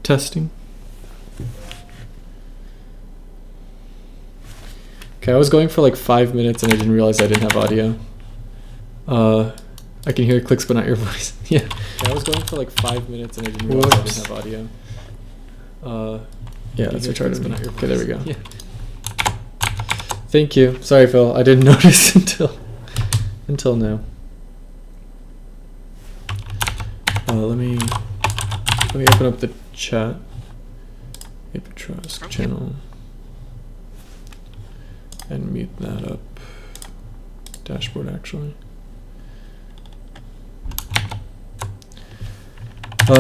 Testing. Okay, I was going for like 5 minutes and I didn't realize I didn't have audio. I can hear clicks but not your voice. Yeah. Okay, I was going for like 5 minutes and I didn't realize I didn't have audio. Yeah, that's retarded. But not your voice. Okay, there we go. Yeah. Thank you. Sorry, Phil. I didn't notice until now. Let me open up the chat. Kibitzing channel and mute that up. Dashboard actually.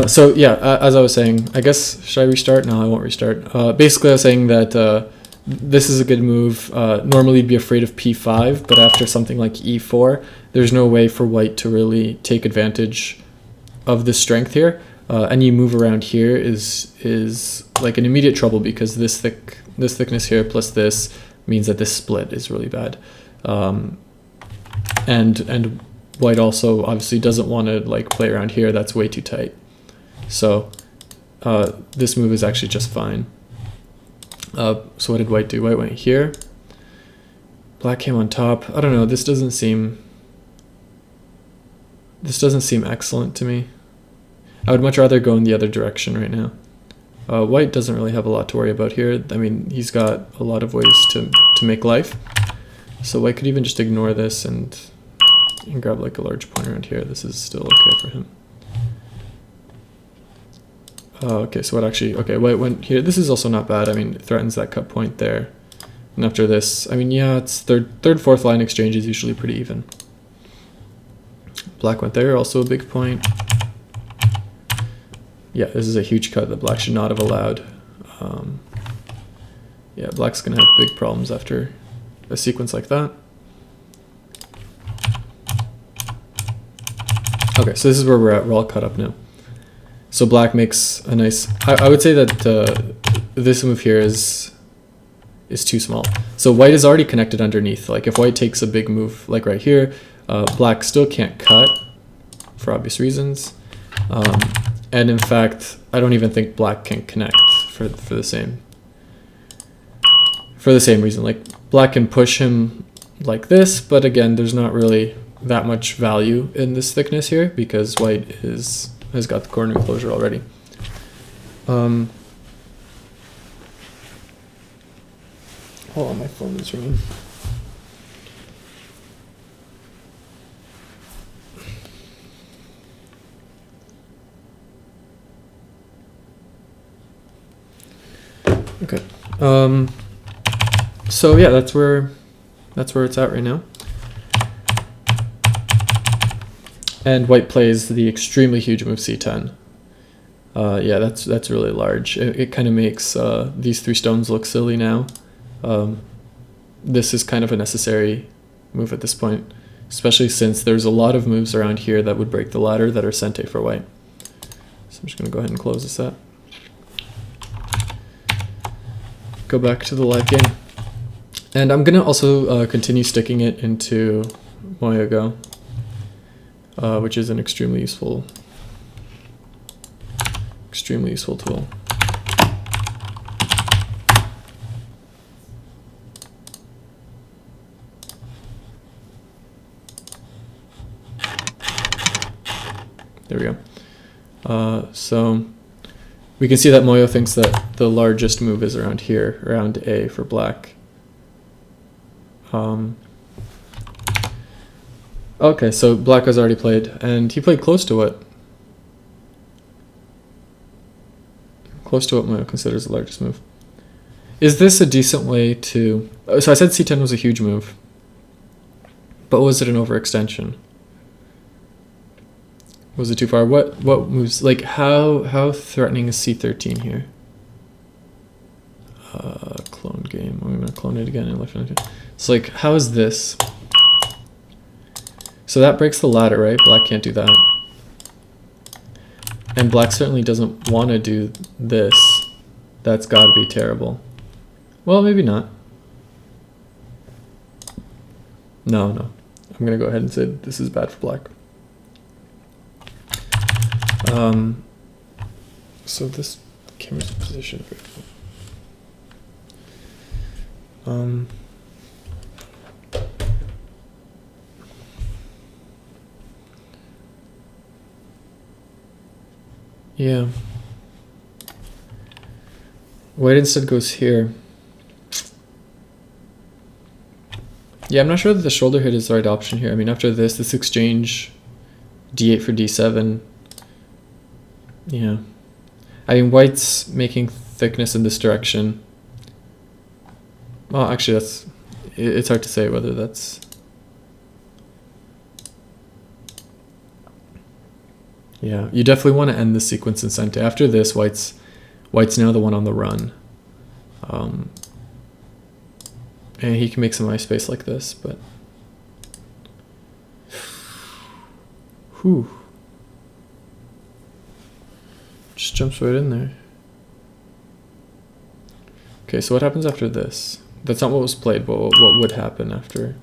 So yeah, as I was saying, I guess, should I restart? No, I won't restart. Basically, I was saying that this is a good move. Normally, you'd be afraid of p5, but after something like e4, there's no way for white to really take advantage of this strength here. Any move around here is like an immediate trouble because this thickness here plus this means that this split is really bad. And white also obviously doesn't want to like play around here. That's way too tight. So this move is actually just fine. So what did white do? White went here. Black came on top. I don't know. This doesn't seem excellent to me. I would much rather go in the other direction right now. White doesn't really have a lot to worry about here. I mean, he's got a lot of ways to make life. So white could even just ignore this and grab like a large point around here. This is still okay for him. Okay, so what actually, okay, white went here. This is also not bad. I mean, it threatens that cut point there. And after this, I mean, yeah, it's third, fourth line exchange is usually pretty even. Black went there, also a big point. Yeah, this is a huge cut that black should not have allowed. Yeah, black's gonna have big problems after a sequence like that. Okay, so this is where we're at. We're all cut up now. So black makes a nice, I would say that this move here is too small. So white is already connected underneath. Like if white takes a big move like right here, black still can't cut for obvious reasons. And in fact, I don't even think black can connect for the same reason. Like black can push him like this, but again, there's not really that much value in this thickness here because white has got the corner enclosure already. Hold on, my phone is ringing. Okay. So yeah, that's where it's at right now. And white plays the extremely huge move c10. Yeah, that's really large. It kind of makes these three stones look silly now. This is kind of a necessary move at this point, especially since there's a lot of moves around here that would break the ladder that are sente for white. So I'm just going to go ahead and close this up. Go back to the live game. And I'm going to also continue sticking it into Moya Go, which is an extremely useful tool. There we go. So we can see that Moyo thinks that the largest move is around here, around A for black. Okay, so black has already played, and he played close to what Moyo considers the largest move. Is this a decent way to... So I said c10 was a huge move, but was it an overextension? Was it too far? What moves, like how threatening is c13 here? Clone game. I'm gonna clone it again and left it. So like, how is this? So that breaks the ladder, right? Black can't do that. And black certainly doesn't want to do this. That's gotta be terrible. Well, maybe not. No. I'm gonna go ahead and say this is bad for black. So this Camera's position. Yeah. White instead goes here. Yeah, I'm not sure that the shoulder hit is the right option here. I mean, after this exchange, d8 for d7. Yeah. I mean, white's making thickness in this direction. Well, actually, it's hard to say whether that's... Yeah, you definitely want to end the sequence in center. After this, white's now the one on the run. And he can make some ice space like this, but... Whew. Just jumps right in there. Okay, so what happens after this? That's not what was played, but what would happen after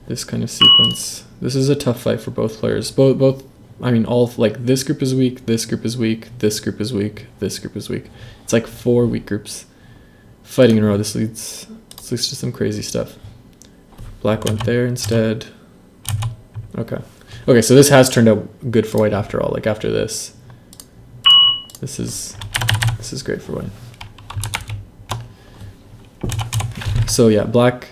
this kind of sequence? This is a tough fight for both players. Both. I mean, like, this group is weak, this group is weak, this group is weak, this group is weak. It's like 4 weak groups fighting in a row. This leads to some crazy stuff. Black went there instead. Okay. Okay, so this has turned out good for white after all. Like, after this. This is great for white. So yeah, black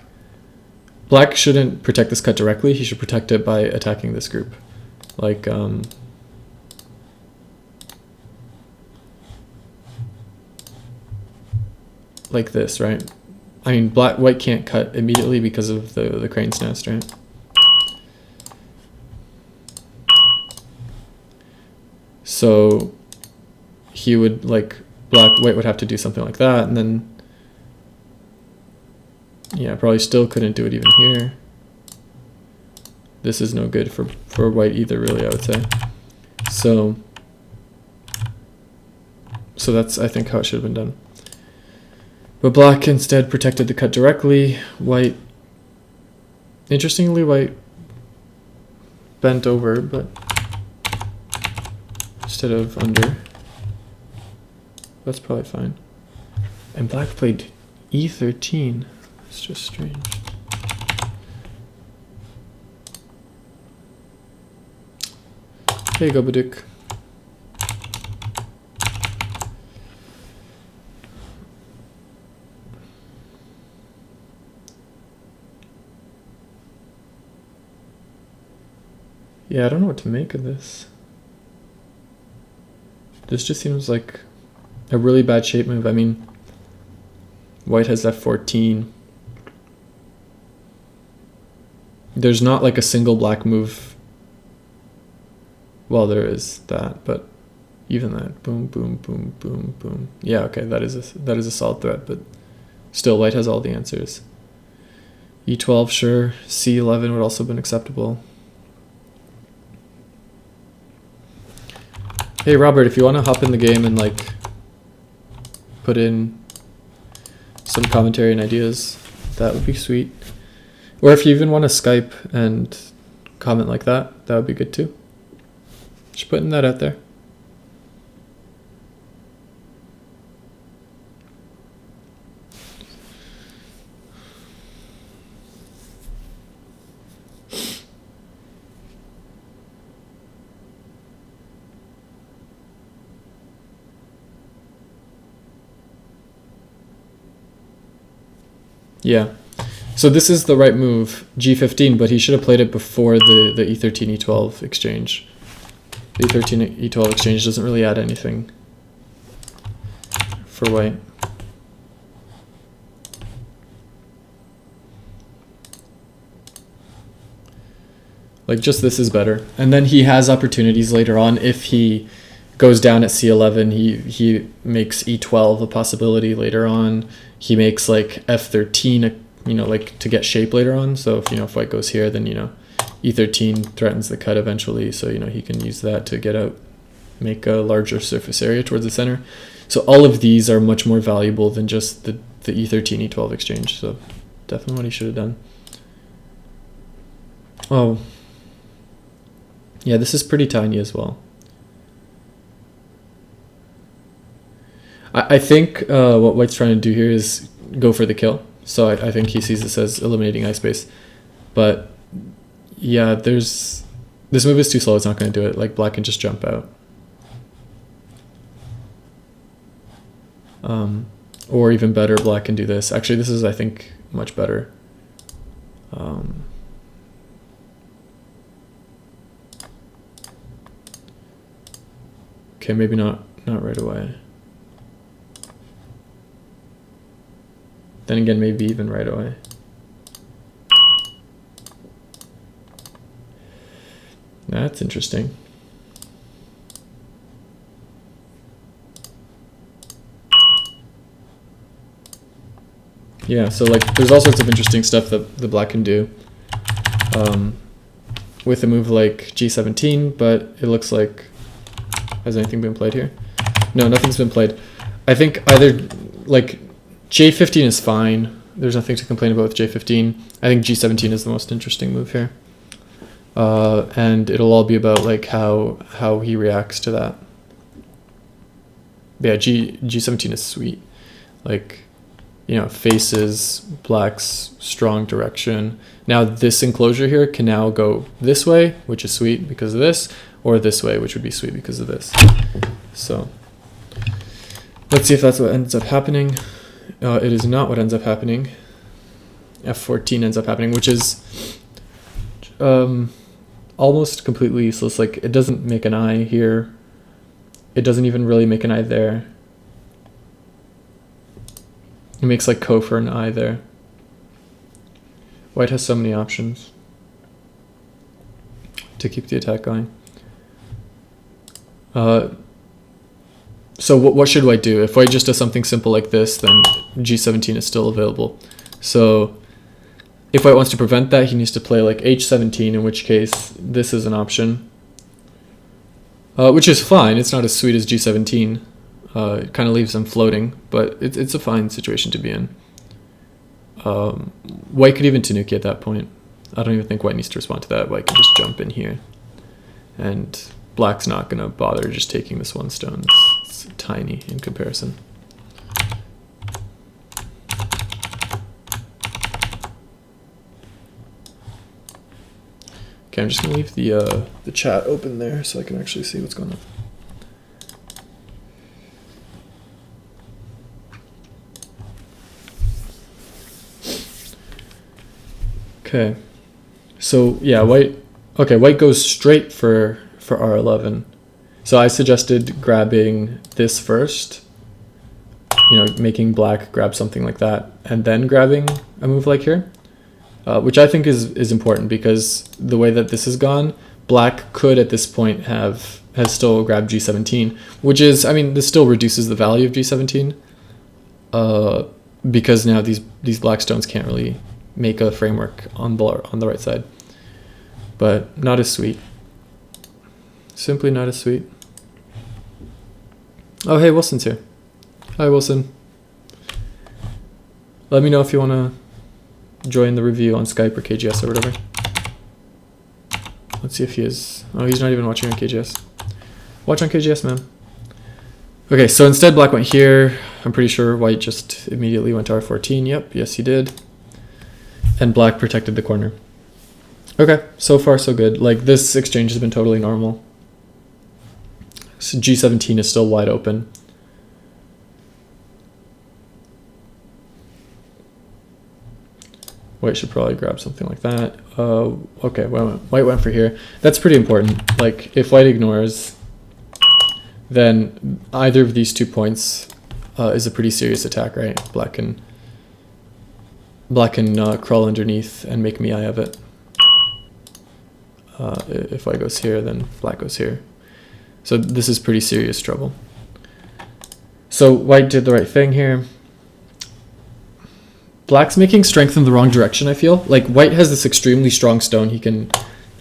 shouldn't protect this cut directly. He should protect it by attacking this group. Like, like this, right? I mean, white can't cut immediately because of the crane's nest, right? So he would, like, white would have to do something like that, and then, yeah, probably still couldn't do it even here. This is no good for white either, really, I would say. So that's, I think, how it should have been done. But black instead protected the cut directly. White, interestingly, white bent over, but instead of under. That's probably fine. And black played e13. It's just strange. There you go, Baduk. Yeah, I don't know what to make of this. This just seems like a really bad shape move. I mean, white has f14. There's not like a single black move. Well, there is that, but even that, boom, boom, boom, boom, boom. Yeah, okay, that is a solid threat, but still, white has all the answers. E12, sure. C11 would also have been acceptable. Hey, Robert, if you want to hop in the game and, like, put in some commentary and ideas, that would be sweet. Or if you even want to Skype and comment like that, that would be good too. Just putting that out there. Yeah. So this is the right move, G15, but he should have played it before the E13, E12 exchange. The E13, E12 exchange doesn't really add anything for white. Like, just this is better. And then he has opportunities later on. If he goes down at C11, he makes E12 a possibility later on. He makes, like, F13 like, to get shape later on. So if white goes here, then E13 threatens the cut eventually, so he can use that to get out, make a larger surface area towards the center. So all of these are much more valuable than just the E13 E12 exchange. So definitely what he should have done. Oh yeah, this is pretty tiny as well. I think what White's trying to do here is go for the kill. So I think he sees this as eliminating ice base. But yeah, this move is too slow. It's not going to do it. Like Black can just jump out. Or even better, Black can do this. Actually, this is, I think, much better. Okay, maybe not right away. Then again, maybe even right away. That's interesting. Yeah, so like there's all sorts of interesting stuff that the Black can do with a move like G17, but it looks like, has anything been played here? No, nothing's been played. I think either like J15 is fine. There's nothing to complain about with J15. I think G17 is the most interesting move here. And it'll all be about like how he reacts to that. But yeah, G17 is sweet. Like, you know, faces Black's strong direction. Now this enclosure here can now go this way, which is sweet because of this, or this way, which would be sweet because of this. So let's see if that's what ends up happening. It is not what ends up happening. F14 ends up happening, which is almost completely useless. Like it doesn't make an eye here. It doesn't even really make an eye there. It makes like ko for an eye there. White has so many options to keep the attack going. So what should White do? If White just does something simple like this, then G17 is still available. So if White wants to prevent that, he needs to play like H17, in which case this is an option. Which is fine. It's not as sweet as G17. It kind of leaves them floating, but it's a fine situation to be in. White could even Tanuki at that point. I don't even think White needs to respond to that. White can just jump in here. And Black's not going to bother just taking this one stone. It's tiny in comparison. Okay, I'm just going to leave the chat open there so I can actually see what's going on. Okay, so yeah, White goes straight for R11. So I suggested grabbing this first, you know, making Black grab something like that, and then grabbing a move like here, which I think is important because the way that this has gone, Black could at this point has still grabbed G17, which is, I mean, this still reduces the value of G17, because now these Black stones can't really make a framework on the right side, but not as sweet. Simply not as sweet. Oh, hey, Wilson's here. Hi, Wilson. Let me know if you want to join the review on Skype or KGS or whatever. Let's see if he is. Oh, he's not even watching on KGS. Watch on KGS, man. Okay, so instead Black went here. I'm pretty sure White just immediately went to R14. Yep, yes he did. And Black protected the corner. Okay, so far so good. Like this exchange has been totally normal. So G17 is still wide open. White should probably grab something like that. Okay, White went for here. That's pretty important. Like if White ignores, then either of these 2 points is a pretty serious attack, right? Black can crawl underneath and make me eye of it. If White goes here, then Black goes here. So this is pretty serious trouble. So White did the right thing here. Black's making strength in the wrong direction, I feel. Like White has this extremely strong stone he can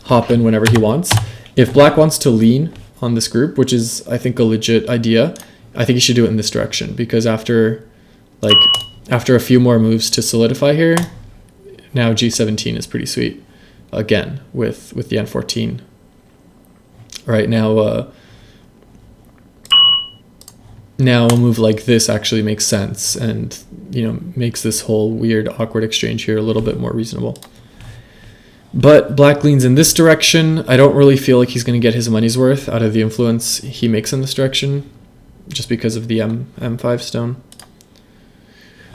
hop in whenever he wants. If Black wants to lean on this group, which is, I think, a legit idea, I think he should do it in this direction, because after a few more moves to solidify here, now G17 is pretty sweet. Again, with the N14. All right, now now a move like this actually makes sense and, you know, makes this whole weird awkward exchange here a little bit more reasonable. But black leans in this direction. I don't really feel like he's going to get his money's worth out of the influence he makes in this direction, just because of the M5 stone.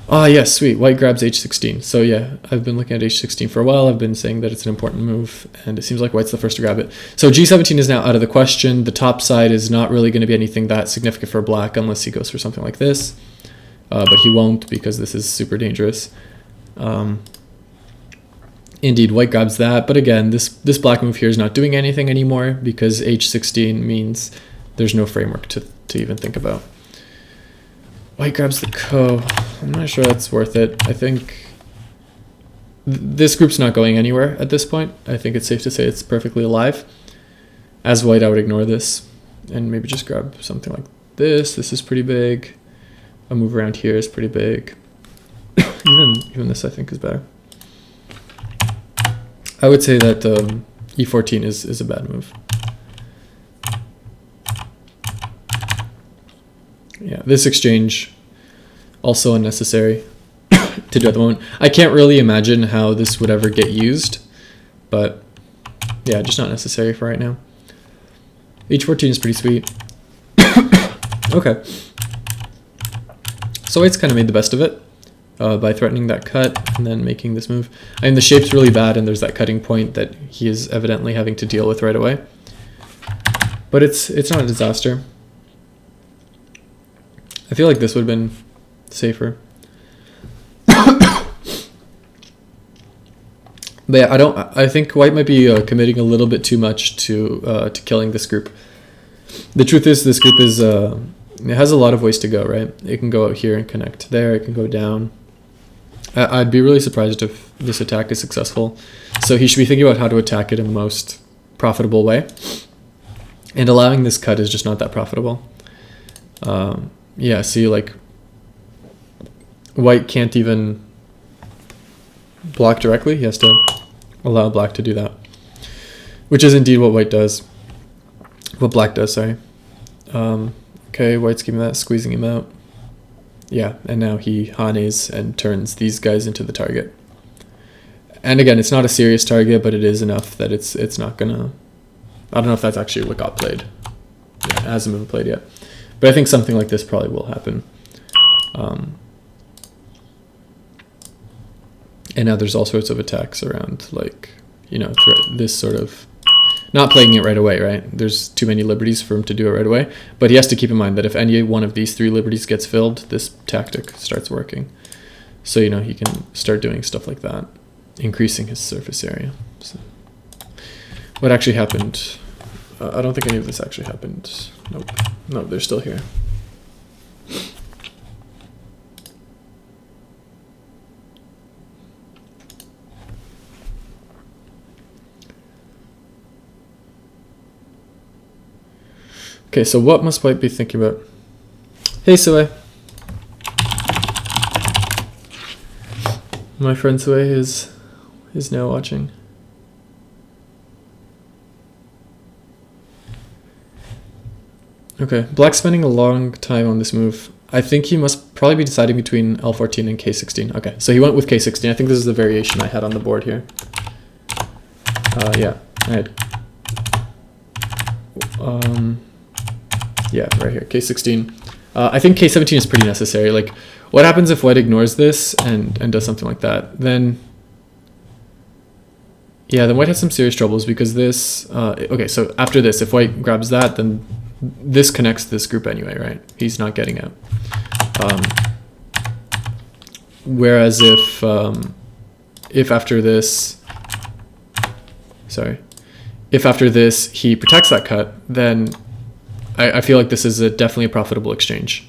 Ah, yes, sweet. White grabs h16. So yeah, I've been looking at h16 for a while. I've been saying that it's an important move, and it seems like white's the first to grab it. So g17 is now out of the question. The top side is not really going to be anything that significant for black unless he goes for something like this. But he won't, because this is super dangerous. Indeed, white grabs that. But again, this black move here is not doing anything anymore, because h16 means there's no framework to even think about. White grabs the ko. I'm not sure that's worth it. I think this group's not going anywhere at this point. I think it's safe to say it's perfectly alive. As white, I would ignore this and maybe just grab something like this. This is pretty big. A move around here is pretty big. even this, I think, is better. I would say that e14 is a bad move. Yeah, this exchange also unnecessary to do at the moment. I can't really imagine how this would ever get used, but yeah, just not necessary for right now. h14 is pretty sweet. Okay. So white's kind of made the best of it by threatening that cut and then making this move. I mean, the shape's really bad, and there's that cutting point that he is evidently having to deal with right away. But it's not a disaster. I feel like this would have been safer. But yeah, I think white might be committing a little bit too much to killing this group. The truth is, this group is it has a lot of ways to go, right? It can go out here and connect there. It can go down. I'd be really surprised if this attack is successful. So he should be thinking about how to attack it in the most profitable way. And allowing this cut is just not that profitable. Yeah, see, like, white can't even block directly. He has to allow black to do that, which is indeed what white does. What black does, sorry. Okay, white's giving that, squeezing him out. Yeah, and now he hanes and turns these guys into the target. And again, it's not a serious target, but it is enough that it's not gonna... I don't know if that's actually what got played. Yeah, it hasn't been played yet. But I think something like this probably will happen. And now there's all sorts of attacks around, like, you know, this sort of... Not playing it right away, right? There's too many liberties for him to do it right away. But he has to keep in mind that if any one of these 3 liberties gets filled, this tactic starts working. So, you know, he can start doing stuff like that, increasing his surface area. So, what actually happened? I don't think any of this actually happened. Nope. No, they're still here. Okay, so what must white be thinking about? Hey, Sue. My friend Sue is now watching. Okay, black's spending a long time on this move. I think he must probably be deciding between L14 and K16. Okay, so he went with K16. I think this is the variation I had on the board here. Yeah, I had... yeah, right here, K16. I think K17 is pretty necessary. Like, what happens if white ignores this and does something like that? Then... Yeah, then white has some serious troubles because this... okay, so after this, if white grabs that, then this connects this group anyway, right? He's not getting out. Whereas if after this... Sorry. If after this he protects that cut, then I feel like this is definitely a profitable exchange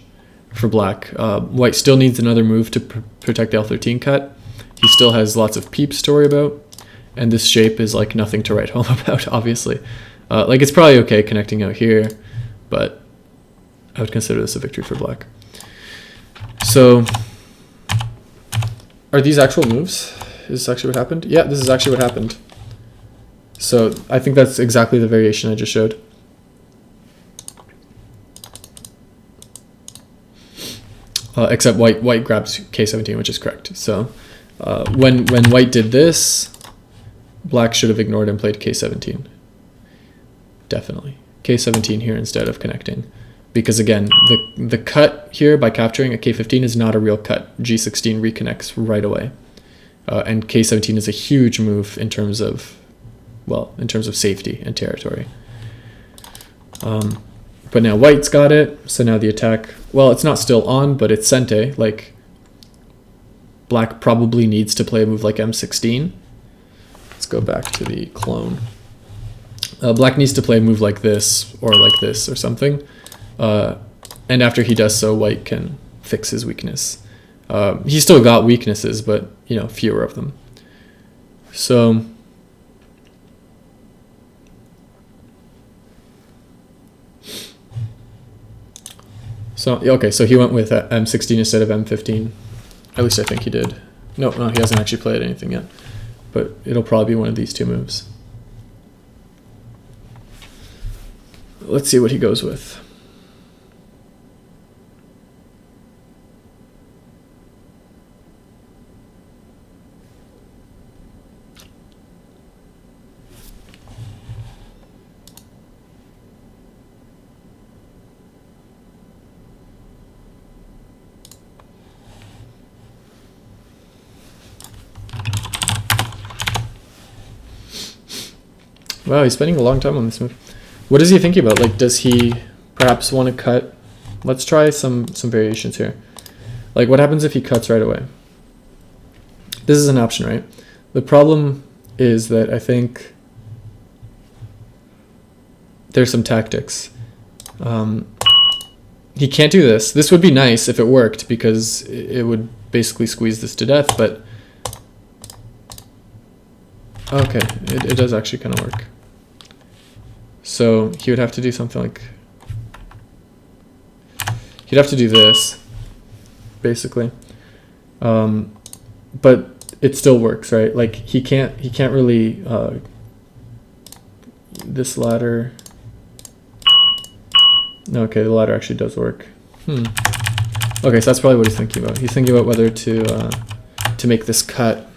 for black. White still needs another move to protect the L13 cut. He still has lots of peeps to worry about. And this shape is like nothing to write home about, obviously. Like, it's probably okay connecting out here, but I would consider this a victory for black. So, are these actual moves? Is this actually what happened? Yeah, this is actually what happened. So, I think that's exactly the variation I just showed. except white grabs k17, which is correct. So when white did this, black should have ignored and played k17. Definitely. k17 here instead of connecting. Because again, the cut here by capturing a k15 is not a real cut. g16 reconnects right away. And k17 is a huge move in terms of, well, in terms of safety and territory. But now white's got it, so now the attack, well, it's not still on, but it's sente. Like, black probably needs to play a move like m16. Let's go back to the clone. Black needs to play a move like this or something. And after he does so, white can fix his weakness. He's still got weaknesses, but, you know, fewer of them. So okay, so he went with m16 instead of m15. At least I think he did. No, he hasn't actually played anything yet. But it'll probably be one of these two moves. Let's see what he goes with. Wow, he's spending a long time on this move. What is he thinking about? Like, does he perhaps want to cut? Let's try some variations here. Like, what happens if he cuts right away? This is an option, right? The problem is that I think there's some tactics. He can't do this. This would be nice if it worked, because it would basically squeeze this to death, but okay, it does actually kind of work. So he would have to do something like, he'd have to do this, basically. But it still works, right? Like, he can't really, this ladder. Okay, the ladder actually does work. Okay, so that's probably what he's thinking about. He's thinking about whether to make this cut.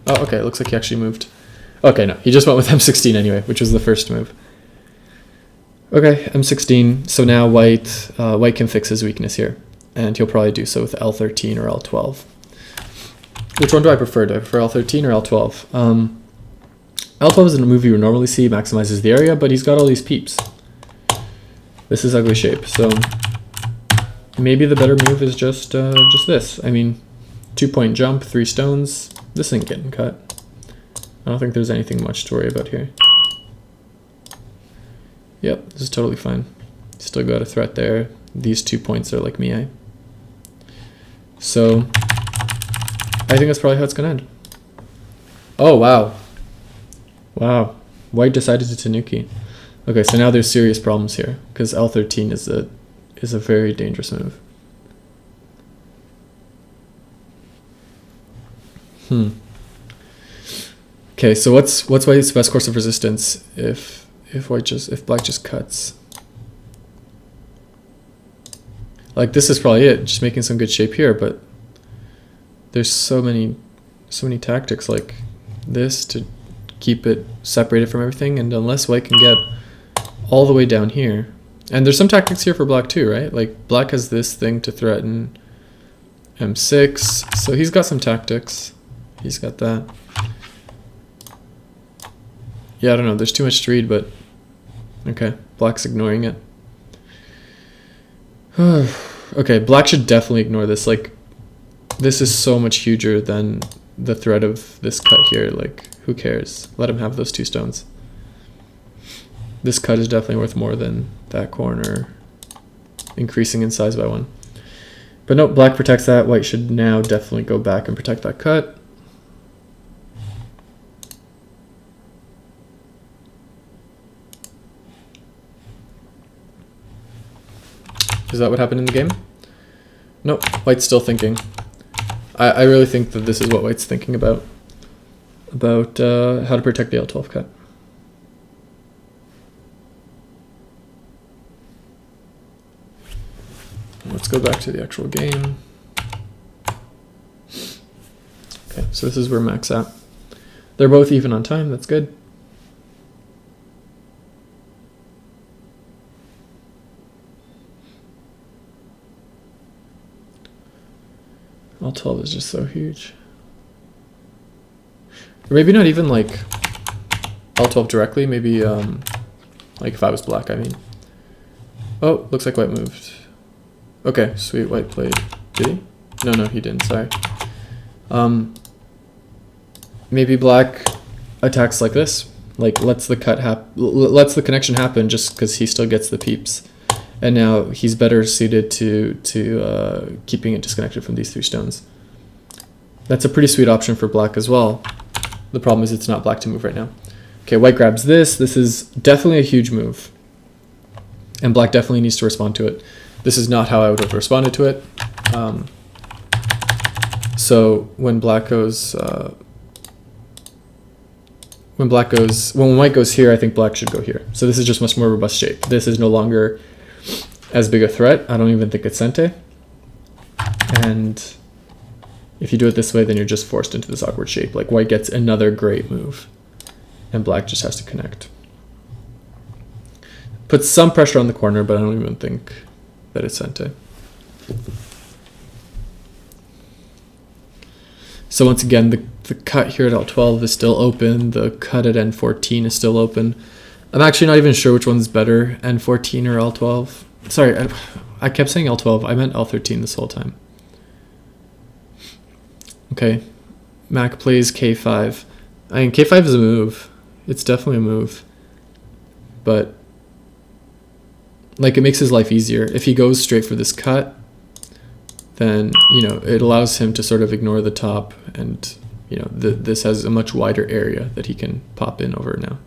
Oh, okay, it looks like he actually moved. Okay, no, he just went with m16 anyway, which was the first move. Okay, m16, so now white can fix his weakness here, and he'll probably do so with L13 or L12. Which one do I prefer? Do I prefer L13 or L12? L12 is in a move you would normally see, maximizes the area, but he's got all these peeps. This is ugly shape, so maybe the better move is just this. I mean, 2-point jump, 3 stones, this ain't getting cut. I don't think there's anything much to worry about here. Yep, this is totally fine. Still got a threat there. These 2 points are like me. So I think that's probably how it's gonna end. Oh wow. Wow. White decided to tanuki. Okay, so now there's serious problems here, because L13 is a very dangerous move. Okay, so what's White's best course of resistance if black just cuts? Like, this is probably it, just making some good shape here, but there's so many tactics like this to keep it separated from everything, and unless white can get all the way down here, and there's some tactics here for black too, right? Like, black has this thing to threaten m6, so he's got some tactics. He's got that. Yeah, I don't know, there's too much to read, but okay, black's ignoring it. Okay, black should definitely ignore this. Like, this is so much huger than the threat of this cut here. Like, who cares? Let him have those 2 stones. This cut is definitely worth more than that corner increasing in size by 1. But no, black protects that. White should now definitely go back and protect that cut. Is that what happened in the game? Nope, white's still thinking. I really think that this is what white's thinking about how to protect the L12 cut. Let's go back to the actual game. Okay, so this is where Mac's at. They're both even on time, that's good. L12 is just so huge. Or maybe not even like L12 directly, maybe like if I was black, I mean. Oh, looks like white moved. Okay, sweet, white played. Did he? No, he didn't, sorry. Maybe black attacks like this, like lets the connection happen just because he still gets the peeps. And now he's better suited to keeping it disconnected from these 3 stones. That's a pretty sweet option for black as well. The problem is it's not black to move right now. Okay, white grabs this. This is definitely a huge move. And black definitely needs to respond to it. This is not how I would have responded to it. So when white goes here, I think black should go here. So this is just much more robust shape. This is no longer as big a threat. I don't even think it's Sente. And if you do it this way, then you're just forced into this awkward shape. Like white gets another great move and black just has to connect. Puts some pressure on the corner, but I don't even think that it's Sente. So once again, the cut here at L12 is still open. The cut at N14 is still open. I'm actually not even sure which one's better, N14 or L12. Sorry, I kept saying L12. I meant L13 this whole time. Okay, Mac plays K5. I mean, K5 is a move. It's definitely a move. But, like, it makes his life easier. If he goes straight for this cut, then, you know, it allows him to sort of ignore the top and, you know, this has a much wider area that he can pop in over now.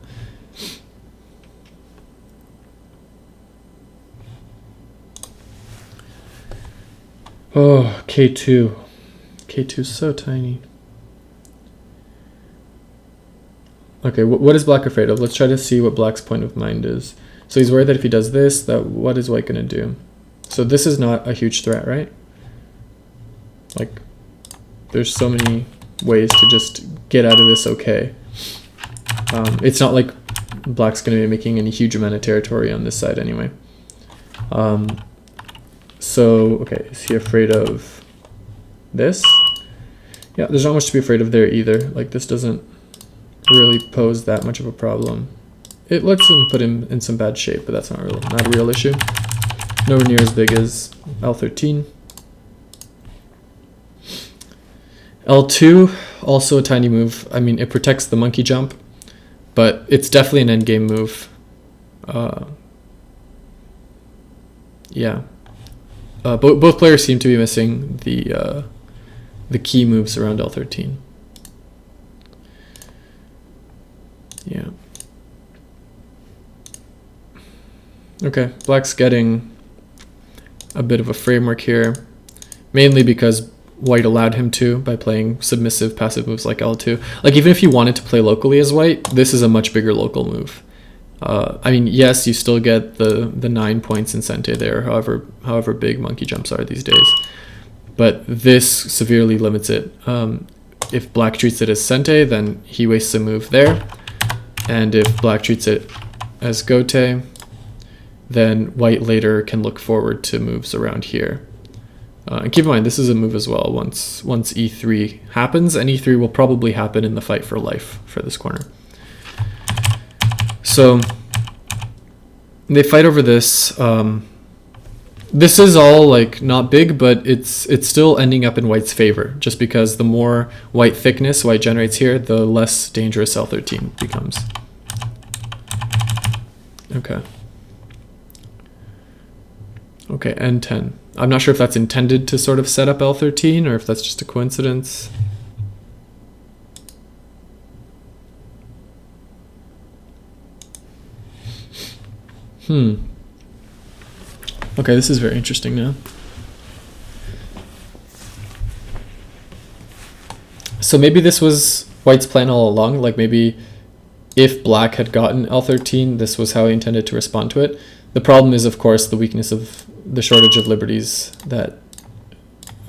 Oh, K2. K2 is so tiny. Okay, what is black afraid of? Let's try to see what black's point of mind is. So he's worried that if he does this, that what is white going to do? So this is not a huge threat, right? Like, there's so many ways to just get out of this okay. It's not like black's going to be making any huge amount of territory on this side anyway. So, okay, is he afraid of this? Yeah, there's not much to be afraid of there either. Like, this doesn't really pose that much of a problem. It lets him put him in some bad shape, but that's not a real issue. Nowhere near as big as L13. L2, also a tiny move. I mean, it protects the monkey jump, but it's definitely an endgame move. Yeah. Both players seem to be missing the key moves around L13. Yeah. Okay, black's getting a bit of a framework here, mainly because white allowed him to by playing submissive passive moves like L2. Like, even if you wanted to play locally as white, this is a much bigger local move. I mean, yes, you still get the 9 points in Sente there, however big monkey jumps are these days. But this severely limits it. If black treats it as Sente, then he wastes a move there. And if black treats it as Gote, then white later can look forward to moves around here. And keep in mind, this is a move as well once E3 happens, and E3 will probably happen in the fight for life for this corner. So they fight over this. This is all like not big, but it's still ending up in white's favor, just because the more white thickness white generates here, the less dangerous L13 becomes. Okay. Okay, N10. I'm not sure if that's intended to sort of set up L13 or if that's just a coincidence. Okay, this is very interesting now. So maybe this was white's plan all along. Like, maybe if black had gotten L13, this was how he intended to respond to it. The problem is, of course, the weakness of the shortage of liberties that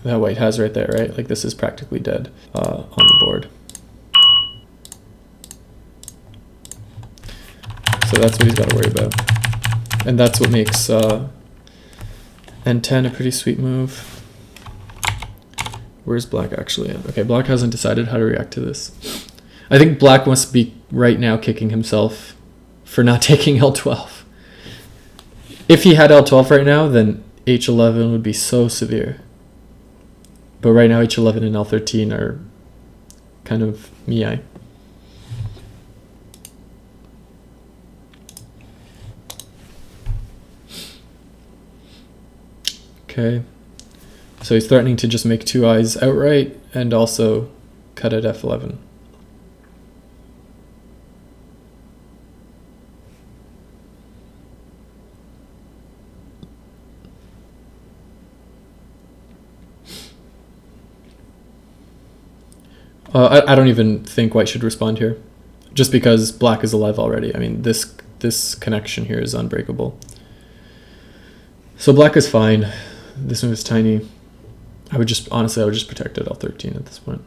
white has right there, right? Like this is practically dead on the board. So that's what he's got to worry about. And that's what makes N10 a pretty sweet move. Where's black actually at? Okay, black hasn't decided how to react to this. I think black must be right now kicking himself for not taking L12. If he had L12 right now, then H11 would be so severe. But right now H11 and L13 are kind of meh. Okay, so he's threatening to just make two eyes outright and also cut at F11. I don't even think white should respond here, just because black is alive already. I mean, this connection here is unbreakable. So black is fine. This move is tiny. I would just protect it L13 at this point.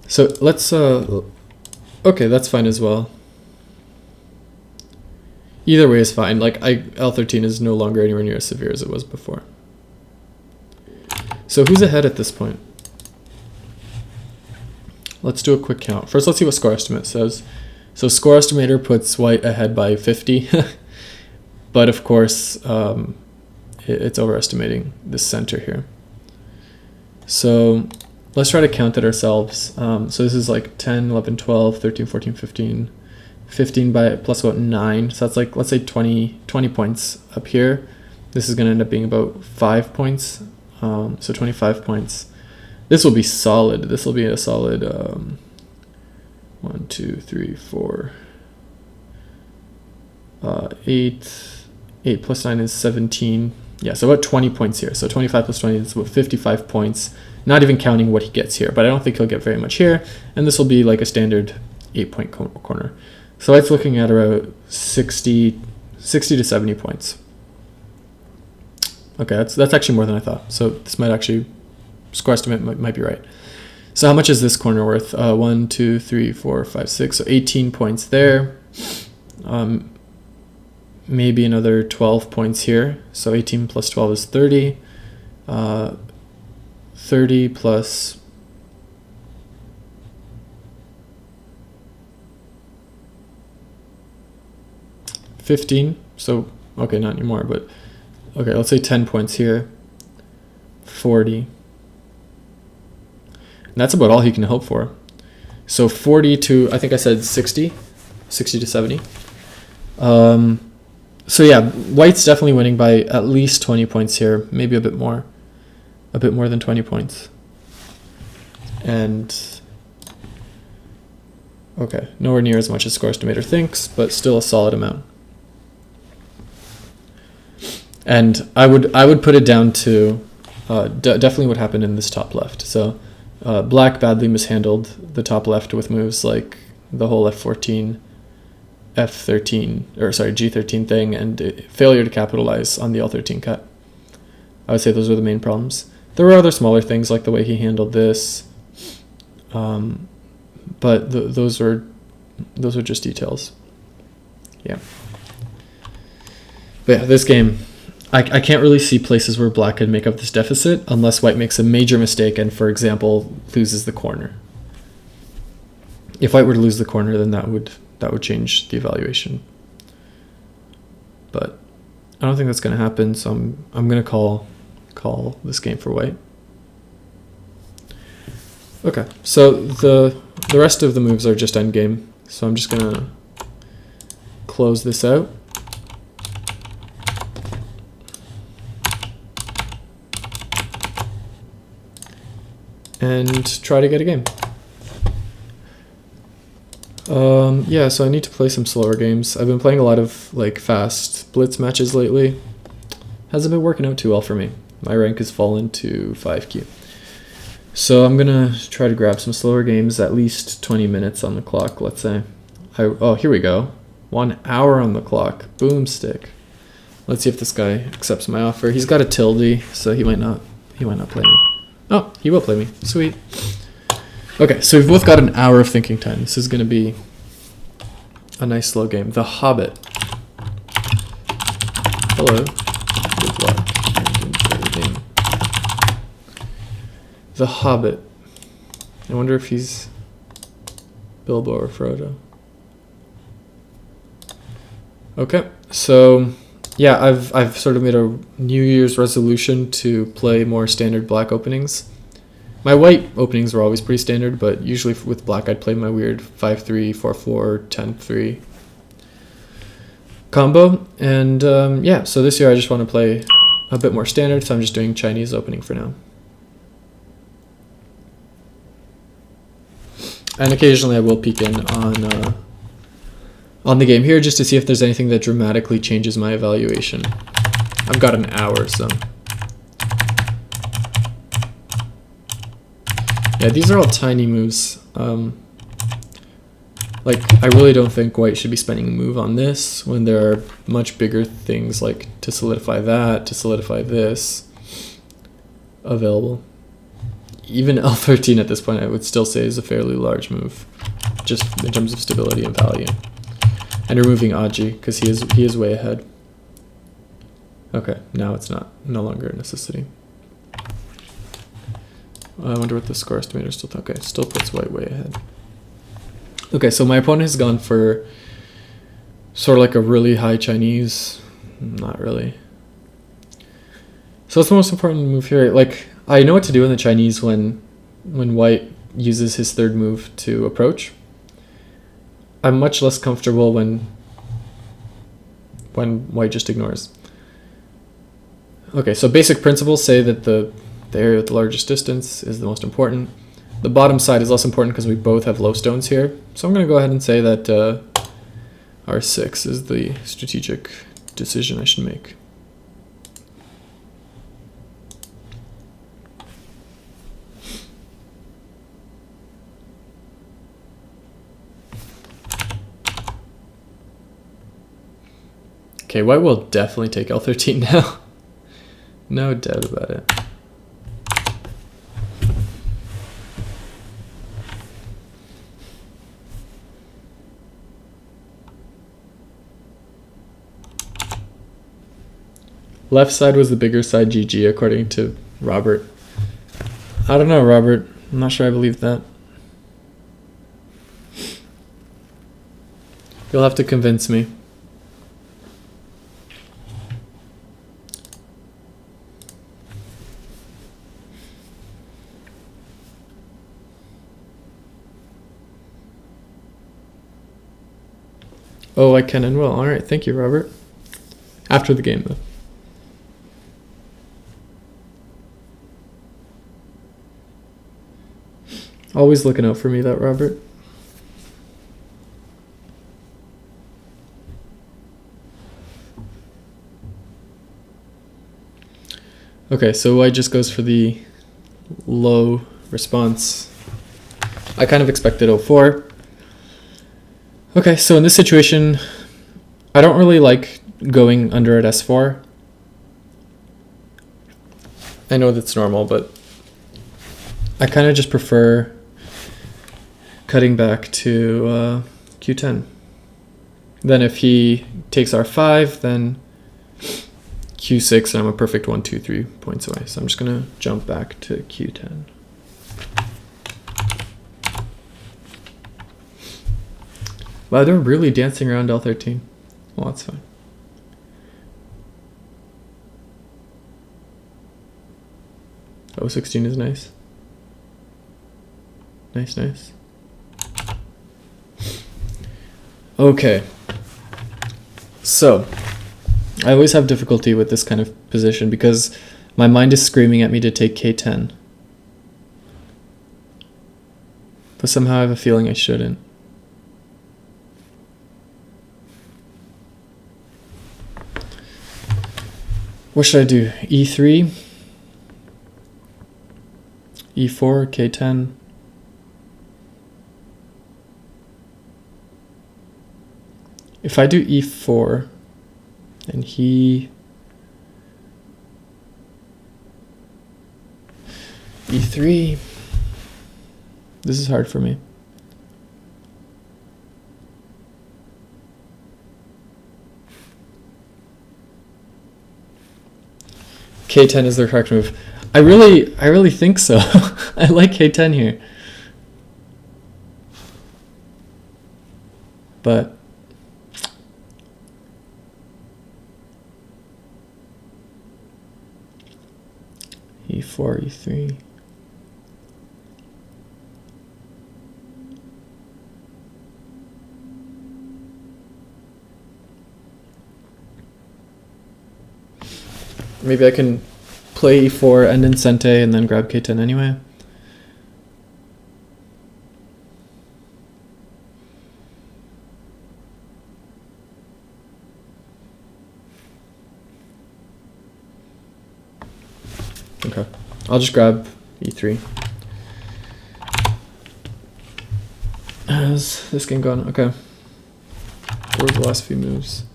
So let's, okay, that's fine as well. Either way is fine. Like L13 is no longer anywhere near as severe as it was before. So who's ahead at this point? Let's do a quick count. First, let's see what score estimate says. So score estimator puts white ahead by 50. But of course, it's overestimating this center here. So let's try to count it ourselves. So this is like 10, 11, 12, 13, 14, 15. 15 by plus about 9. So that's like, let's say 20 points up here. This is going to end up being about 5 points. So 25 points. This will be solid. This will be a solid 1, 2, 3, 4, 8. 8 plus 9 is 17. Yeah, so about 20 points here. So 25 plus 20 is about 55 points, not even counting what he gets here. But I don't think he'll get very much here. And this will be like a standard 8-point corner. So it's looking at around 60 to 70 points. Okay, that's actually more than I thought. So this might actually, score estimate might be right. So how much is this corner worth? 1, 2, 3, 4, 5, 6. So 18 points there. Maybe another 12 points here. So 18 plus 12 is 30. 30 plus 15. So, okay, not anymore, but okay, let's say 10 points here. 40. And that's about all he can hope for. So 40 to, I think I said 60 to 70. So yeah, white's definitely winning by at least 20 points here, maybe a bit more than 20 points. And okay, nowhere near as much as score estimator thinks, but still a solid amount. And I would put it down to definitely what happened in this top left. So black badly mishandled the top left with moves like the whole F14. F13, or sorry, G13 thing, and failure to capitalize on the L13 cut. I would say those are the main problems. There were other smaller things like the way he handled this, but those are just details. Yeah. But yeah, this game, I can't really see places where black can make up this deficit unless white makes a major mistake and, for example, loses the corner. If white were to lose the corner, then that would change the evaluation. But I don't think that's going to happen, so I'm going to call this game for white. Okay, so the rest of the moves are just endgame, so I'm just going to close this out. And try to get a game. Yeah, so I need to play some slower games. I've been playing a lot of like fast blitz matches lately. Hasn't been working out too well for me. My rank has fallen to 5Q. So I'm gonna try to grab some slower games, at least 20 minutes on the clock, let's say. Oh, here we go. 1 hour on the clock. Boomstick. Let's see if this guy accepts my offer. He's got a tilde, so he might not play me. Oh, he will play me. Sweet. Okay, so we've both got an hour of thinking time. This is going to be a nice slow game. The Hobbit. Hello. Good luck. The Hobbit. I wonder if he's Bilbo or Frodo. Okay, so yeah, I've sort of made a New Year's resolution to play more standard black openings. My white openings were always pretty standard, but usually with black I'd play my weird 5-3, 4-4, 10-3 combo. And yeah, so this year I just want to play a bit more standard, so I'm just doing Chinese opening for now. And occasionally I will peek in on the game here just to see if there's anything that dramatically changes my evaluation. I've got an hour, so. Yeah, these are all tiny moves. Like, I really don't think white should be spending a move on this when there are much bigger things like to solidify that, to solidify this available. Even L13 at this point I would still say is a fairly large move, just in terms of stability and value. And removing Aji, because he is way ahead. Okay, now it's no longer a necessity. I wonder what the score estimator still okay, still puts white way ahead. Okay, so my opponent has gone for sort of like a really high Chinese. Not really. So what's the most important move here? Like, I know what to do in the Chinese when white uses his third move to approach. I'm much less comfortable when white just ignores. Okay, so basic principles say that the area with the largest distance is the most important. The bottom side is less important because we both have low stones here. So I'm going to go ahead and say that R6 is the strategic decision I should make. Okay, white will definitely take L13 now. No doubt about it. Left side was the bigger side, GG, according to Robert. I don't know, Robert. I'm not sure I believe that. You'll have to convince me. Oh, I can and will. All right, thank you, Robert. After the game, though. Always looking out for me, that Robert. Okay, so white just goes for the low response. I kind of expected 04. Okay, so in this situation, I don't really like going under at S4. I know that's normal, but I kind of just prefer cutting back to Q10. Then if he takes R5, then Q6, and I'm a perfect 1, 2, 3 points away. So I'm just going to jump back to Q10. Wow, they're really dancing around L13. Well, that's fine. O16 is nice. Nice, nice. Okay. So, I always have difficulty with this kind of position because my mind is screaming at me to take K10. But somehow I have a feeling I shouldn't. What should I do? E3? E4, K10? If I do E4 and he E3. This is hard for me. K10 is the correct move. I really think so. I like K10 here. But E4, E3. Maybe I can play E4, end in Sente, and then grab K10 anyway. Okay, I'll just grab E3. How's this game gone? Okay. What were the last few moves?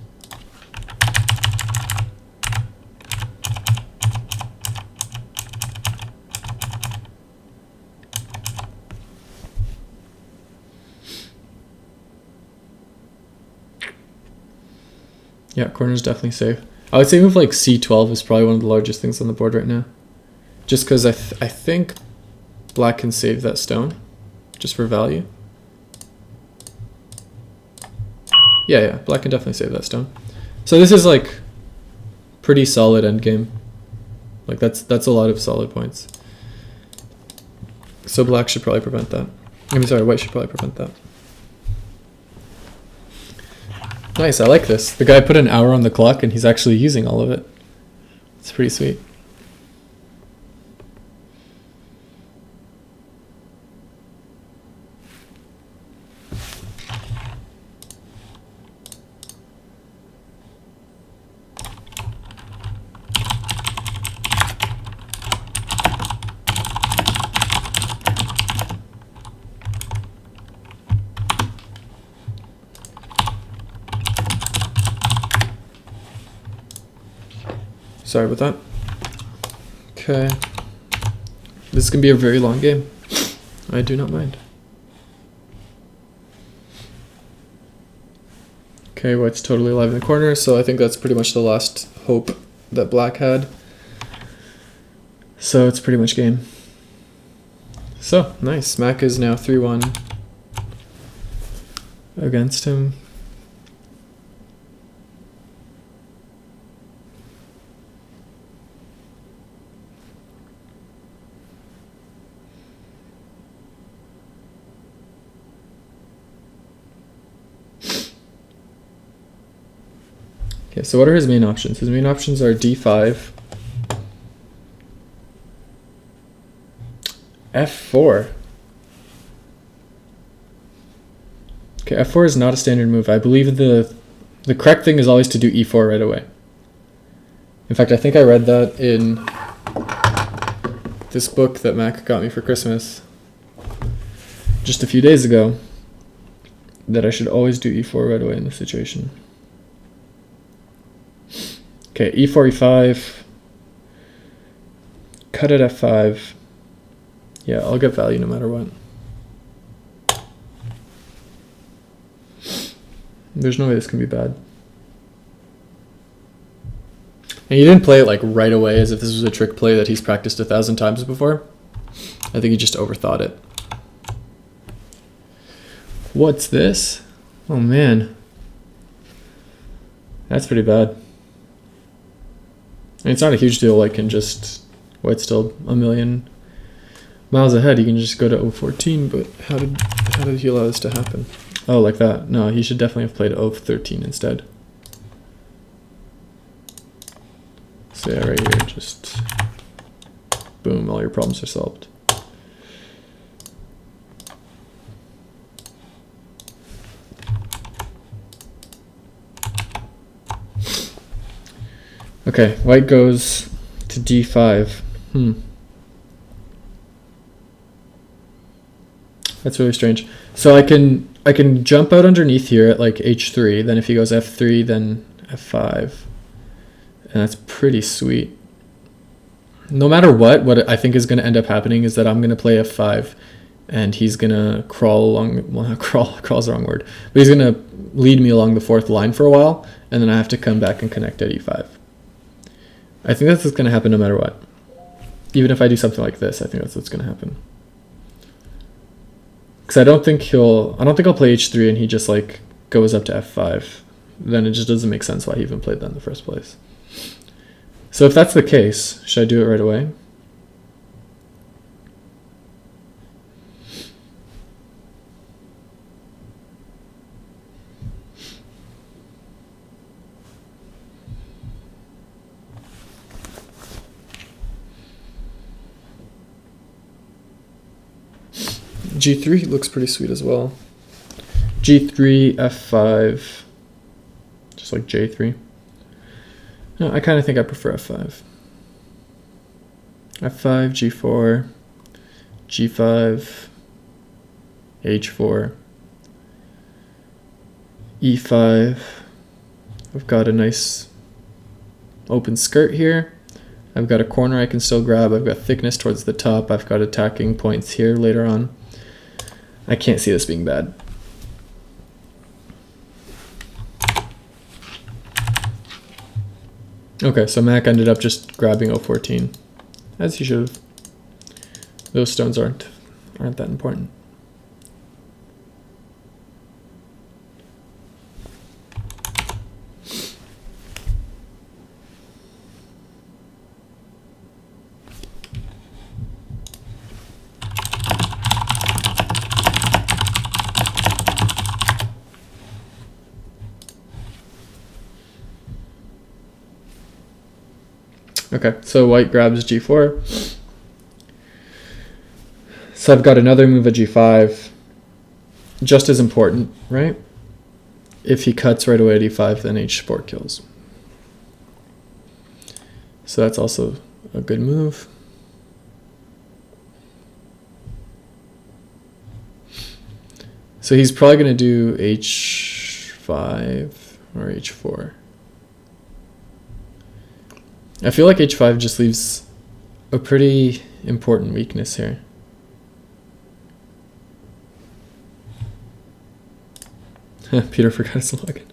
Yeah, corner's definitely safe. I would say move like C12 is probably one of the largest things on the board right now. Just because I think black can save that stone, just for value. Yeah, black can definitely save that stone. So this is like pretty solid endgame. Like that's a lot of solid points. So black should probably prevent that. I mean, sorry, white should probably prevent that. Nice, I like this. The guy put an hour on the clock and he's actually using all of it. It's pretty sweet. Sorry about that. Okay. This is going to be a very long game. I do not mind. Okay, white's totally alive in the corner, so I think that's pretty much the last hope that black had. So it's pretty much game. So, nice. Mac is now 3-1 against him. Okay, so what are his main options? His main options are D5, F4. Okay, F4 is not a standard move. I believe the correct thing is always to do E4 right away. In fact, I think I read that in this book that Mac got me for Christmas just a few days ago, that I should always do E4 right away in this situation. Okay, E4, E5, cut at F5. Yeah, I'll get value no matter what. There's no way this can be bad. And he didn't play it like right away as if this was a trick play that he's practiced 1,000 times before. I think he just overthought it. What's this? Oh man. That's pretty bad. I mean, it's not a huge deal, like, can just, white's still a million miles ahead. He can just go to 014, but how did he allow this to happen? Oh, like that. No, he should definitely have played 013 instead. So yeah, right here, just boom, all your problems are solved. Okay, white goes to D5. That's really strange. So I can jump out underneath here at like H3, then if he goes F3, then F5. And that's pretty sweet. no matter what I think is going to end up happening is that I'm going to play f5 and he's going to crawl along, well, not crawl's the wrong word, but he's going to lead me along the fourth line for a while, and then I have to come back and connect at e5. I think that's what's going to happen no matter what. Even if I do something like this, I think that's what's going to happen. Because I don't think I'll play h3 and he just like goes up to f5. Then it just doesn't make sense why he even played that in the first place. So if that's the case, should I do it right away? G3 looks pretty sweet as well. G3, F5, just like J3. No, I kind of think I prefer F5. F5, G4, G5, H4, E5. I've got a nice open skirt here. I've got a corner I can still grab. I've got thickness towards the top. I've got attacking points here later on. I can't see this being bad. Okay, so Mac ended up just grabbing O14, as he should have. Those stones aren't that important. Okay, so white grabs G4. So I've got another move at G5. Just as important, right? If he cuts right away at E5, then H4 kills. So that's also a good move. So he's probably going to do H5 or H4. I feel like H5 just leaves a pretty important weakness here. Peter forgot his login.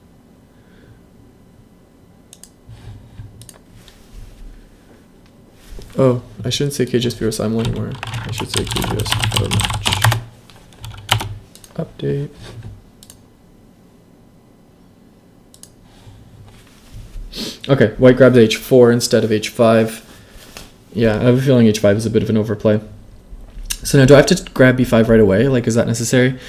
Oh, I shouldn't say KGS Automatch anymore. I should say KGS Automatch. Update. Okay, white grabs H4 instead of H5. Yeah, I have a feeling H5 is a bit of an overplay. So now do I have to grab B5 right away? Like, is that necessary?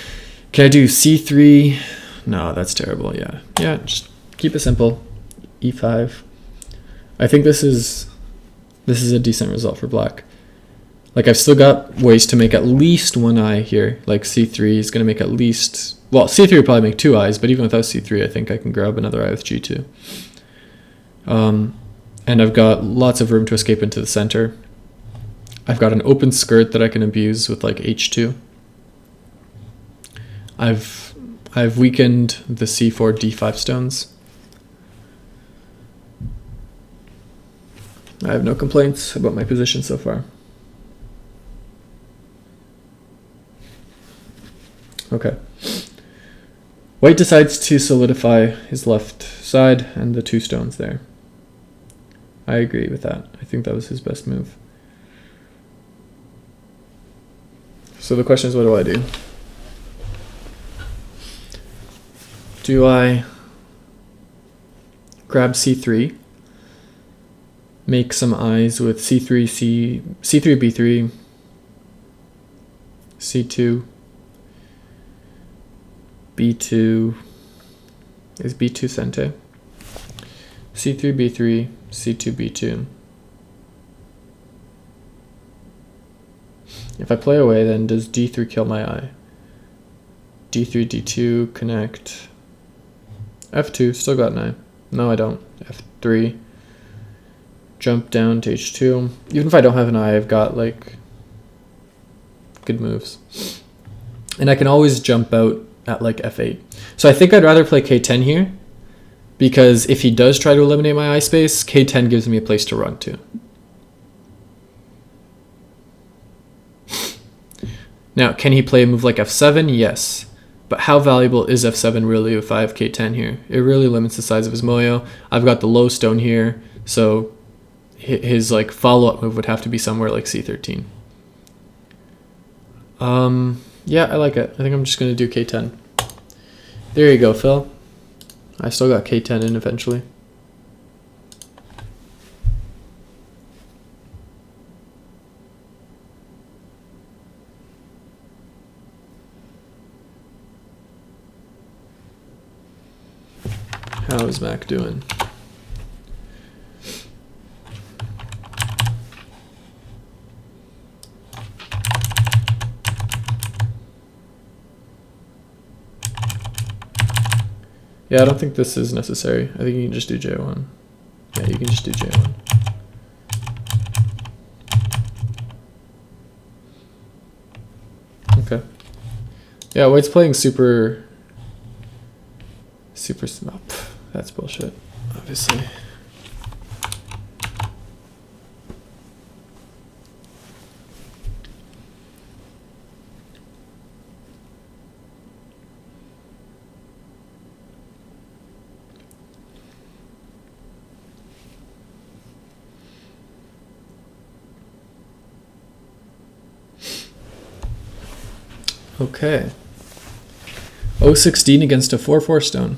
Can I do C3? No, that's terrible, yeah. Yeah, just keep it simple. E5. I think this is a decent result for black. Like, I've still got ways to make at least one eye here. Like, C3 is going to make at least... Well, C3 would probably make two eyes, but even without C3, I think I can grab another eye with G2. And I've got lots of room to escape into the center. I've got an open skirt that I can abuse with like H2. I've weakened the C4 D5 stones. I have no complaints about my position so far. Okay. White decides to solidify his left side and the two stones there. I agree with that. I think that was his best move. So the question is, what do I do? Do I grab C3, make some eyes with C3, C3, B3, C2, B2, is B2 Sente, C3, B3, C2, B2. If I play away, then does D3 kill my eye? D3, D2, connect. F2, still got an eye. No, I don't. F3, jump down to H2. Even if I don't have an eye, I've got like good moves. And I can always jump out at like F8. So I think I'd rather play K10 here, because if he does try to eliminate my eye space, K10 gives me a place to run to. Now, can he play a move like f7? Yes. But how valuable is f7 really with 5 k10 here? It really limits the size of his moyo. I've got the low stone here, so his like follow-up move would have to be somewhere like c13. Yeah, I like it. I think I'm just going to do k10. There you go, Phil. I still got k10 in eventually. How is Mac doing? Yeah, I don't think this is necessary. I think you can just do J1. Yeah, you can just do J1. Okay. Yeah, White's playing super... Oh, that's bullshit, obviously. Okay. O16 against a 4-4 stone.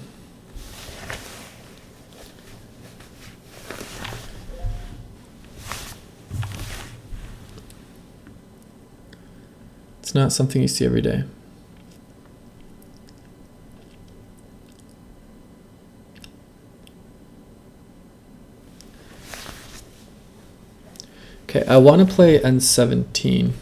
It's not something you see every day. Okay, I want to play N17.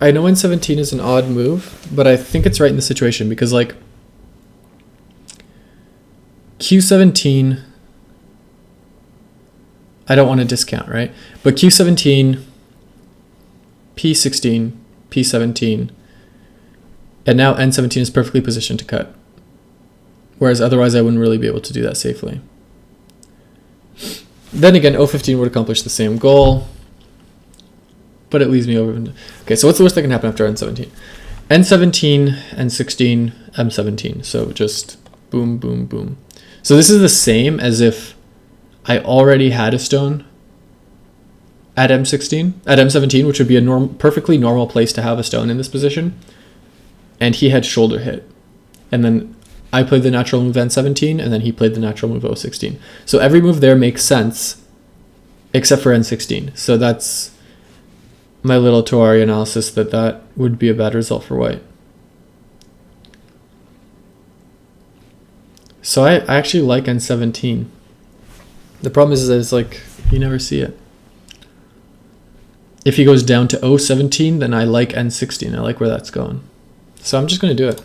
I know N17 is an odd move, but I think it's right in the situation because like Q17, I don't want to discount, right? But Q17, P16, P17, and now N17 is perfectly positioned to cut. Whereas otherwise I wouldn't really be able to do that safely. Then again, O15 would accomplish the same goal, but it leaves me over. Okay, so what's the worst that can happen after N17? N17, N16, M17. So just boom, boom, boom. So this is the same as if I already had a stone at M17, which would be a perfectly normal place to have a stone in this position. And he had shoulder hit. And then I played the natural move N17, and then he played the natural move O16. So every move there makes sense, except for N16. So that's my little Toari analysis that would be a bad result for White. So I actually like N17. The problem is that it's like, you never see it. If he goes down to O17, then I like N16. I like where that's going. So I'm just going to do it.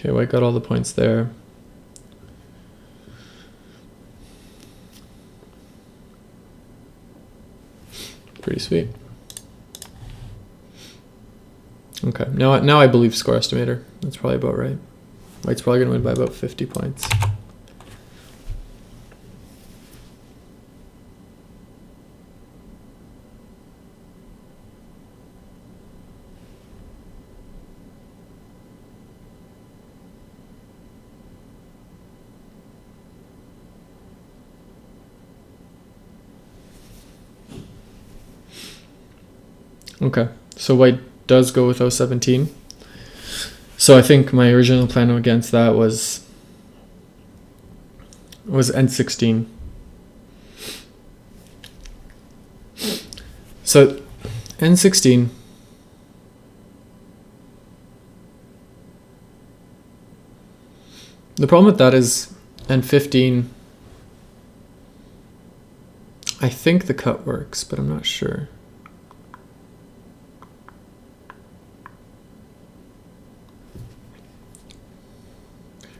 Okay, White got all the points there. Pretty sweet. Okay, now I believe score estimator. That's probably about right. White's probably going to win by about 50 points. Okay, so White does go with O17. So I think my original plan against that was N16. So N16, the problem with that is N15 I think the cut works, but I'm not sure.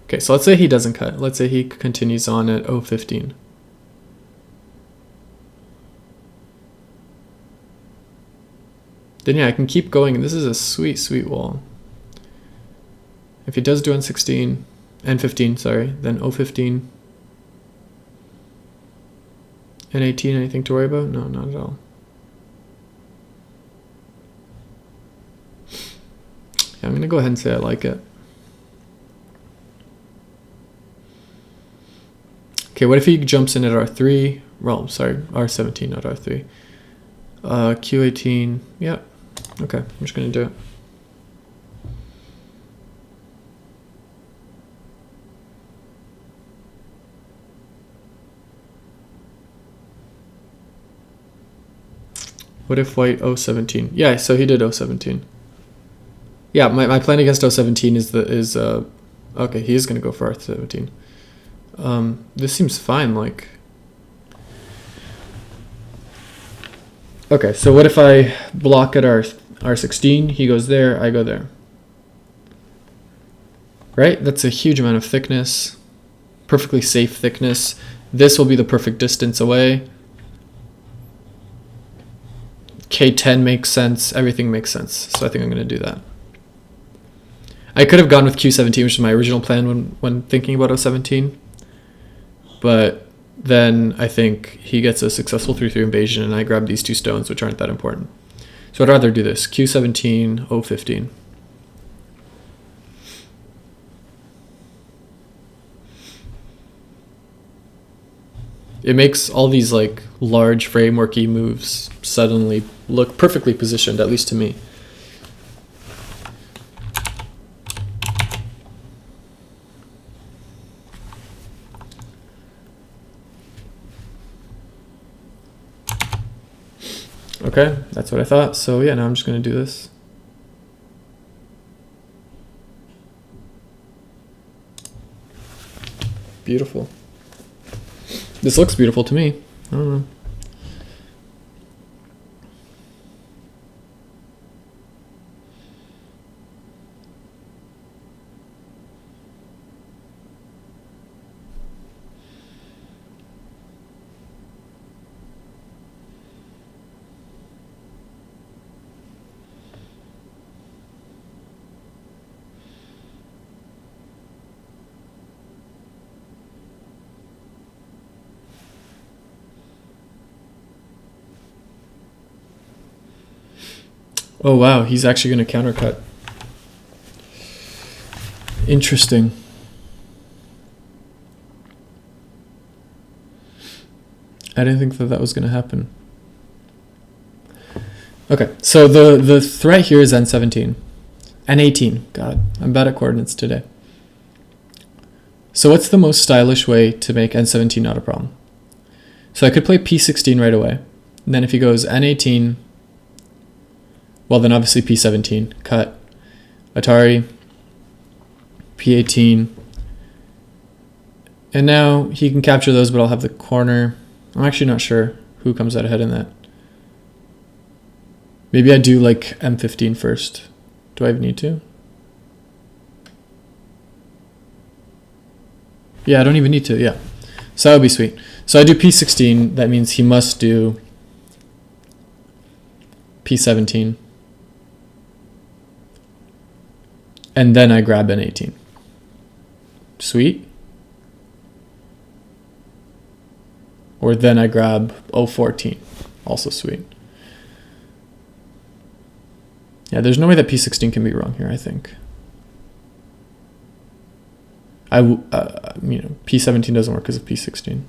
Okay, so let's say he doesn't cut. Let's say he continues on at 0.15. Then yeah, I can keep going, and this is a sweet, sweet wall. If he does do N16, N15, sorry, then 0.15. N18, anything to worry about? No, not at all. Yeah, I'm gonna go ahead and say I like it. Okay, what if he jumps in at R3? Well, sorry, R17, not R3. Q18, yeah. Okay, I'm just gonna do it. What if white 0.17? Yeah, so he did 0.17. Yeah, my plan against 0.17 is okay, he is gonna go for R17. This seems fine, like. Okay, so what if I block at R16, he goes there, I go there. Right? That's a huge amount of thickness. Perfectly safe thickness. This will be the perfect distance away. K10 makes sense, everything makes sense. So I think I'm gonna do that. I could have gone with Q17, which is my original plan when thinking about 0.17. But then I think he gets a successful 3-3 invasion, and I grab these two stones, which aren't that important. So I'd rather do this. Q17, 0.15. It makes all these like large frameworky moves suddenly look perfectly positioned, at least to me. Okay, that's what I thought. So yeah, now I'm just gonna do this. Beautiful. This looks beautiful to me. I don't know. Oh wow, he's actually going to countercut. Interesting. I didn't think that was going to happen. Okay, so the threat here is N17. N18, God, I'm bad at coordinates today. So what's the most stylish way to make N17 not a problem? So I could play P16 right away. And then if he goes N18, well, then obviously P17, cut, Atari, P18. And now he can capture those, but I'll have the corner. I'm actually not sure who comes out ahead in that. Maybe I do like M15 first. Do I even need to? Yeah, I don't even need to, yeah. So that would be sweet. So I do P16, that means he must do P17. And then I grab N18. Sweet. Or then I grab 014. Also sweet. Yeah, there's no way that P16 can be wrong here, I think. P17 doesn't work because of P16.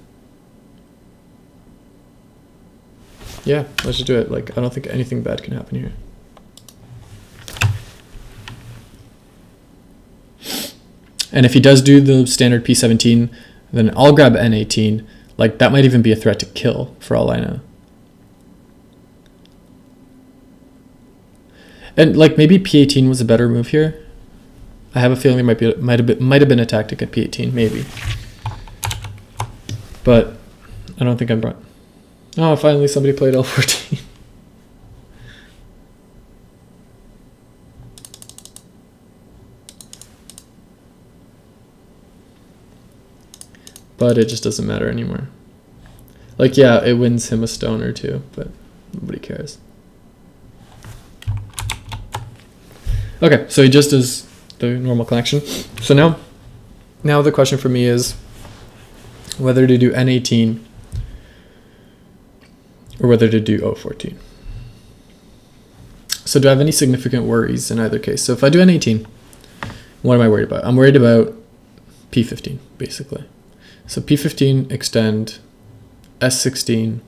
Yeah, let's just do it. Like, I don't think anything bad can happen here. And if he does do the standard P17, then I'll grab N18. Like, that might even be a threat to kill, for all I know. And, like, maybe P18 was a better move here. I have a feeling there might have been a tactic at P18, maybe. But I don't think I'm right. Oh, finally somebody played L14. But it just doesn't matter anymore. Like, yeah, it wins him a stone or two, but nobody cares. Okay, so he just does the normal connection. So now the question for me is whether to do N18 or whether to do O14. So do I have any significant worries in either case? So if I do N18, what am I worried about? I'm worried about P15, basically. So P15 extend, S16,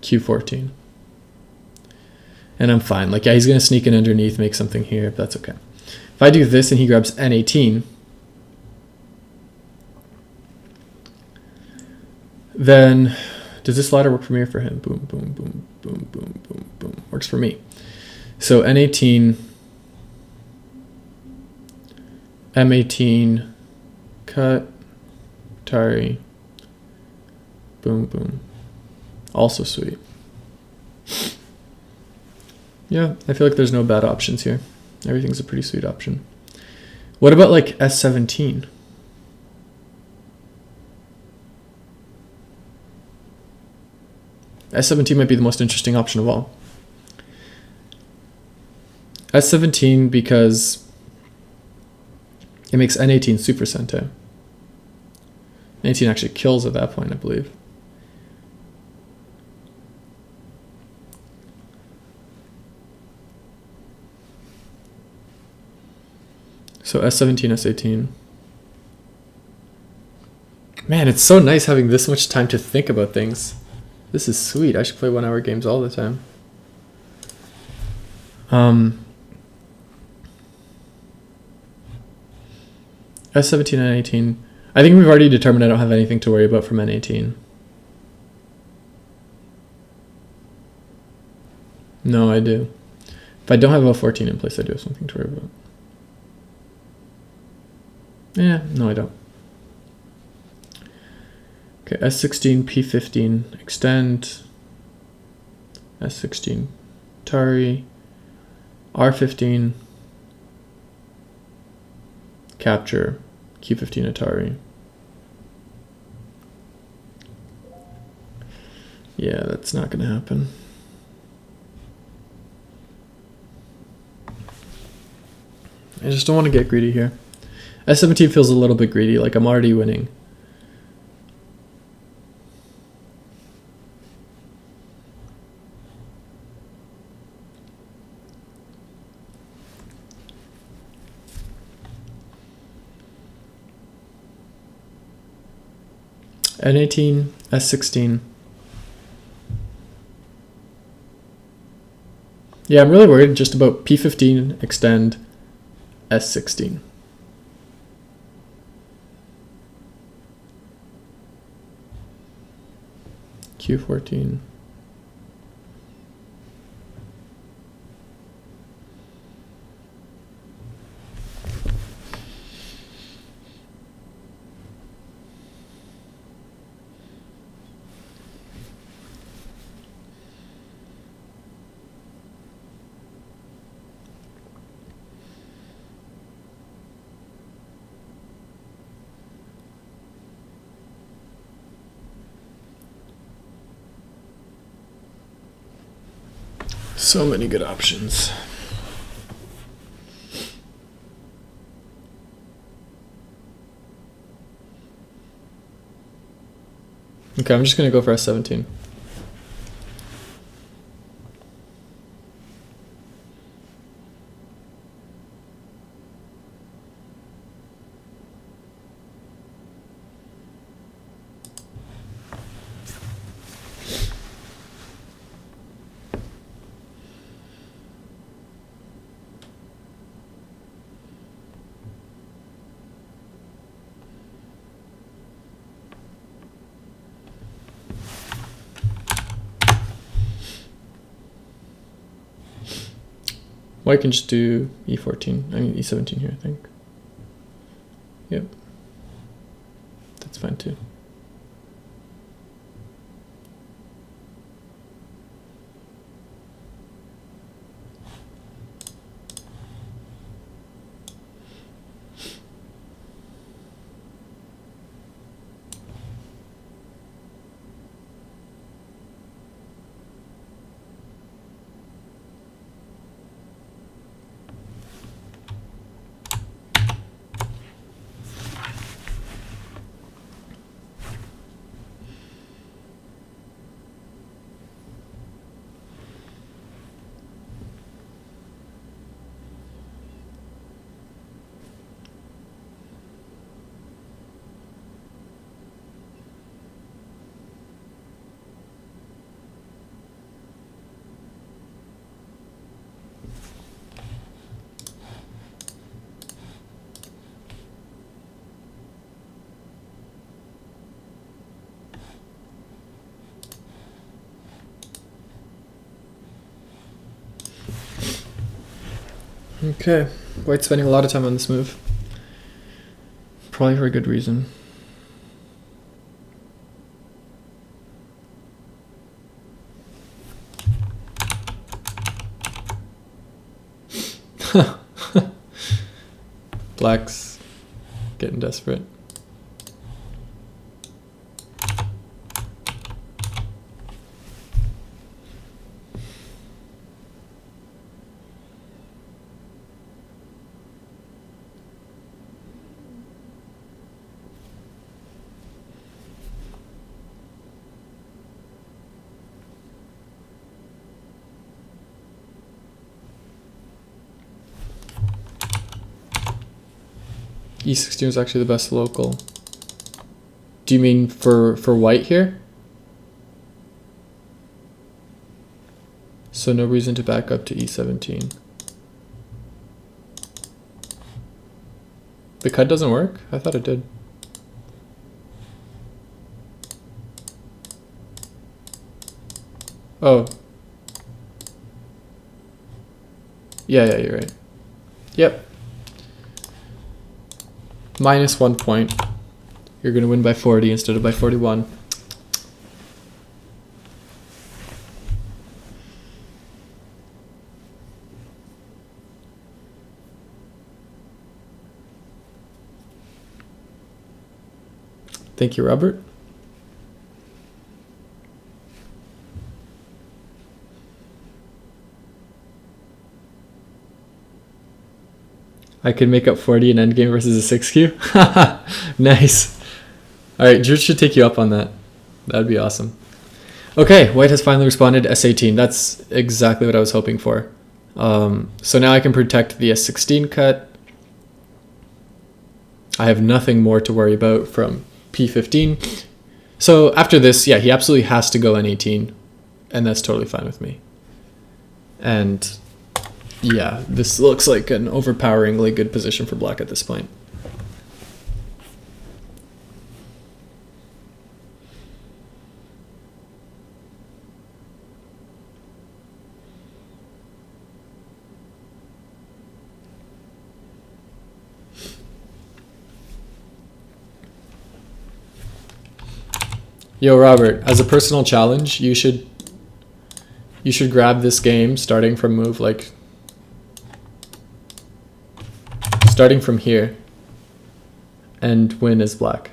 Q14. And I'm fine. Like, yeah, he's going to sneak in underneath, make something here, but that's okay. If I do this and he grabs N18, then does this ladder work for me or for him? Boom, boom, boom, boom, boom, boom, boom. Works for me. So N18, M18, cut, Atari, boom, boom. Also sweet. Yeah, I feel like there's no bad options here. Everything's a pretty sweet option. What about like S17? S17 might be the most interesting option of all. S17 because it makes N18 super sente. N18 actually kills at that point, I believe. So S17, S18. Man, it's so nice having this much time to think about things. This is sweet. I should play 1 hour games all the time. S17 and N18. I think we've already determined I don't have anything to worry about from N18. No, I do. If I don't have O14 in place, I do have something to worry about. Yeah, no, I don't. Okay, S16, P15, extend, S16, Atari, R15, capture, Q15, Atari. Yeah, that's not gonna happen. I just don't want to get greedy here. S17 feels a little bit greedy, like I'm already winning. N18, S16. Yeah, I'm really worried just about P15, extend, S16. Q14. So many good options. Okay, I'm just going to go for S17. Well, I can just do E14. I mean E17 here, I think. Yep. That's fine too. Okay, White's spending a lot of time on this move. Probably for a good reason. Black's getting desperate. E16 is actually the best local. Do you mean for white here? So no reason to back up to E17. The cut doesn't work? I thought it did. Oh. Yeah, you're right. Yep. -1 point. You're gonna win by 40 instead of by 41. Thank you, Robert. I could make up 40 in endgame versus a 6Q. Nice. All right, Drewch should take you up on that. That'd be awesome. Okay, White has finally responded S18. That's exactly what I was hoping for. So now I can protect the S16 cut. I have nothing more to worry about from P15. So after this, yeah, he absolutely has to go N18, and that's totally fine with me. And yeah, this looks like an overpoweringly good position for Black at this point. Yo, Robert, as a personal challenge, you should grab this game starting from move like starting from here and win as Black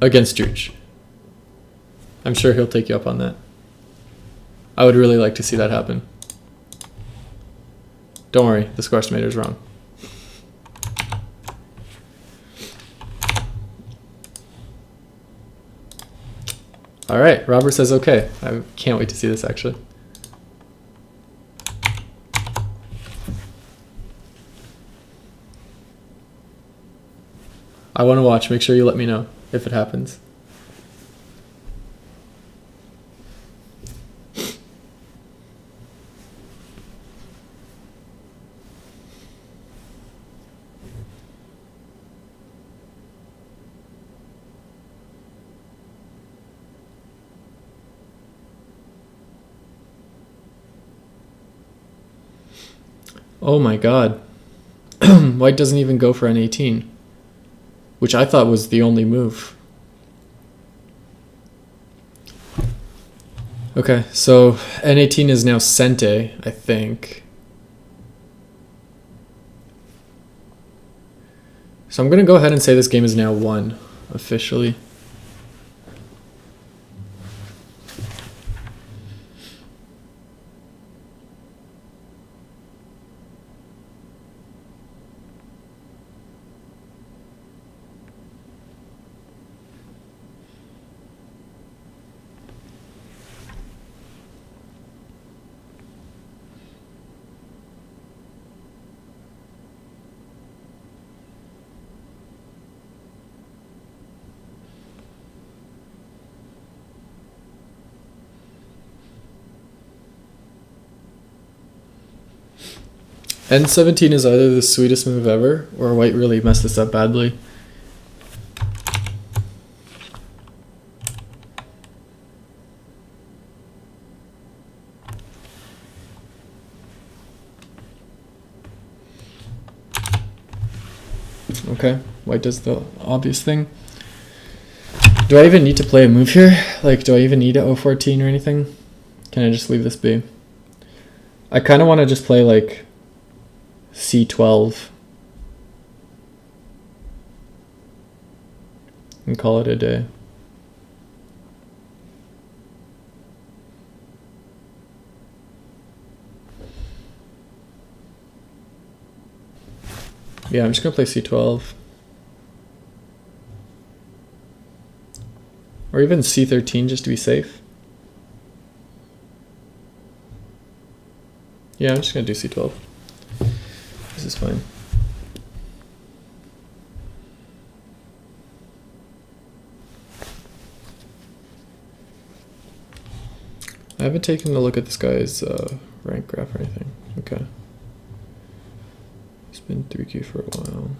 against Drewch. I'm sure he'll take you up on that. I would really like to see that happen. Don't worry, the score estimator is wrong. All right, Robert says okay. I can't wait to see this actually. I want to watch. Make sure you let me know if it happens. Oh my god. White doesn't even go for an 18, which I thought was the only move. Okay, so N18 is now Sente, I think. So I'm going to go ahead and say this game is now won, officially. N17 is either the sweetest move ever, or White really messed this up badly. Okay, white does the obvious thing. Do I even need to play a move here? Like, do I even need a O14 or anything? Can I just leave this be? I kind of want to just play like C12 and call it a day. Yeah, I'm just gonna play C12. Or even C13 just to be safe. Yeah, I'm just gonna do C12. This is fine. I haven't taken a look at this guy's rank graph or anything. Okay. He's been 3Q for a while.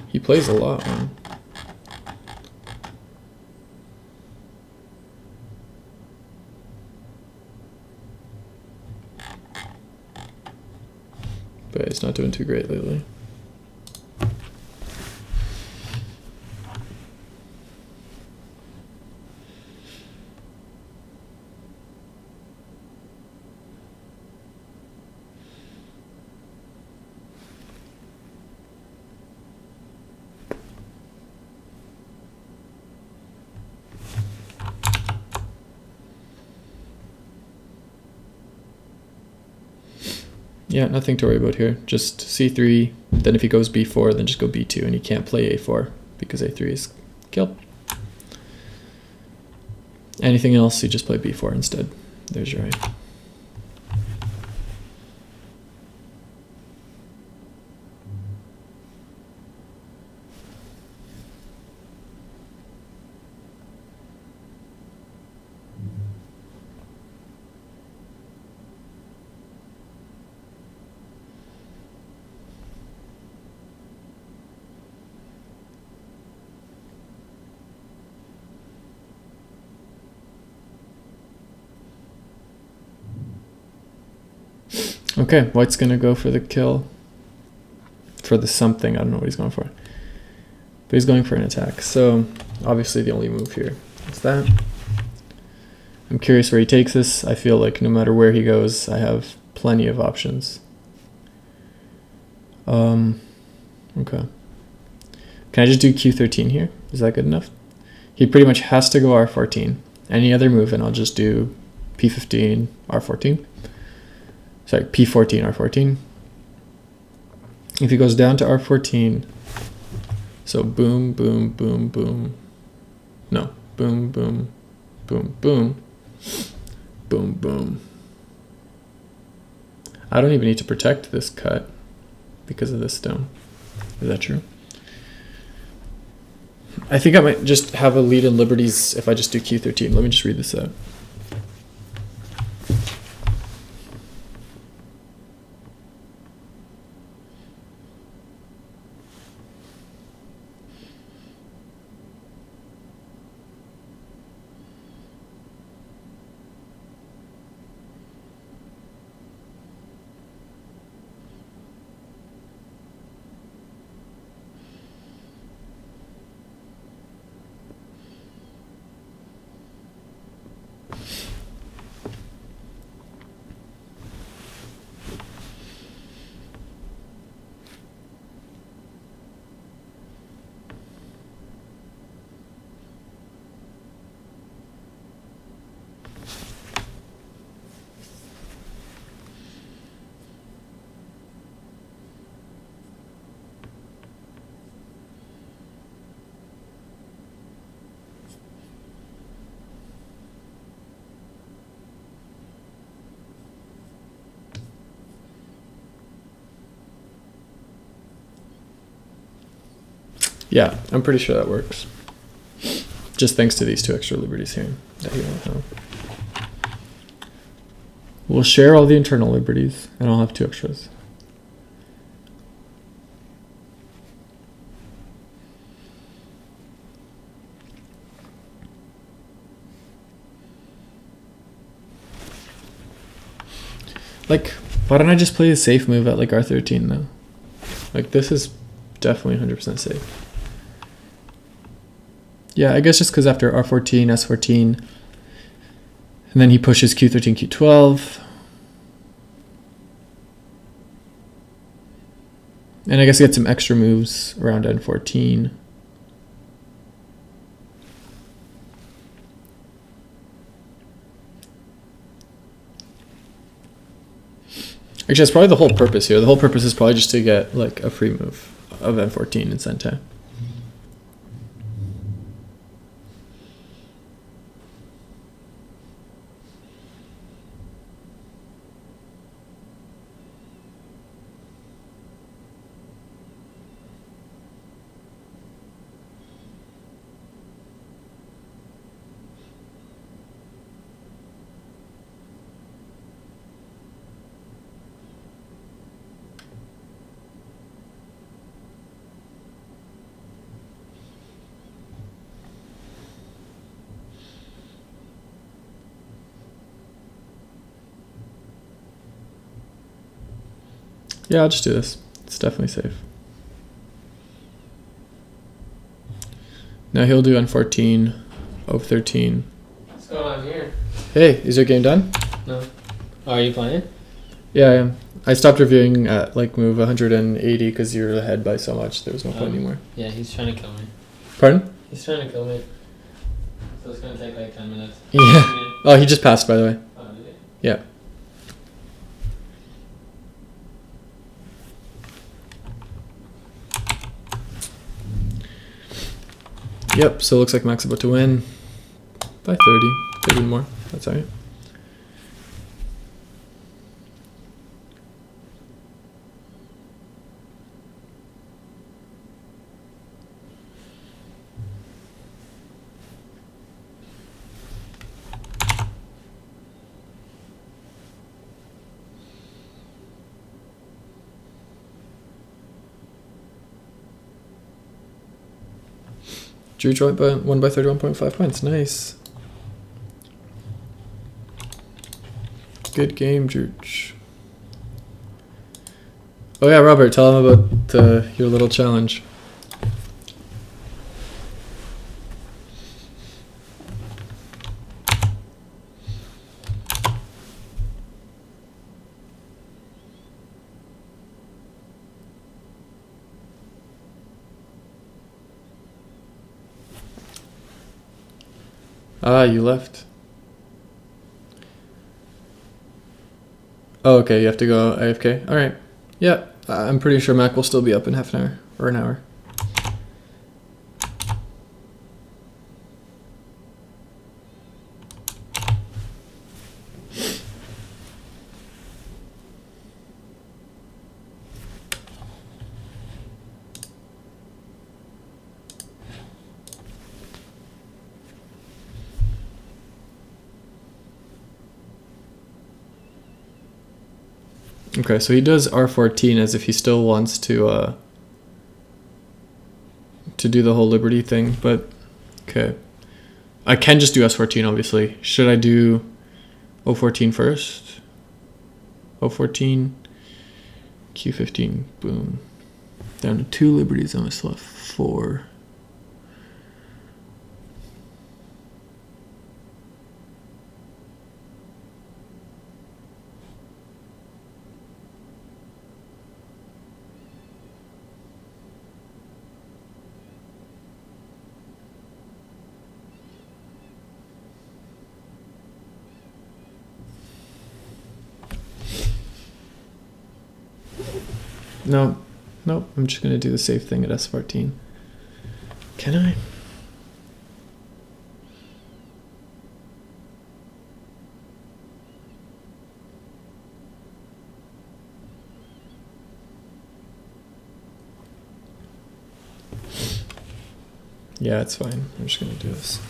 He plays a lot, man. But he's not doing too great lately. Yeah, nothing to worry about here. Just C3, then if he goes B4, then just go B2, and he can't play A4 because A3 is killed. Anything else, you just play B4 instead. There's your right. Okay, white's gonna go for the kill. For the something, I don't know what he's going for. But he's going for an attack. So obviously the only move here is that. I'm curious where he takes this. I feel like no matter where he goes, I have plenty of options. Okay. Can I just do Q13 here? Is that good enough? He pretty much has to go R14. Any other move, and I'll just do P15, R14. Sorry, P14, R14. If he goes down to R14, so boom, boom, boom, boom. No, boom, boom, boom, boom, boom, boom. I don't even need to protect this cut because of this stone. Is that true? I think I might just have a lead in liberties if I just do Q13. Let me just read this out. Yeah, I'm pretty sure that works. Just thanks to these two extra liberties here that you won't have. We'll share all the internal liberties, and I'll have two extras. Like, why don't I just play a safe move at like R13 though? Like, this is definitely 100% safe. Yeah, I guess just because after R14, S14, and then he pushes Q13, Q12. And I guess get some extra moves around N14. Actually, that's probably the whole purpose here. The whole purpose is probably just to get like a free move of N14 and Sente. Yeah, I'll just do this. It's definitely safe. Now he'll do N14, O13. What's going on here? Hey, is your game done? No. Oh, are you playing? Yeah, I am. I stopped reviewing at like move 180 because you're ahead by so much. There was no point anymore. Yeah, he's trying to kill me. Pardon? He's trying to kill me. So it's going to take like 10 minutes. Yeah. Oh, he just passed, by the way. Oh, did he? Yeah. Yep, so it looks like Mac's about to win by 30. Could win more. That's alright. Drewch won by 31.5 points. Nice. Good game, Drewch. Oh yeah, Robert, tell him about your little challenge. Ah, you left. Oh, okay, you have to go AFK. Alright. Yeah, I'm pretty sure Mac will still be up in half an hour or an hour. Okay, so he does R14 as if he still wants to do the whole Liberty thing, but okay. I can just do S14, obviously. Should I do O14 first? O14, Q15, boom. Down to 2 Liberties, I still have 4. No, nope, I'm just going to do the safe thing at S14. Can I? Yeah, it's fine. I'm just going to do this.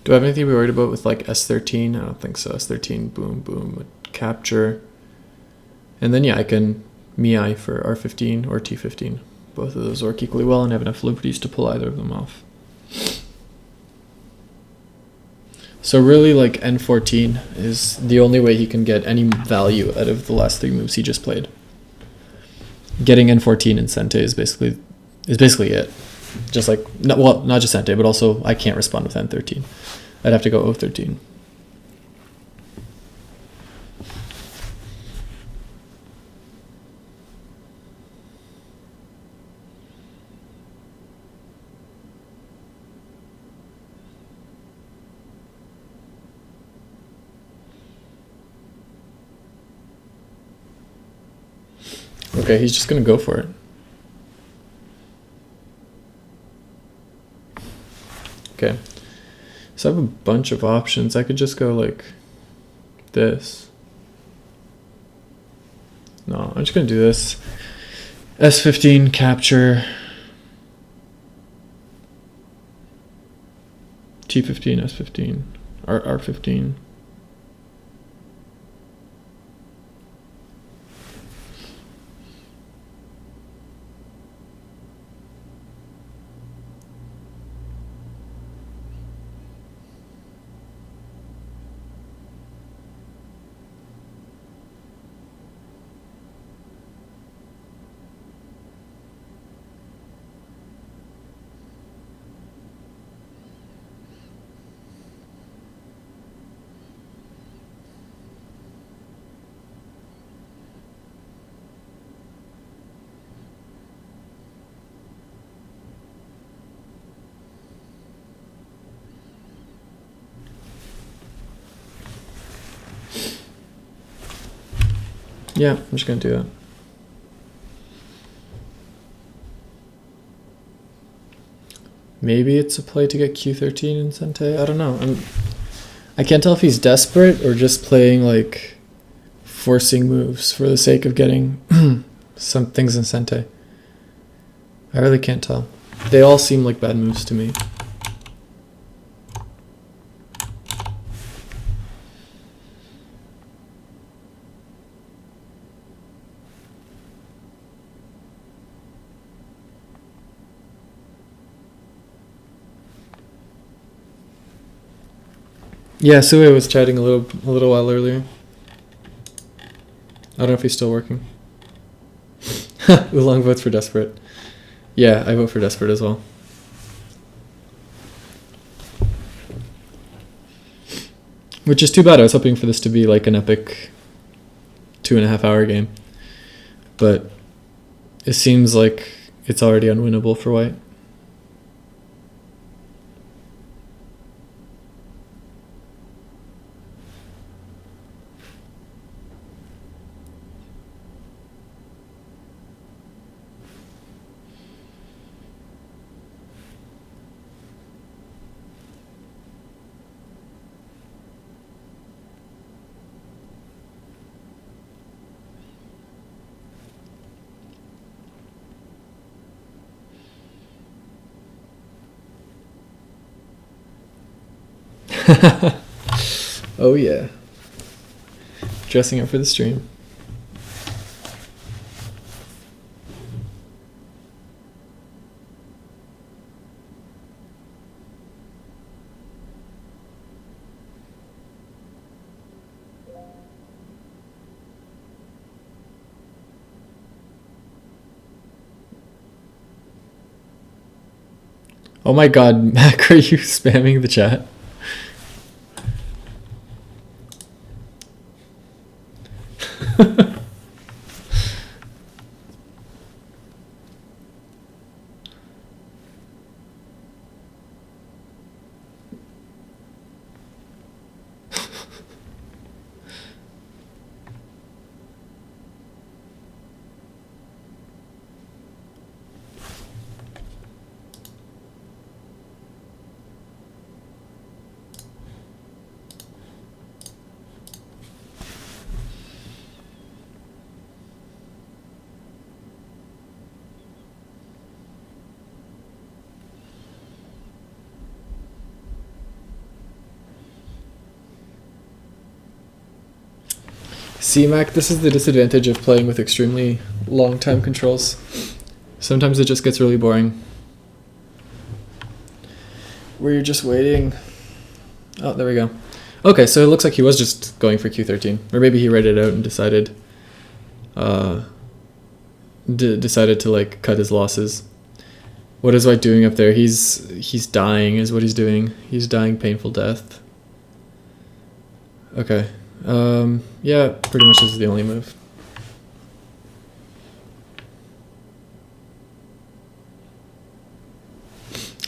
Do I have anything to be worried about with like S13? I don't think so. S13, boom, boom, capture. And then yeah, I can Miai for R15 or T15. Both of those work equally well and have enough liberties to pull either of them off. So really like N14 is the only way he can get any value out of the last three moves he just played. Getting N14 in Sente is basically it. Just like, not just Sente, but also I can't respond with N13. I'd have to go O13. Okay, he's just gonna go for it. Okay, so I have a bunch of options. I could just go like this. No, I'm just gonna do this. S15 capture. T15, S15, R15. Yeah, I'm just gonna do that. Maybe it's a play to get Q13 in Sente. I don't know. I can't tell if he's desperate or just playing like forcing moves for the sake of getting some things in Sente. I really can't tell. They all seem like bad moves to me. Yeah, Sue was chatting a little while earlier. I don't know if he's still working. Oolong votes for desperate. Yeah, I vote for desperate as well. Which is too bad. I was hoping for this to be like an epic 2.5 hour game. But it seems like it's already unwinnable for white. Oh yeah. Dressing up for the stream. Oh my god, Mac, are you spamming the chat? C-Mac, this is the disadvantage of playing with extremely long time controls. Sometimes it just gets really boring. Where you're just waiting. Oh, there we go. Okay, so it looks like he was just going for Q13. Or maybe he read it out and decided decided to like cut his losses. What is White doing up there? He's dying is what he's doing. He's dying painful death. Okay. Yeah, pretty much this is the only move.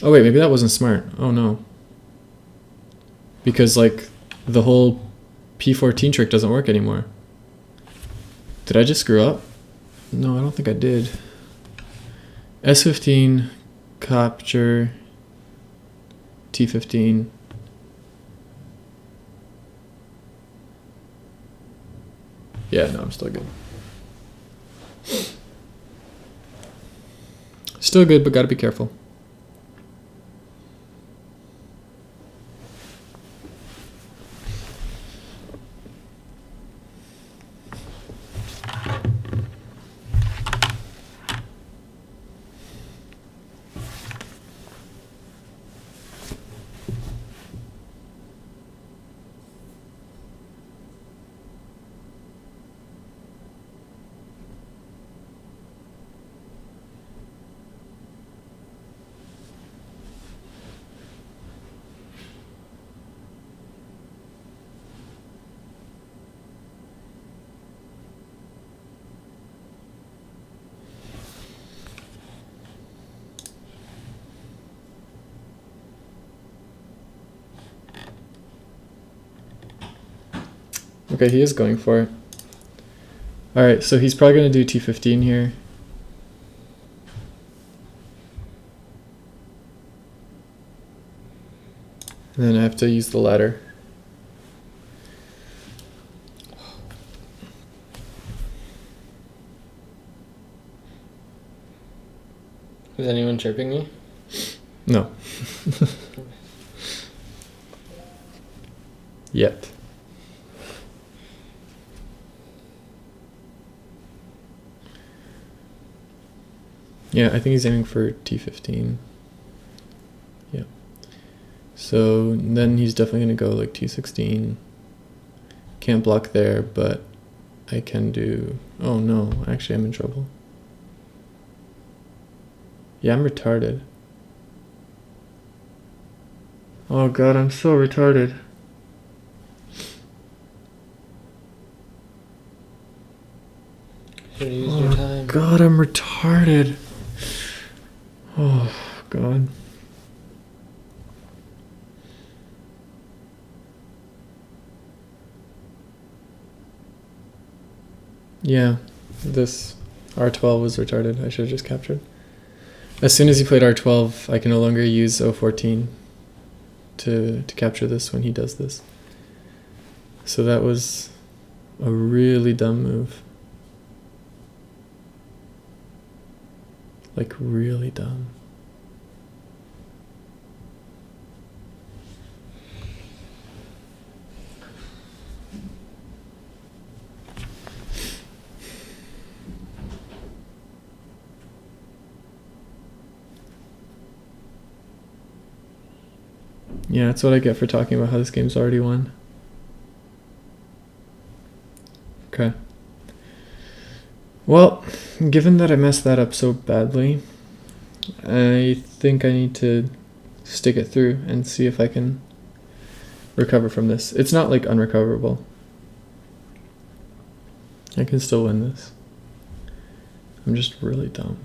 Oh wait, maybe that wasn't smart. Oh no. Because like the whole P14 trick doesn't work anymore. Did I just screw up? No, I don't think I did. S15, capture, T15. Yeah, no, I'm still good. Still good, but gotta be careful. Okay, he is going for it. Alright, so he's probably going to do T15 here. And then I have to use the ladder. Is anyone chirping me? No. Yet. Yeah, I think he's aiming for T15. Yeah. So then he's definitely going to go like T16. Can't block there, but I can do... Oh no, actually I'm in trouble. Yeah, I'm retarded. Oh god, I'm so retarded. Should have used your time. God, I'm retarded. Oh god. Yeah, this R12 was retarded. I should have just captured. As soon as he played R12, I can no longer use O14 to capture this when he does this. So that was a really dumb move. Like really dumb. Yeah, that's what I get for talking about how this game's already won. Okay. Well, given that I messed that up so badly, I think I need to stick it through and see if I can recover from this. It's not like unrecoverable. I can still win this. I'm just really dumb.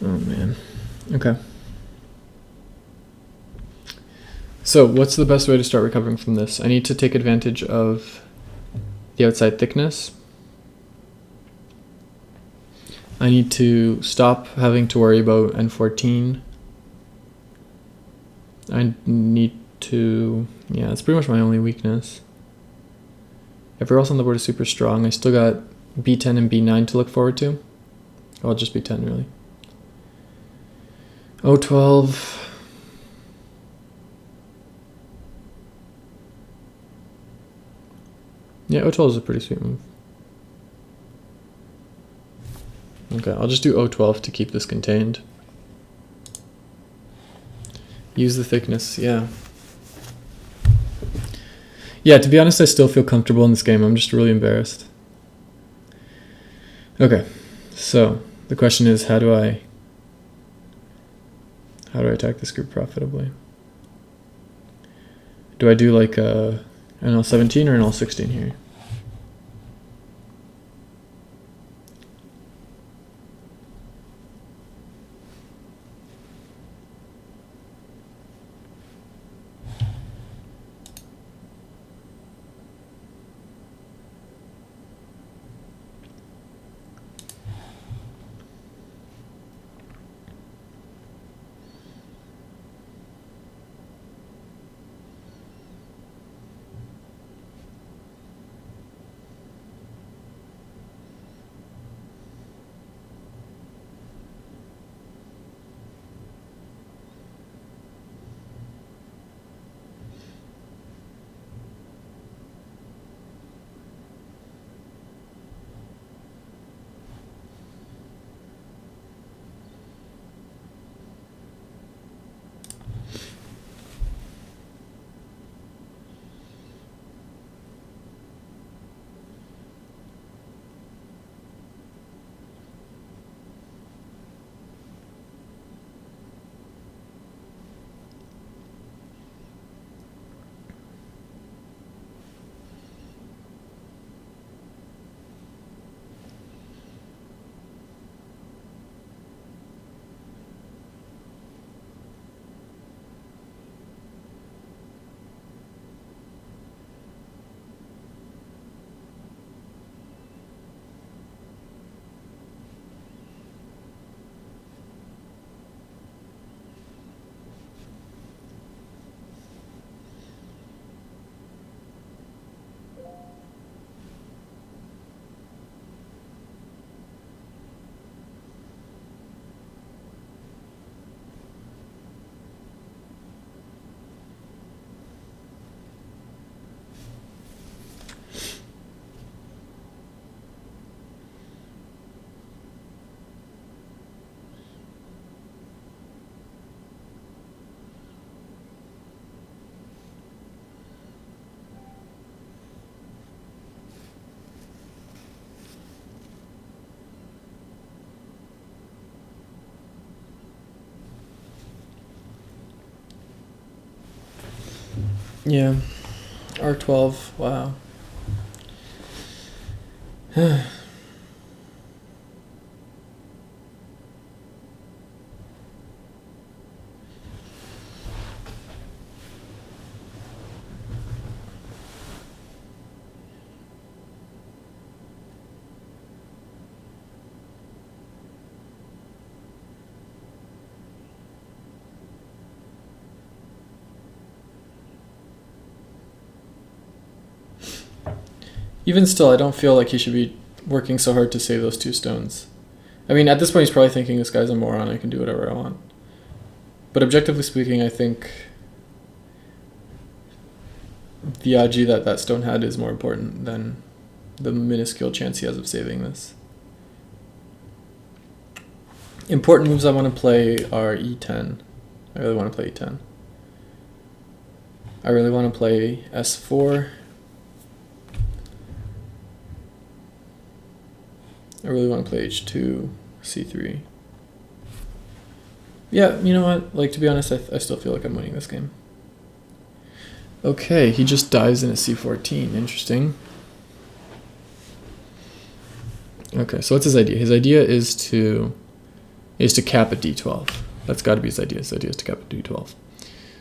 Oh man. Okay. So what's the best way to start recovering from this? I need to take advantage of the outside thickness. I need to stop having to worry about N14. I need to... Yeah, it's pretty much my only weakness. Everywhere else on the board is super strong. I still got b10 and b9 to look forward to. Oh, I'll just b10 really. O12. Yeah, O12 is a pretty sweet move. Okay, I'll just do O12 to keep this contained. Use the thickness, yeah. Yeah, to be honest, I still feel comfortable in this game. I'm just really embarrassed. Okay, so the question is, how do I attack this group profitably? Do I do like an L17 or an L16 here? Yeah, R12, wow. Even still, I don't feel like he should be working so hard to save those two stones. I mean, at this point, he's probably thinking this guy's a moron, I can do whatever I want. But objectively speaking, I think the Aji that stone had is more important than the minuscule chance he has of saving this. Important moves I want to play are E10. I really want to play E10. I really want to play S4. I really want to play H2, C3. Yeah, you know what? Like, to be honest, I still feel like I'm winning this game. Okay, he just dives in at C14. Interesting. Okay, so what's his idea? His idea is to cap at D12. That's got to be his idea. His idea is to cap at D12.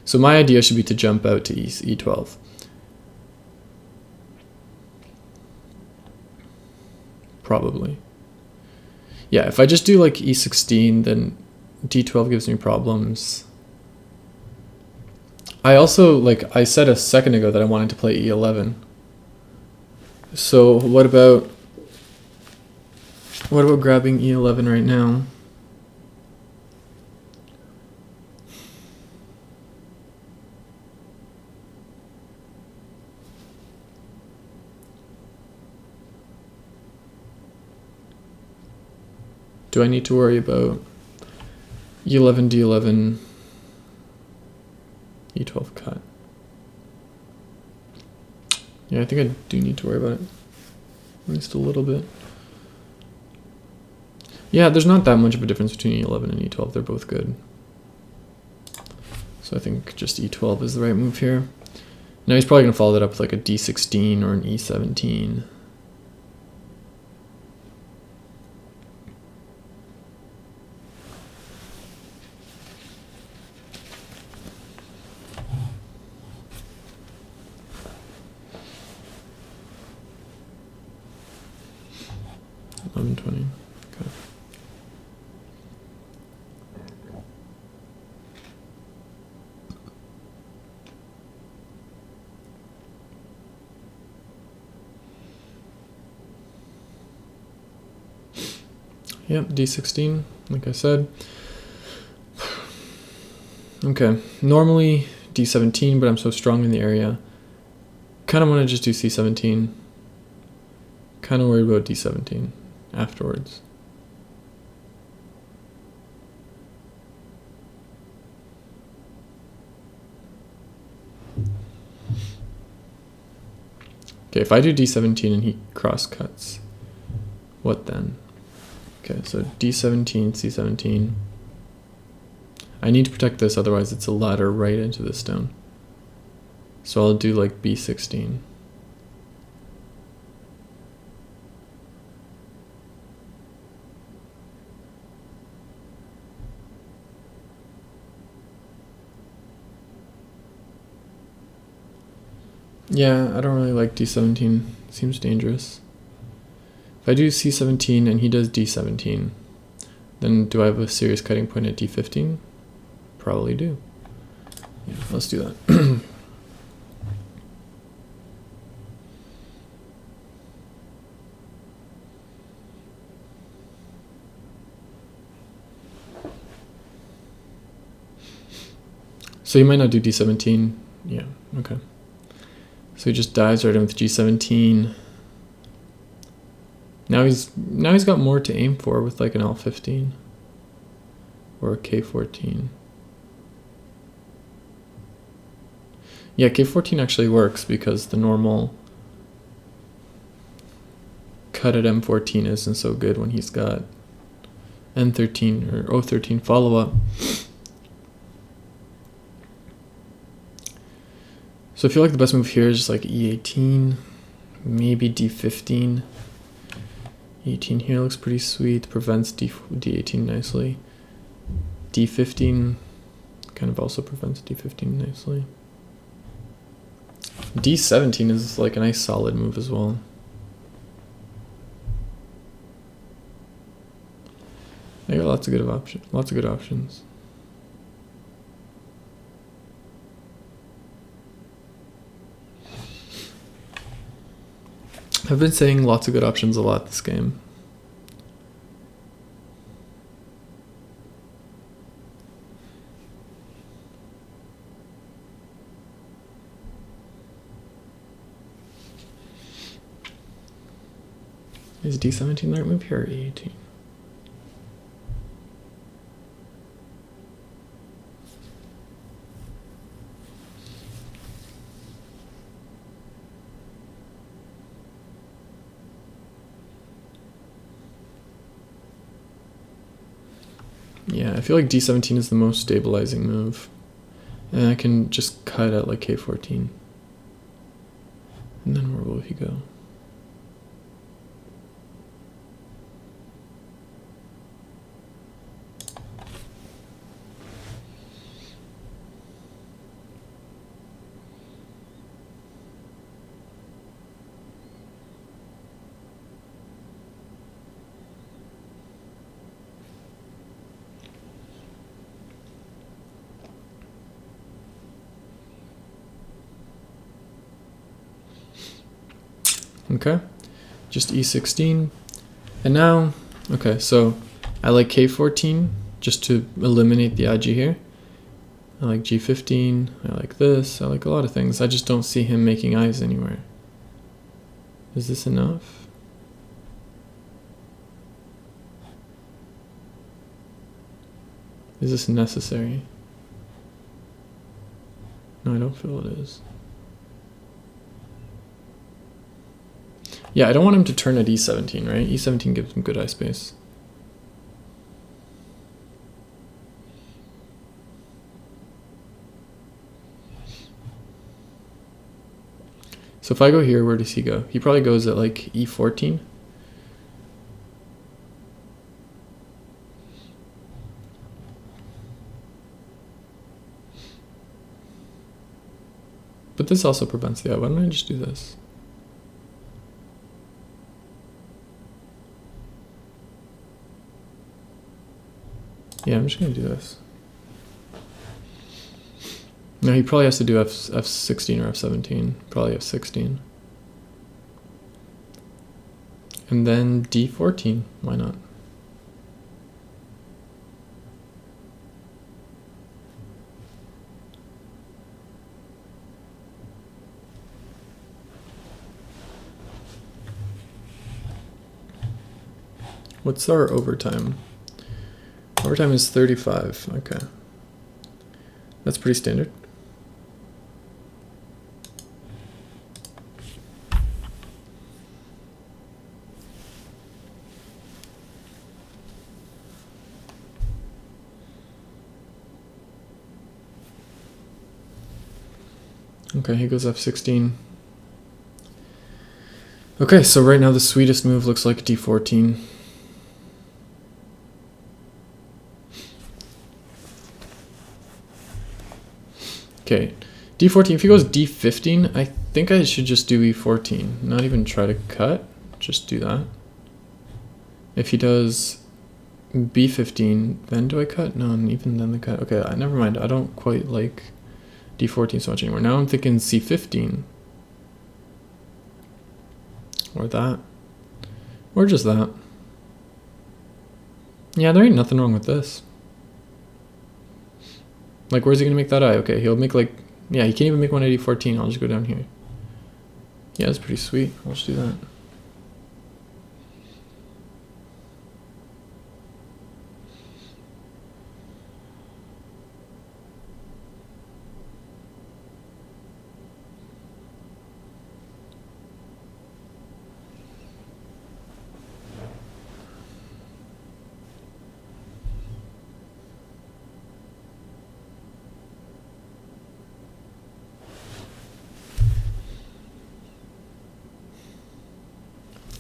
So my idea should be to jump out to E12. Probably. Yeah, if I just do like E16, then D12 gives me problems. I also, like I said a second ago that I wanted to play E11. So what about grabbing E11 right now? Do I need to worry about E11, D11, E12 cut? Yeah, I think I do need to worry about it. At least a little bit. Yeah, there's not that much of a difference between E11 and E12. They're both good. So I think just E12 is the right move here. Now he's probably going to follow that up with like a D16 or an E17. $11.20. Okay. Yep, D16, like I said. Okay, normally D17, but I'm so strong in the area. Kind of want to just do C17. Kind of worried about D17 afterwards. Okay, if I do D17 and he cross cuts, what then? Okay, so D17, C17. I need to protect this, otherwise it's a ladder right into the stone. So I'll do like B16. Yeah, I don't really like D17. Seems dangerous. If I do C17 and he does D17, then do I have a serious cutting point at D15? Probably do. Yeah, let's do that. So you might not do D17. Yeah, okay. So he just dives right in with G17. Now he's got more to aim for with like an L15 or a K14. Yeah, K14 actually works because the normal cut at M14 isn't so good when he's got N13 or O13 follow-up. So I feel like the best move here is just like E18, maybe D15. E18 here looks pretty sweet, prevents D18 nicely. D15 kind of also prevents D15 nicely. D17 is like a nice solid move as well. I got lots of good options. I've been saying lots of good options a lot this game. Is D17 the right move here or E18? Yeah, I feel like D17 is the most stabilizing move. And I can just cut at like K14. And then where will he go? Okay, just e16. And now, okay, so I like k14 just to eliminate the ig here. I like g15, I like this, I like a lot of things. I just don't see him making eyes anywhere. Is this enough? Is this necessary? No, I don't feel it is. Yeah, I don't want him to turn at e17, right? e17 gives him good eye space. So if I go here, where does he go? He probably goes at like e14. But this also prevents the eye. Why don't I just do this? Yeah, I'm just gonna do this. No, he probably has to do F16 or F17. Probably F16. And then D14. Why not? What's our overtime? Overtime is 35. Okay. That's pretty standard. Okay, he goes F16. Okay, so right now the sweetest move looks like D14. Okay, D14, if he goes D15, I think I should just do E14. Not even try to cut, just do that. If he does B15, then do I cut? No, and even then the cut. Okay, never mind. I don't quite like D14 so much anymore. Now I'm thinking C15. Or that. Or just that. Yeah, there ain't nothing wrong with this. Like, where's he gonna make that eye? Okay, he'll make like, yeah, he can't even make one at E14. I'll just go down here. Yeah, that's pretty sweet. I'll just do that.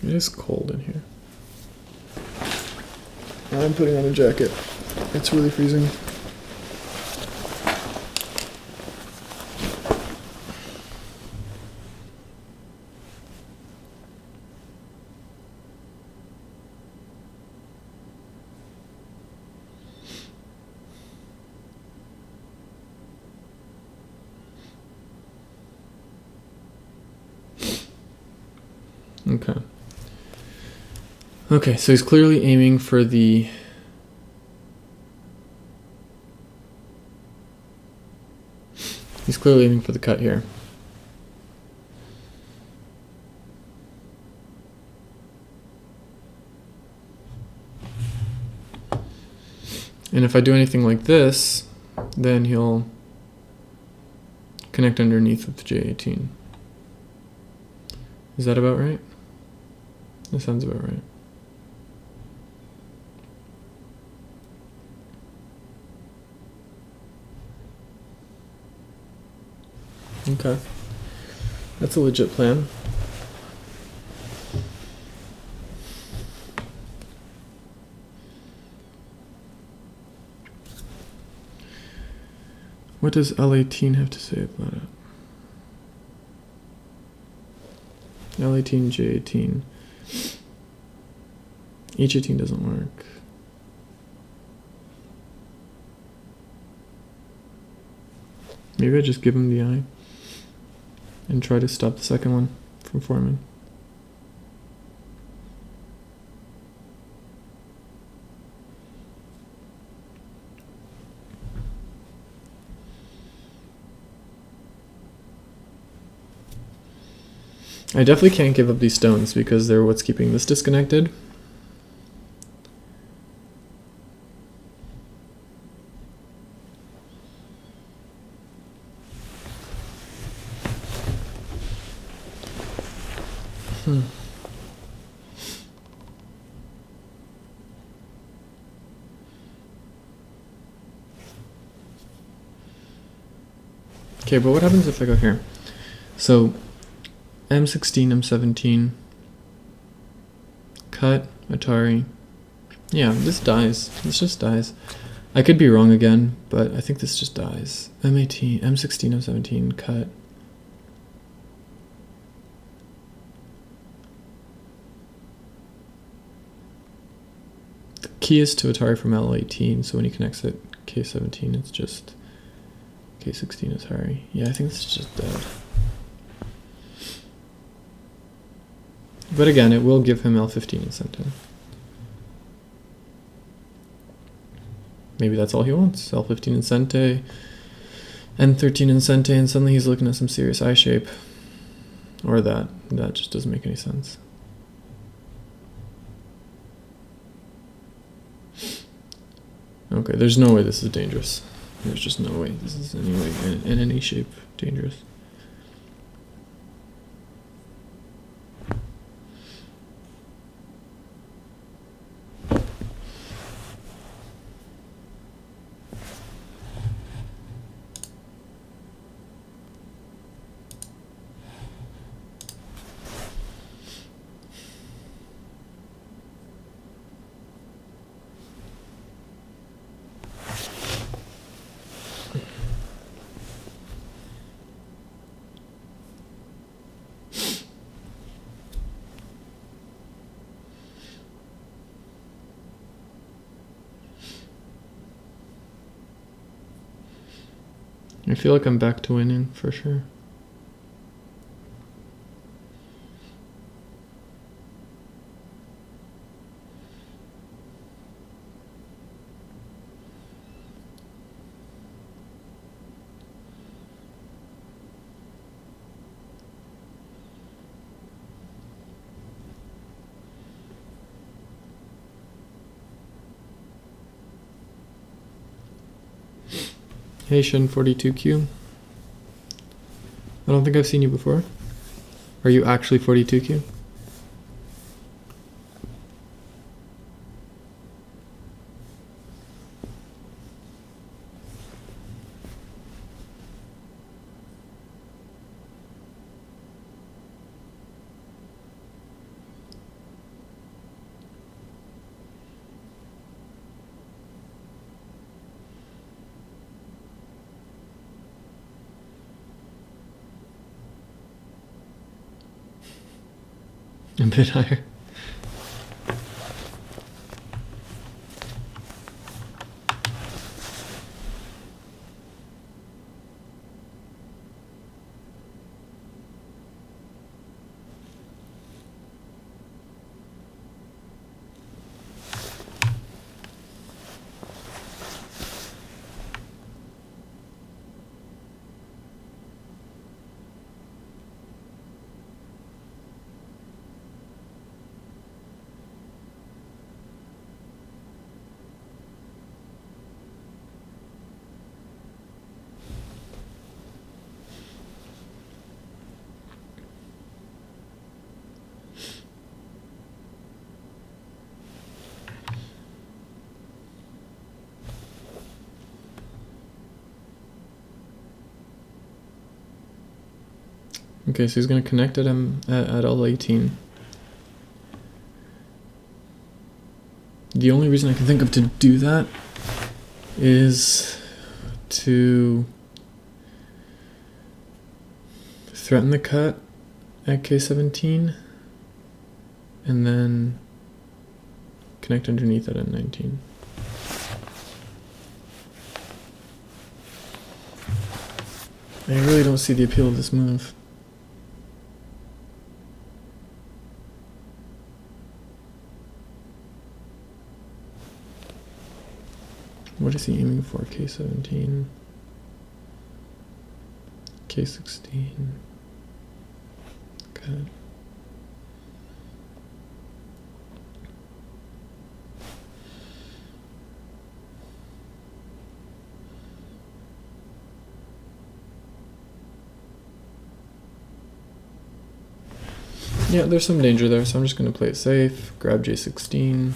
It is cold in here. I'm putting on a jacket. It's really freezing. Okay. Okay, so he's clearly aiming for the... He's clearly aiming for the cut here. And if I do anything like this, then he'll connect underneath with J18. Is that about right? That sounds about right. Okay. That's a legit plan. What does L18 have to say about it? L18, J18. H18 doesn't work. Maybe I just give him the eye and try to stop the second one from forming. I definitely can't give up these stones because they're what's keeping this disconnected. Okay, but what happens if I go here? So M16, M17, cut, Atari. Yeah, this dies. This just dies. I could be wrong again, but I think this just dies. M18, M16, M17, cut. The key is to Atari from L18, so when he connects it, K17, it's just K16 Atari. Yeah, I think this is just dead. But again, it will give him L15 incentive. Maybe that's all he wants. L15 Incente, N13 Incente, and suddenly he's looking at some serious eye shape. Or that. That just doesn't make any sense. Okay, there's no way this is dangerous. There's just no way this is any way in any shape dangerous. I feel like I'm back to winning for sure. Hey Shin42Q. I don't think I've seen you before. Are you actually 42Q? A bit higher. Okay, so he's going to connect at L18. The only reason I can think of to do that is to threaten the cut at K17 and then connect underneath at N19. I really don't see the appeal of this move. What is he aiming for? K17, K16. Good. Yeah, there's some danger there, so I'm just going to play it safe. Grab J16.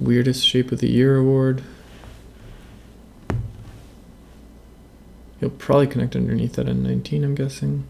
Weirdest shape of the year award. He'll probably connect underneath that N19, I'm guessing.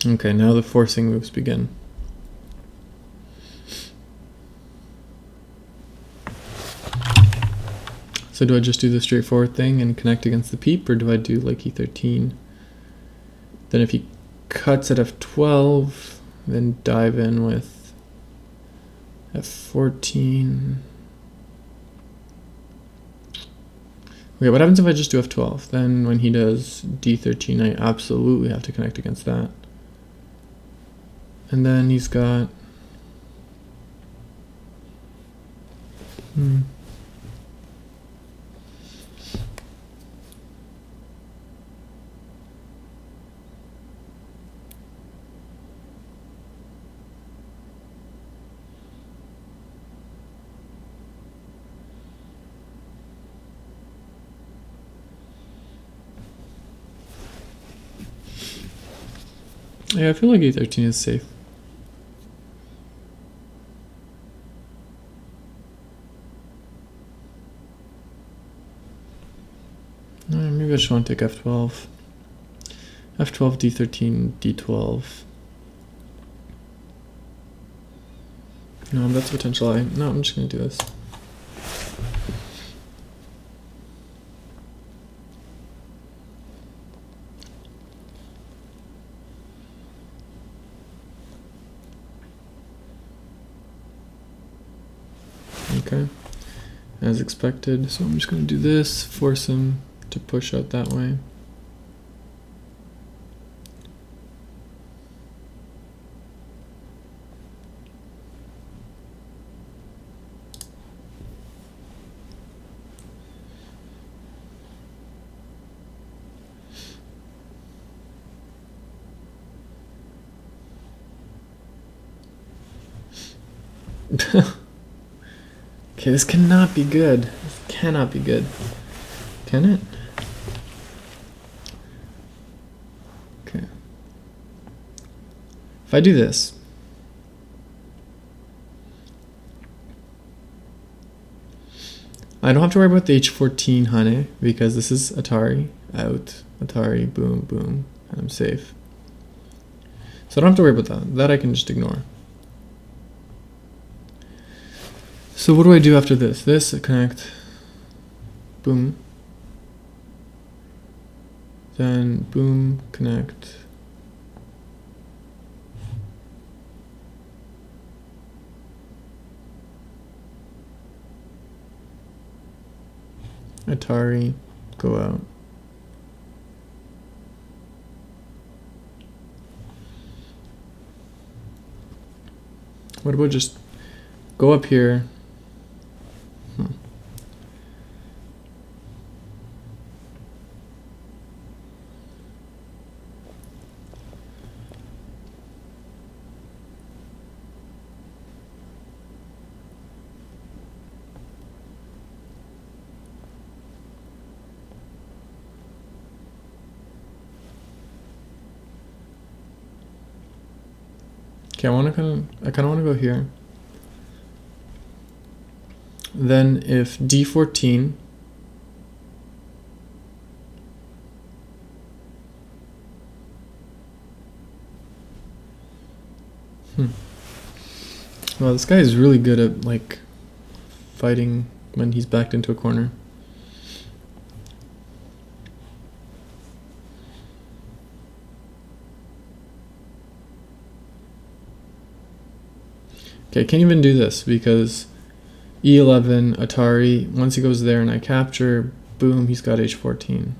Okay, now the forcing moves begin. So do I just do the straightforward thing and connect against the peep, or do I do like E13? Then if he cuts at F12, then dive in with F14. Okay, what happens if I just do F12? Then when he does D13, I absolutely have to connect against that. And then he's got... Yeah, I feel like E13 is safe. Maybe I just want to take F12. F12, D13, D12. No, that's potential I. No, I'm just going to do this. Okay, as expected. So I'm just going to do this, force him to push out that way. Okay, this cannot be good. This cannot be good. Can it? Okay. If I do this, I don't have to worry about the H14 Hane because this is Atari out, Atari boom boom, and I'm safe. So I don't have to worry about that. That I can just ignore. So what do I do after this? This, connect, boom, then boom, connect, Atari, go out. What about just go up here? Okay, I kind of want to go here. Then if D14 Well, this guy is really good at like fighting when he's backed into a corner. Okay, I can't even do this because E11, Atari, once he goes there and I capture, boom, he's got H14.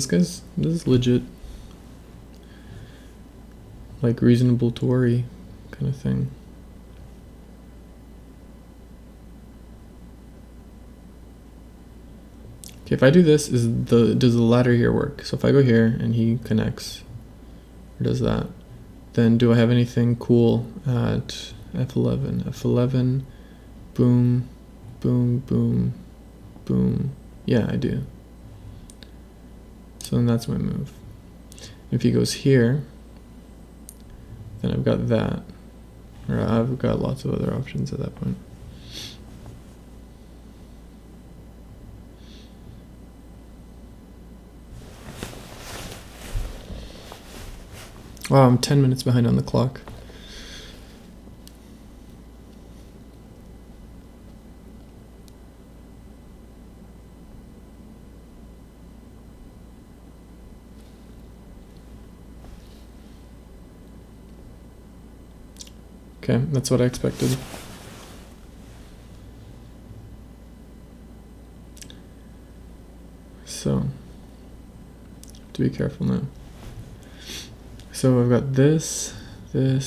this is legit. Like reasonable to worry kind of thing. Okay, if I do this, does the ladder here work? So if I go here and he connects, or does that, then do I have anything cool at F11? F11, boom, boom, boom, boom. Yeah, I do. So then that's my move. If he goes here, then I've got that. Or I've got lots of other options at that point. Wow, I'm 10 minutes behind on the clock. Okay, that's what I expected. So, have to be careful now. So I've got this. Okay,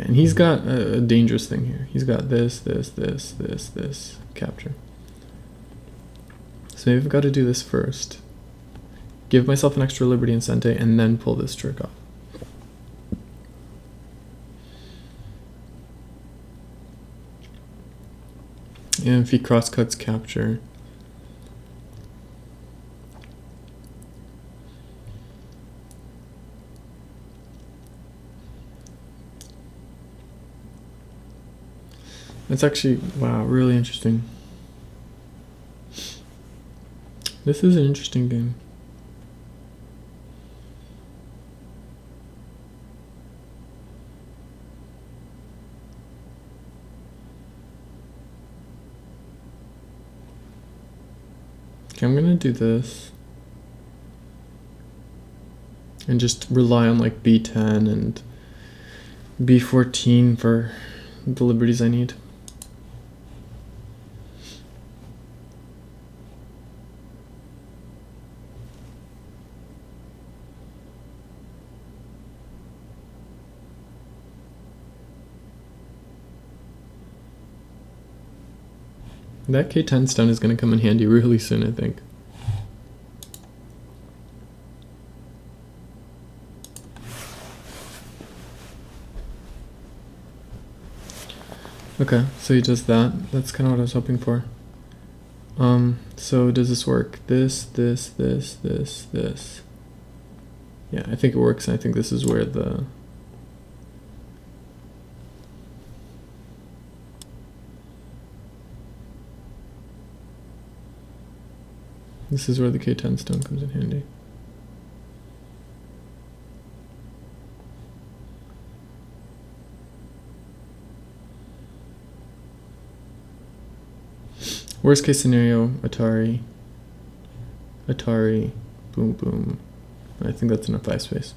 and he's got a dangerous thing here. He's got this, capture. So maybe I've got to do this first. Give myself an extra liberty in Sente, and then pull this trick off. And if he cross-cuts capture, it's actually, wow, really interesting. This is an interesting game. Okay, I'm gonna do this and just rely on like B10 and B14 for the liberties I need. That K10 stun is going to come in handy really soon, I think. Okay, so he does that. That's kind of what I was hoping for. So does this work? This. Yeah, I think it works, and I think this is where the... This is where the K10 stone comes in handy. Worst case scenario, Atari, boom, boom. I think that's enough eye space.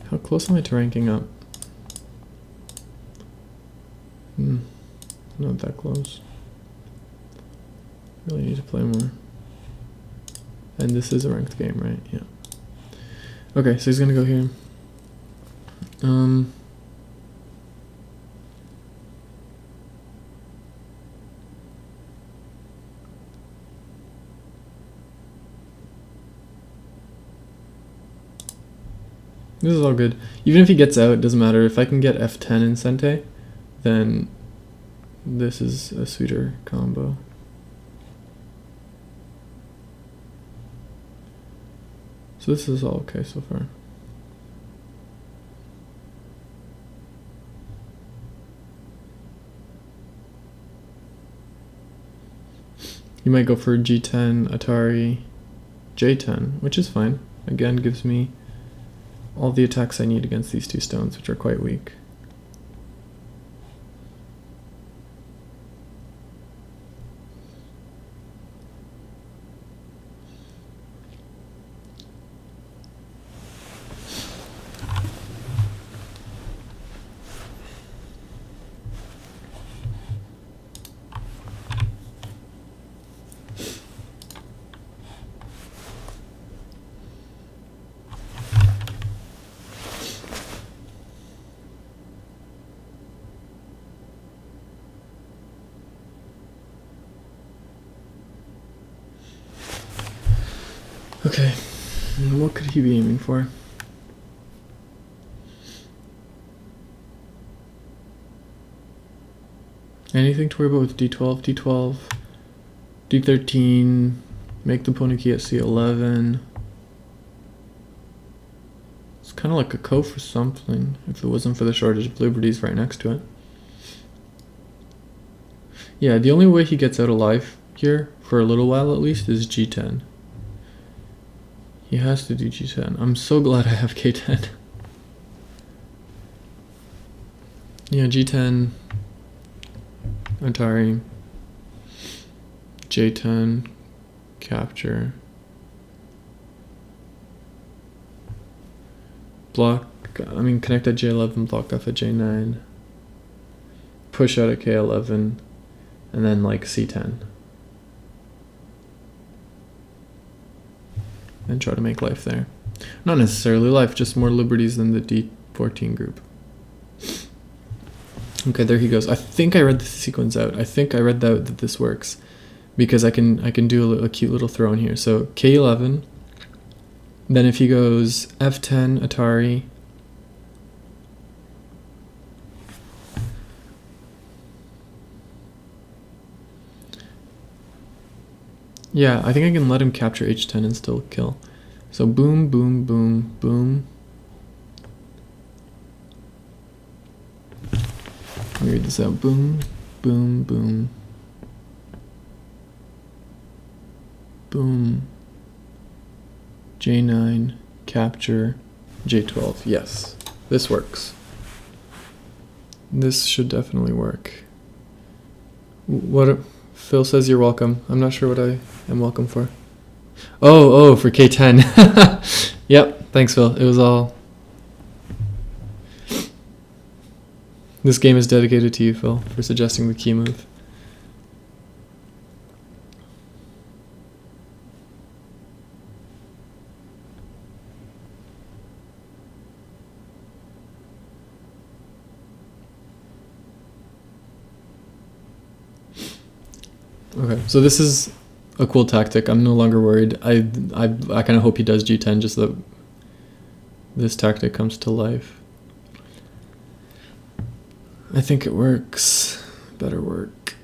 How close am I to ranking up? Not that close. Really need to play more. And this is a ranked game, right? Yeah. Okay, so he's gonna go here. This is all good. Even if he gets out, it doesn't matter. If I can get F10 in Sente, then this is a sweeter combo. So this is all okay so far. You might go for G10, Atari, J10, which is fine. Again, gives me all the attacks I need against these two stones, which are quite weak. Okay, what could he be aiming for? Anything to worry about with d12, d12, d13, make the opponent key at c11. It's kind of like a ko for something, if it wasn't for the shortage of liberties right next to it. Yeah, the only way he gets out alive here, for a little while at least, is g10. He has to do g10. I'm so glad I have k10. Yeah, g10, Atari, j10, capture, block, connect at j11, block off at j9, push out at k11, and then like c10. And try to make life there. Not necessarily life, just more liberties than the d14 group. Okay, there he goes. I think I read the sequence out. I think I read out that this works because I can do a cute little throw in here. So k11. Then if he goes f10 Atari, yeah, I think I can let him capture h10 and still kill. So boom, boom, boom, boom. Let me read this out. Boom, boom, boom. Boom. J9, capture, J12. Yes, this works. This should definitely work. What? Phil says you're welcome. I'm not sure what I am welcome for. Oh, for K10. Yep, thanks, Phil. It was all... This game is dedicated to you, Phil, for suggesting the key move. Okay, so this is a cool tactic. I'm no longer worried. I kind of hope he does G10 just so that this tactic comes to life. I think it works. Better work.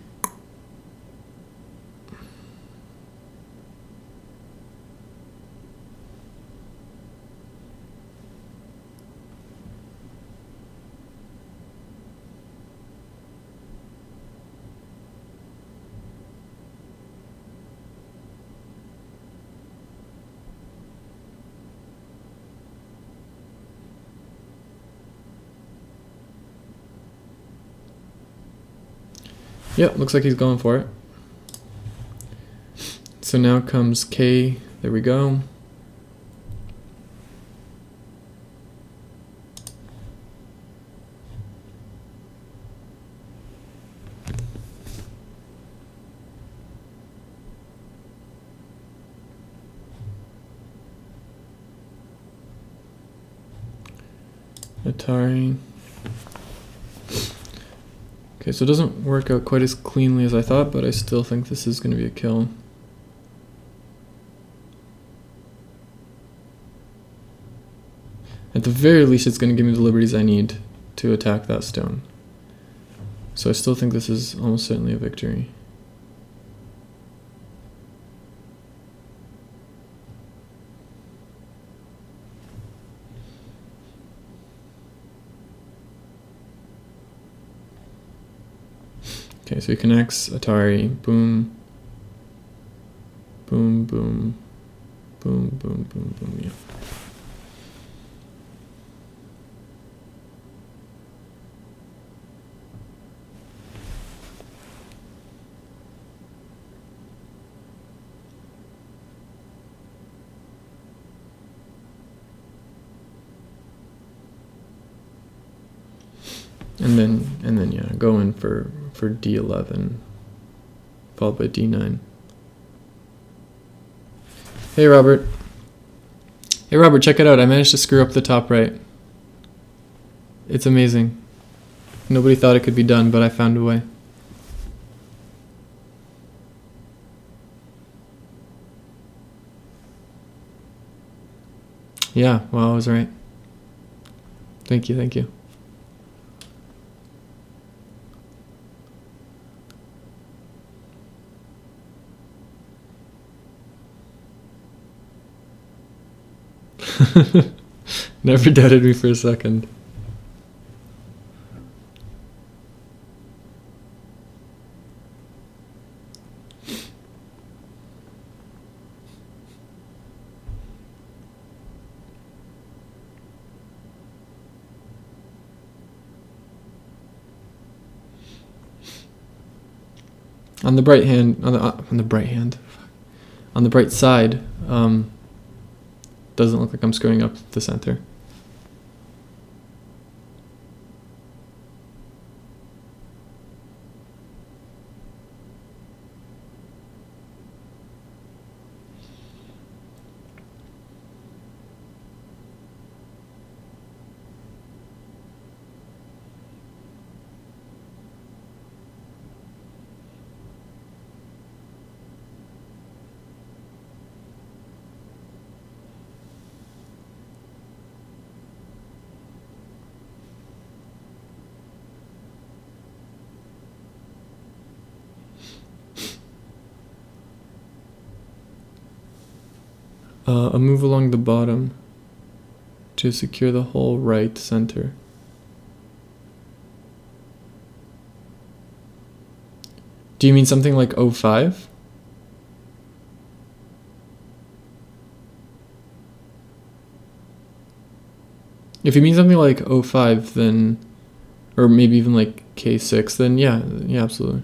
Yep, looks like he's going for it. So now comes K. There we go. Atari. Okay, so it doesn't work out quite as cleanly as I thought, but I still think this is going to be a kill. At the very least, it's going to give me the liberties I need to attack that stone. So I still think this is almost certainly a victory. Okay, so he connects Atari, boom, boom, boom, boom, boom, boom, boom, yeah. And then yeah, go in for D11, followed by D9. Hey Robert, check it out. I managed to screw up the top right. It's amazing. Nobody thought it could be done, but I found a way. Yeah, well, I was right. Thank you, thank you. Never doubted me for a second. On the bright hand, on the bright hand, on the bright side, doesn't look like I'm screwing up the center. A move along the bottom to secure the whole right center. Do you mean something like 05? If you mean something like 05, then, or maybe even like K6, then yeah, absolutely.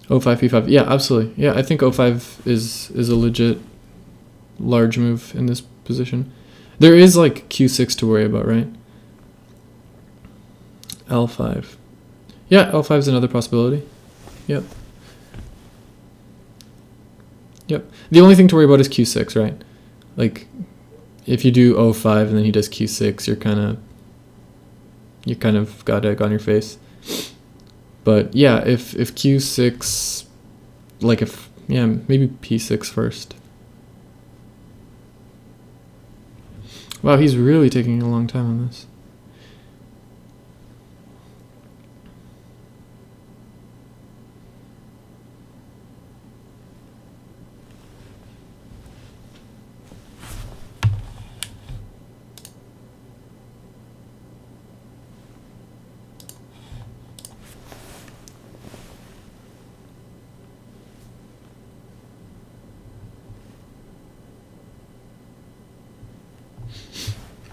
O5, P5, yeah, absolutely. Yeah, I think O5 is a legit large move in this position. There is like Q6 to worry about, right? L5. Yeah, L5 is another possibility. Yep. Yep. The only thing to worry about is Q6, right? Like, if you do O5 and then he does Q6, you kind of got egg on your face. But yeah, if Q6, like maybe P6 first. Wow, he's really taking a long time on this.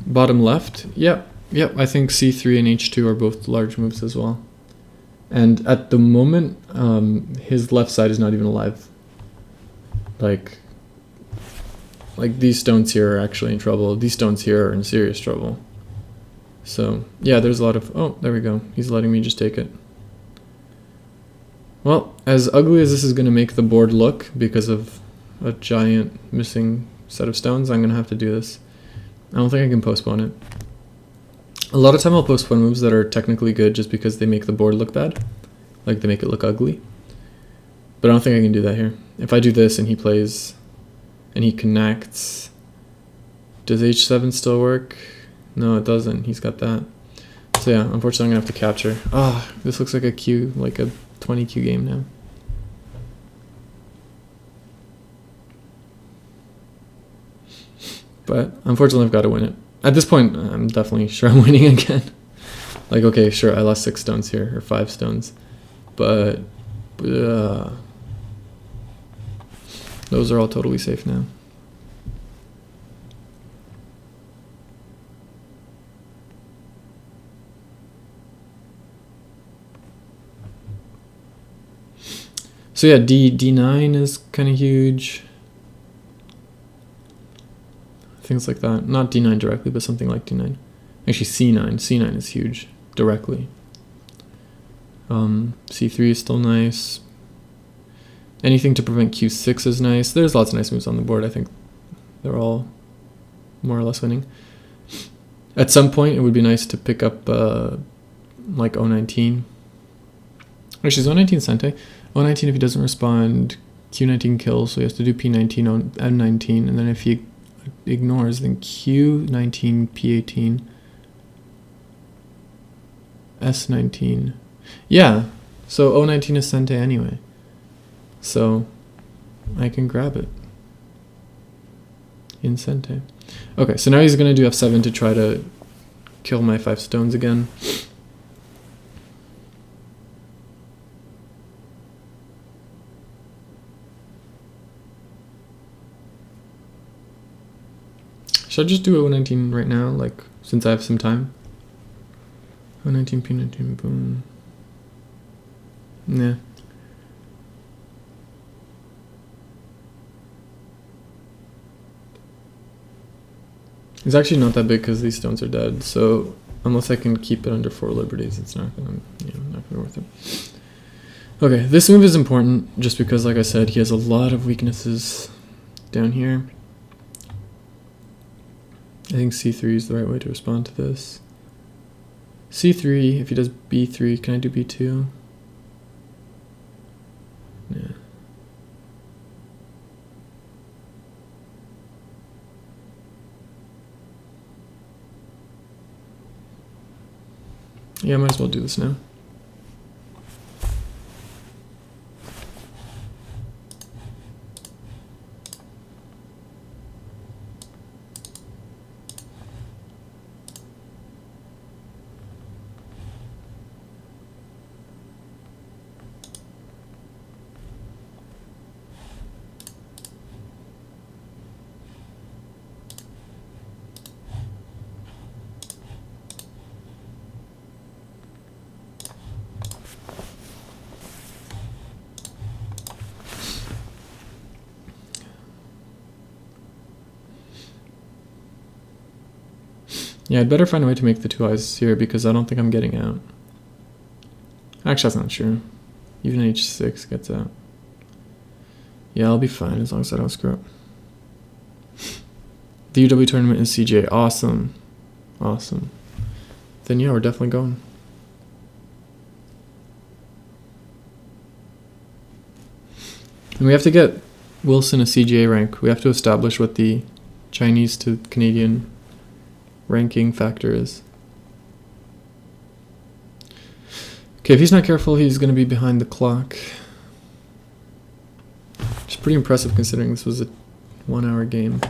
Bottom left, yep. I think C3 and H2 are both large moves as well. And at the moment, his left side is not even alive. Like these stones here are actually in trouble. These stones here are in serious trouble. So yeah, there's a lot of, oh, there we go. He's letting me just take it. Well, as ugly as this is going to make the board look because of a giant missing set of stones, I'm going to have to do this. I don't think I can postpone it. A lot of time I'll postpone moves that are technically good just because they make the board look bad. Like they make it look ugly. But I don't think I can do that here. If I do this and he plays and he connects, does H7 still work? No, it doesn't. He's got that. So yeah, unfortunately I'm gonna have to capture. Ah, oh, this looks like a Q, like a 20 Q game now. But unfortunately I've got to win it. At this point, I'm definitely sure I'm winning again. Like, okay, sure, I lost 6 stones here, or 5 stones. But those are all totally safe now. So yeah, D9 is kind of huge. Things like that. Not D9 directly, but something like D9. Actually, C9. C9 is huge directly. C3 is still nice. Anything to prevent Q6 is nice. There's lots of nice moves on the board. I think they're all more or less winning. At some point, it would be nice to pick up like 019. Actually, it's 019 Sente. 019, if he doesn't respond, Q19 kills, so he has to do P19 on M19, and then if he ignores, then Q19, P18, S19. Yeah, so 019 is Sente anyway. So I can grab it in Sente. Okay, so now he's going to do F7 to try to kill my 5 stones again. Should I just do 019 right now, like, since I have some time? 019, P19, boom. Nah. It's actually not that big because these stones are dead, so unless I can keep it under 4 liberties, it's not gonna, not gonna be worth it. Okay, this move is important just because, like I said, he has a lot of weaknesses down here. I think C3 is the right way to respond to this. C3, if he does B3, can I do B2? Yeah. Yeah, I might as well do this now. Yeah, I'd better find a way to make the 2 eyes here because I don't think I'm getting out. Actually, that's not true. Even H6 gets out. Yeah, I'll be fine as long as I don't screw up. The UW tournament is CJ. Awesome. Awesome. Then yeah, we're definitely going. And we have to get Wilson a CGA rank. We have to establish what the Chinese to Canadian ranking factor is. Okay, if he's not careful, he's going to be behind the clock. Which is pretty impressive considering this was a 1-hour game.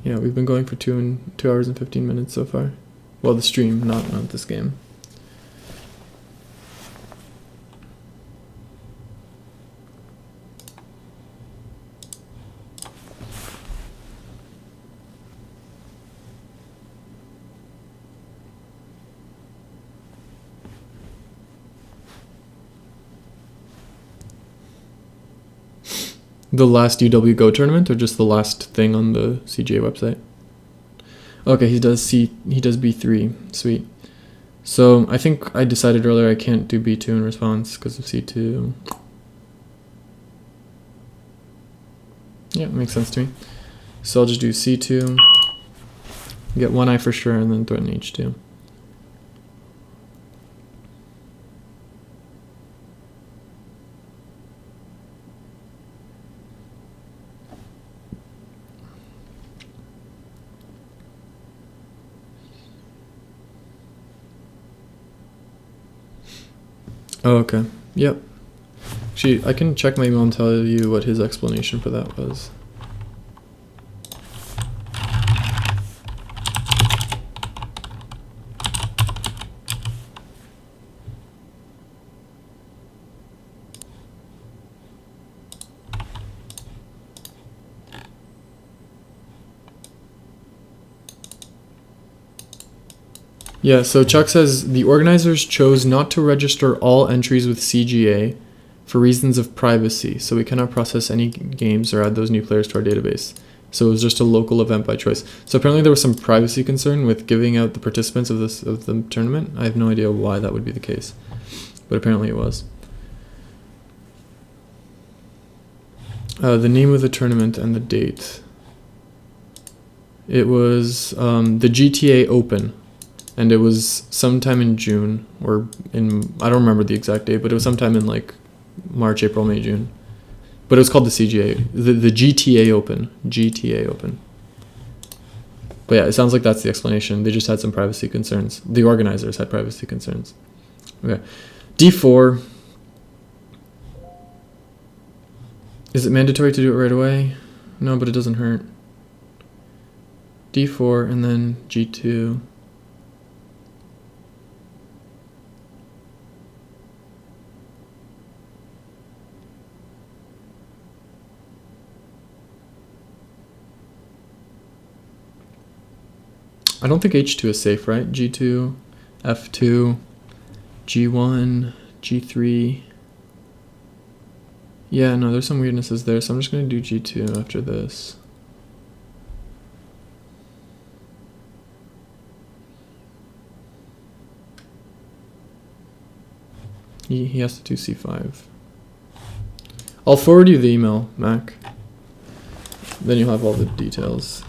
Yeah, we've been going for 2 hours and 15 minutes so far. Well, the stream, not this game. The last UW Go tournament, or just the last thing on the CGA website? Okay, he does B3. Sweet. So I think I decided earlier I can't do B2 in response because of C2. Yeah, makes sense to me. So I'll just do C2, get 1 eye for sure, and then threaten H2. Oh, okay. Yep. Actually, I can check my email and tell you what his explanation for that was. Yeah, so Chuck says, the organizers chose not to register all entries with CGA for reasons of privacy, so we cannot process any games or add those new players to our database. So it was just a local event by choice. So apparently there was some privacy concern with giving out the participants of the tournament. I have no idea why that would be the case, but apparently it was. The name of the tournament and the date. It was the GTA Open, and it was sometime in June, or I don't remember the exact date, but it was sometime in like March, April, May, June. But it was called the CGA, the GTA Open. GTA Open. But yeah, it sounds like that's the explanation. They just had some privacy concerns. The organizers had privacy concerns. Okay. D4. Is it mandatory to do it right away? No, but it doesn't hurt. D4 and then G2. I don't think H2 is safe, right? G2, F2, G1, G3. Yeah, no, there's some weirdnesses there, so I'm just going to do G2 after this. He has to do C5. I'll forward you the email, Mac. Then you'll have all the details.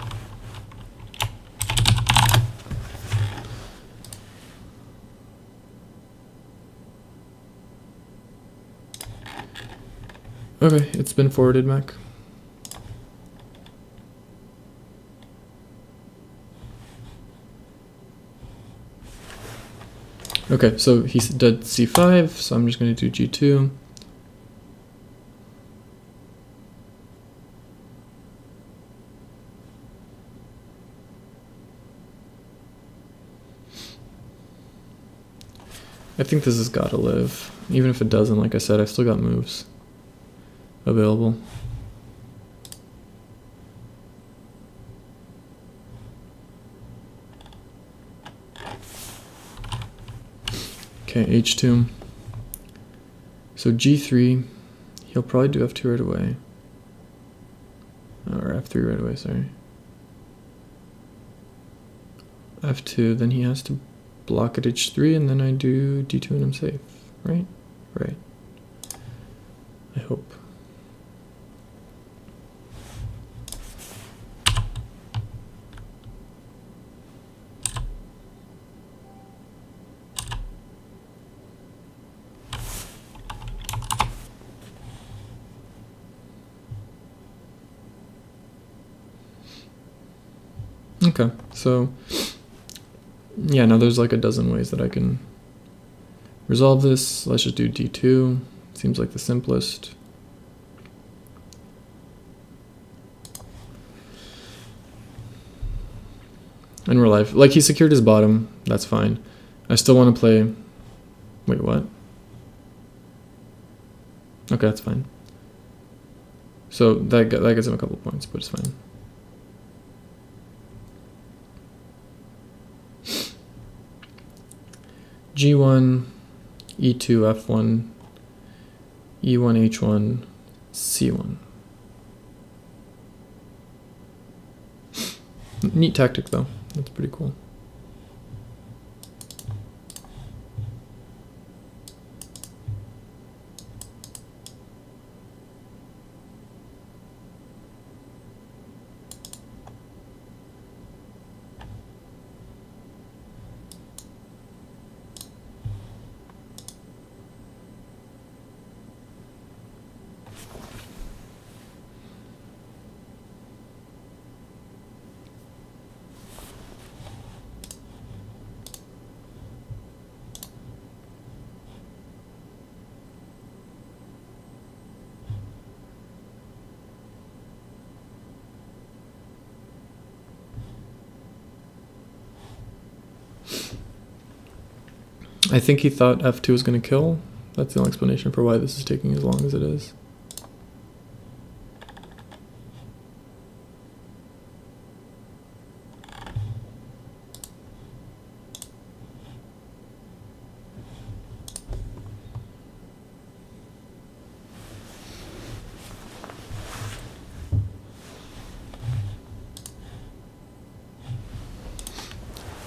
Okay, it's been forwarded, Mac. Okay, so he did C5, so I'm just going to do G2. I think this has got to live. Even if it doesn't, like I said, I've still got moves available. Okay, H2. So G3, he'll probably do F2 right away. Or F3 right away, sorry. F2, then he has to block at H3, and then I do D2 and I'm safe, right? Right. I hope. Okay, so yeah, now there's like a dozen ways that I can resolve this. Let's just do D2. Seems like the simplest. And we're live. Like, he secured his bottom. That's fine. I still want to play... Wait, what? Okay, that's fine. So that gets him a couple points, but it's fine. G1, E2, F1, E1, H1, C1. Neat tactic, though. That's pretty cool. I think he thought F2 was going to kill. That's the only explanation for why this is taking as long as it is.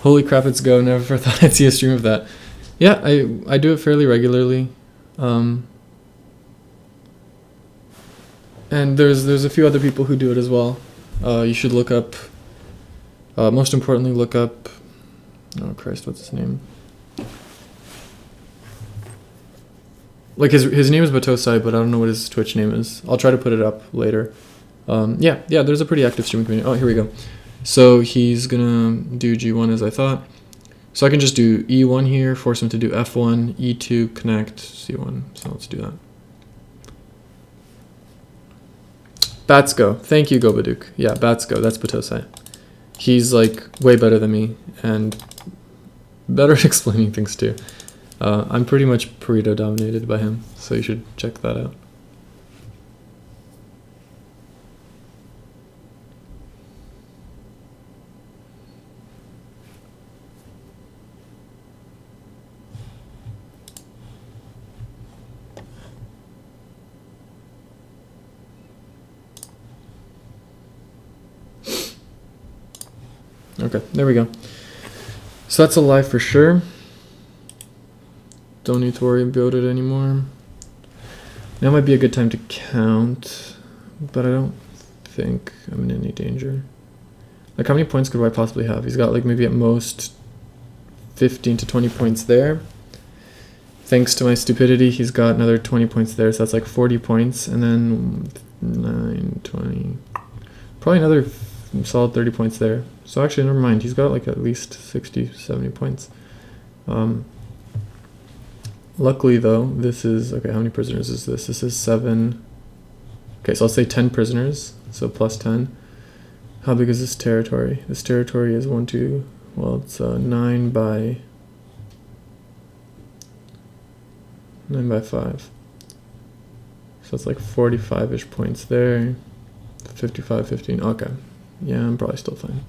Holy crap, it's Go. Never thought I'd see a stream of that. Yeah, I do it fairly regularly. And there's a few other people who do it as well. You should look up Most importantly, look up, oh Christ, what's his name? Like his name is Batosai, but I don't know what his Twitch name is. I'll try to put it up later. Yeah, there's a pretty active streaming community. Oh, here we go. So he's gonna do G1 as I thought. So I can just do E1 here, force him to do F1, E2, connect, C1. So let's do that. Batsko. Thank you, Gobaduk. Yeah, Batsko. That's Batosai. He's like way better than me and better at explaining things too. I'm pretty much Pareto dominated by him, so you should check that out. Okay, there we go. So that's a lie for sure. Don't need to worry about it anymore. Now might be a good time to count, but I don't think I'm in any danger. Like, how many points could I possibly have? He's got like maybe at most 15 to 20 points there. Thanks to my stupidity, he's got another 20 points there, so that's like 40 points, and then 9, 20, probably another solid 30 points there. So actually, never mind, he's got like at least 60, 70 points. Luckily though, this is, okay, how many prisoners is this? This is 7. Okay, so I'll say 10 prisoners, so plus 10. How big is this territory? This territory is 1, 2, well, it's 9 by 5. So it's like 45-ish points there. 55, 15, okay. Yeah, I'm probably still fine.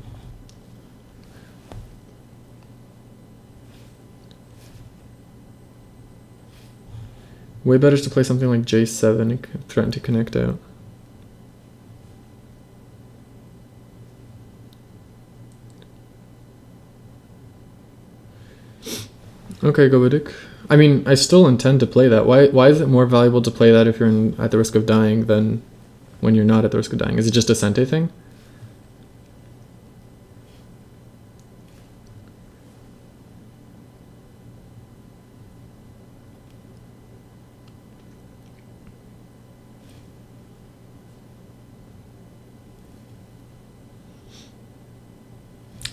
Way better is to play something like J7 and threaten to connect out. Okay, Gobidik. I mean, I still intend to play that. Why is it more valuable to play that if you're at the risk of dying than when you're not at the risk of dying? Is it just a Sente thing?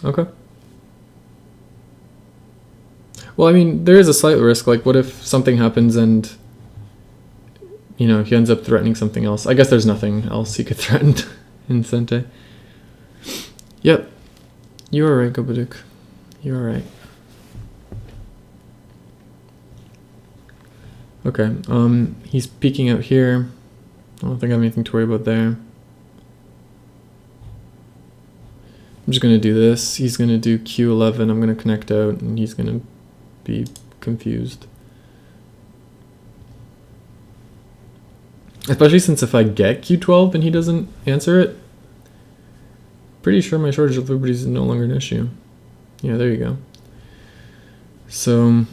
Okay. Well, I mean, there is a slight risk. Like, what if something happens and, you know, he ends up threatening something else? I guess there's nothing else he could threaten in Sente. Yep. You are right, Gobaduk. You are right. Okay. He's peeking out here. I don't think I have anything to worry about there. I'm just going to do this. He's going to do Q11. I'm going to connect out, and he's going to be confused. Especially since if I get Q12 and he doesn't answer it, pretty sure my shortage of liberties is no longer an issue. Yeah, there you go. So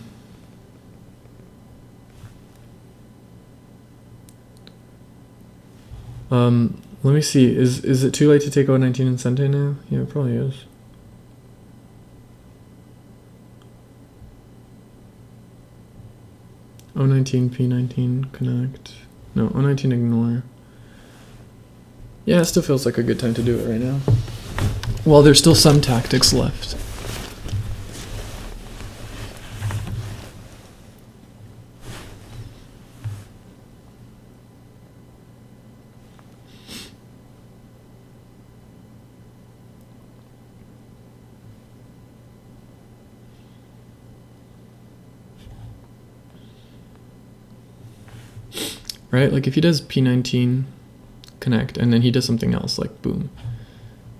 let me see. Is it too late to take O19 in Sente now? Yeah, it probably is. O19, P19, connect. No, O19, ignore. Yeah, it still feels like a good time to do it right now. Well, there's still some tactics left. Right? Like if he does P19 connect and then he does something else, like boom,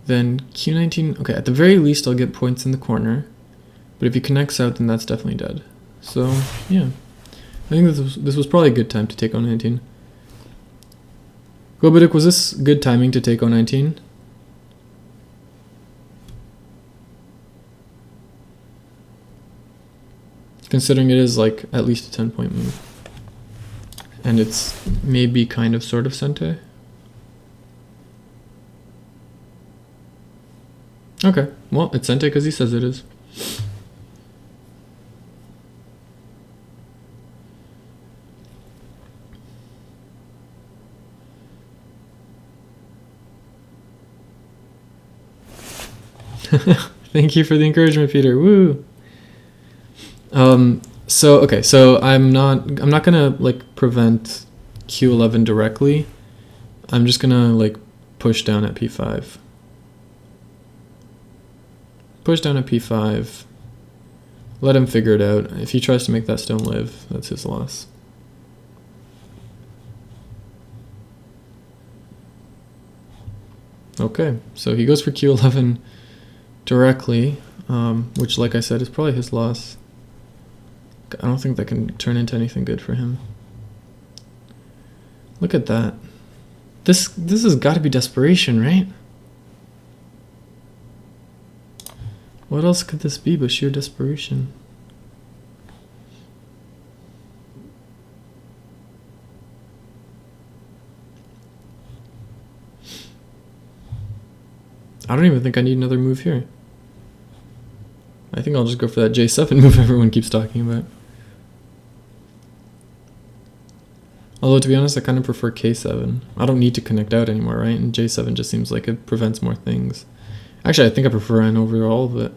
then Q19, okay, at the very least I'll get points in the corner, but if he connects out, then that's definitely dead. So yeah, I think this was probably a good time to take O19. Gobidik, was this good timing to take O19? Considering it is like at least a 10-point move. And it's maybe kind of sort of Sente. Okay, well, it's sent it because he says it is. Thank you for the encouragement, Peter. Woo. So okay, so I'm not gonna like prevent Q11 directly. I'm just gonna like push down at P5. Push down at P5. Let him figure it out. If he tries to make that stone live, that's his loss. Okay, so he goes for Q11 directly, which, like I said, is probably his loss. I don't think that can turn into anything good for him. Look at that. This has got to be desperation, right? What else could this be but sheer desperation? I don't even think I need another move here. I think I'll just go for that J7 move everyone keeps talking about. Although, to be honest, I kind of prefer K7. I don't need to connect out anymore, right? And J7 just seems like it prevents more things. Actually, I think I prefer N over all of it.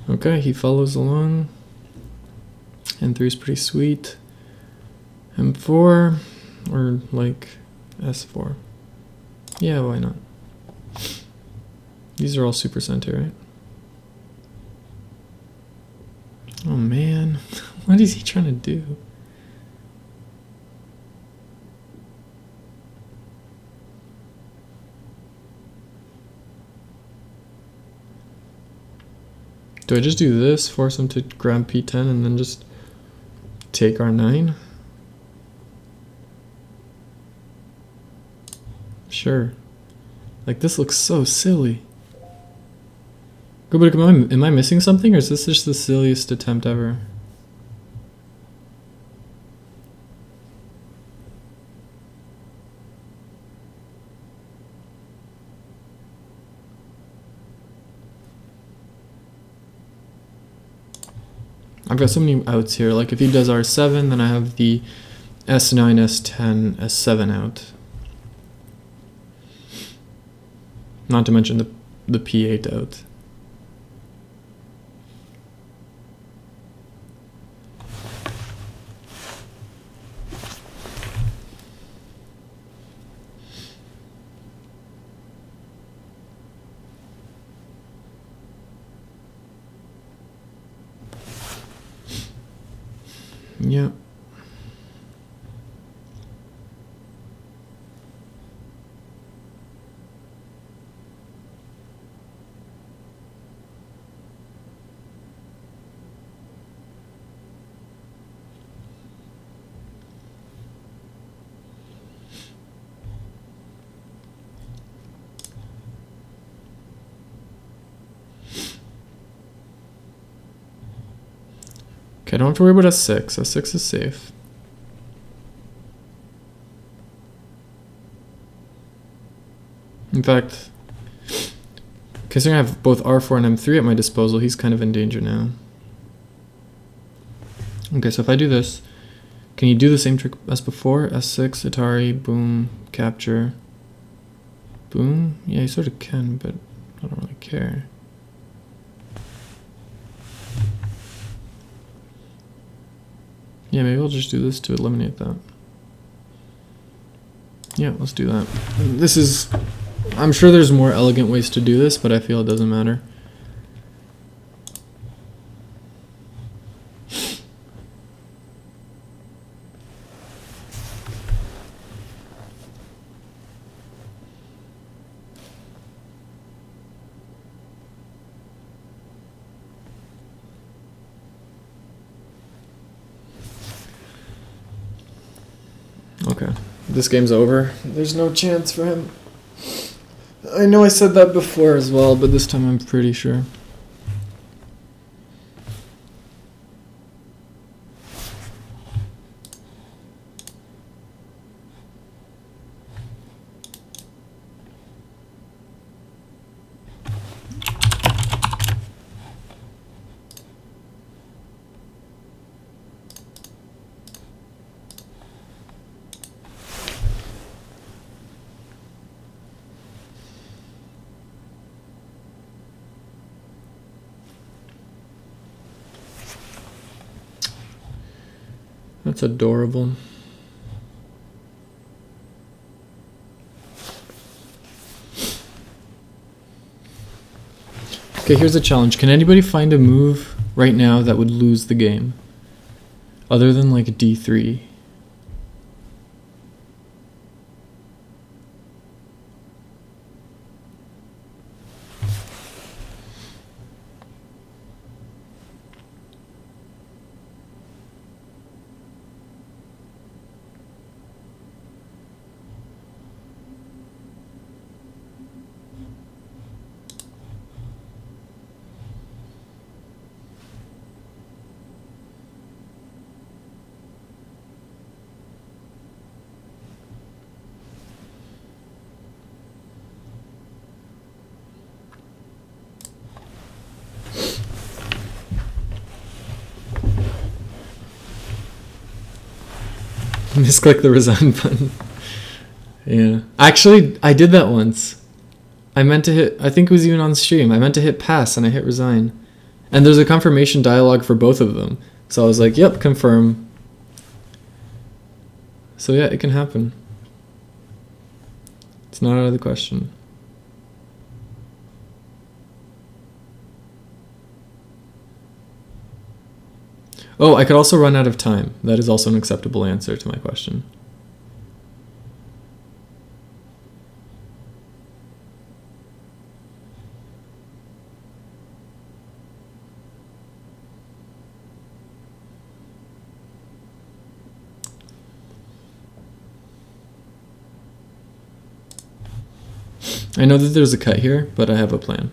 Okay, he follows along. N3 is pretty sweet. M4 or like S4. Yeah, why not? These are all super center, right? Oh man, what is he trying to do? Do I just do this, force him to grab P10 and then just take R9? Sure. Like, this looks so silly. But am I missing something, or is this just the silliest attempt ever? I've got so many outs here. Like, if he does R7, then I have the S9, S10, S7 out. Not to mention the P8 out. Yeah. Okay, I don't have to worry about S6. S6 is safe. In fact, considering I have both R4 and M3 at my disposal, he's kind of in danger now. Okay, so if I do this, can you do the same trick as before? S6, Atari, boom, capture, boom? Yeah, you sort of can, but I don't really care. Yeah, maybe I'll just do this to eliminate that. Yeah, let's do that. This is... I'm sure there's more elegant ways to do this, but I feel it doesn't matter. this game's over. There's no chance for him. I know I said that before as well, but this time I'm pretty sure. That's adorable. Okay, here's a challenge. Can anybody find a move right now that would lose the game? Other than like D3. Misclick the resign button. Yeah. Actually, I did that once. I meant to hit, I think it was even on stream. I meant to hit pass and I hit resign. And there's a confirmation dialogue for both of them. So I was like, yep, confirm. So yeah, it can happen. It's not out of the question. Oh, I could also run out of time. That is also an acceptable answer to my question. I know that there's a cut here, but I have a plan.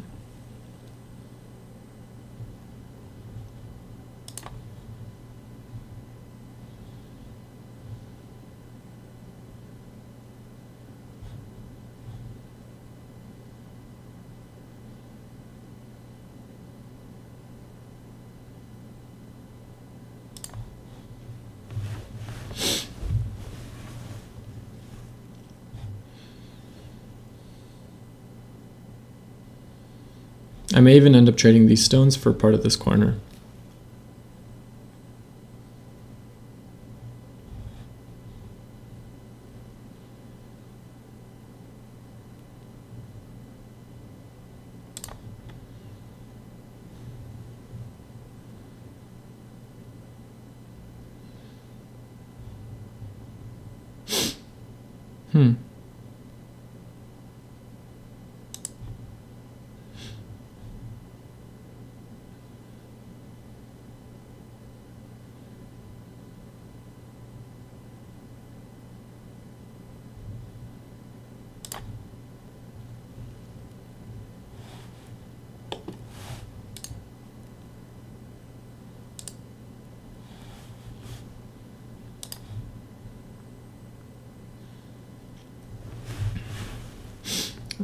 I may even end up trading these stones for part of this corner.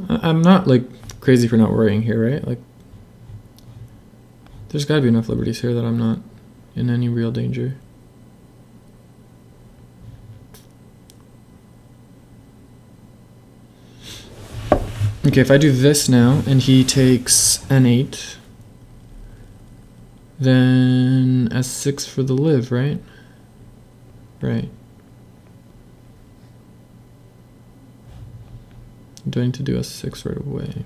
I'm not like crazy for not worrying here, right? Like, there's got to be enough liberties here that I'm not in any real danger. Okay, if I do this now and he takes n8, then s6 for the live, right? Right. Do I need to do s6 right away?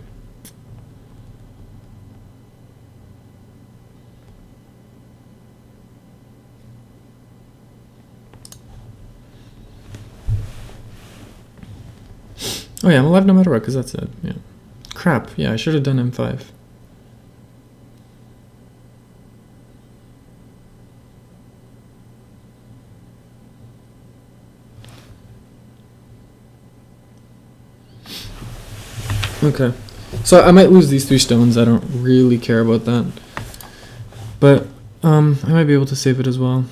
Oh yeah, I'm alive no matter what, because that's it. Yeah. Crap. Yeah, I should have done m5. Okay. So I might lose these 3 stones. I don't really care about that. But I might be able to save it as well.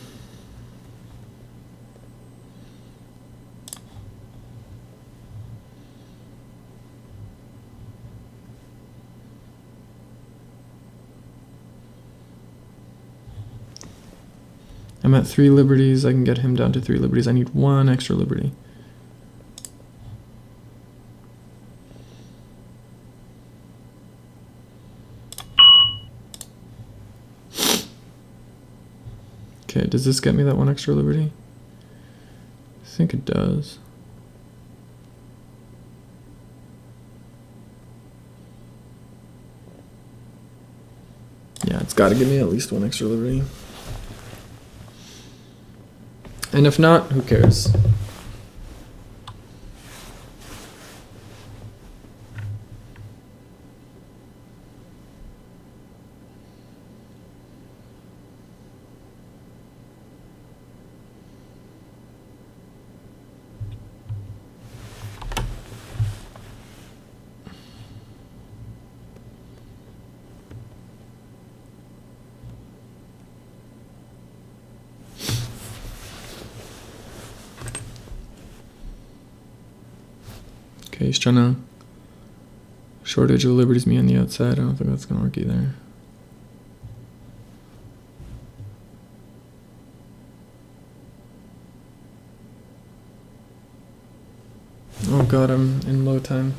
I'm at 3 liberties. I can get him down to 3 liberties. I need 1 extra liberty. Okay, does this get me that 1 extra liberty? I think it does. Yeah, it's got to give me at least 1 extra liberty. And if not, who cares? Okay, he's trying to shortage of liberties me on the outside. I don't think that's going to work either. Oh god, I'm in low time.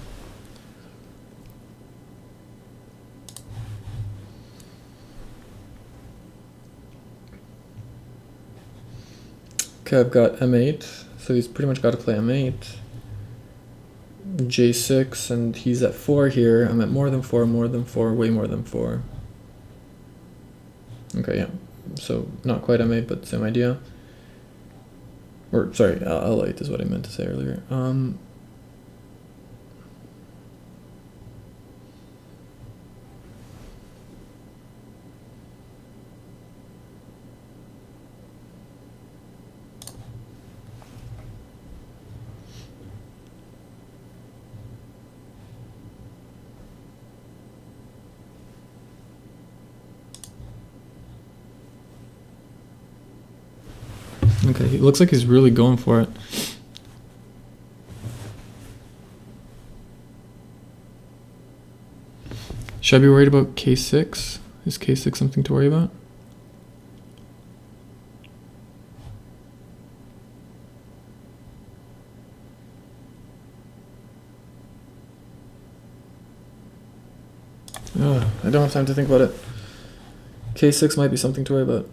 Okay, I've got M8, so he's pretty much got to play M8. J6, and he's at 4 here. I'm at more than 4, way more than 4. Okay, yeah. So not quite M8, but same idea. Or sorry, L8 is what I meant to say earlier. Okay, he looks like he's really going for it. Should I be worried about K6? Is K6 something to worry about? I don't have time to think about it. K6 might be something to worry about.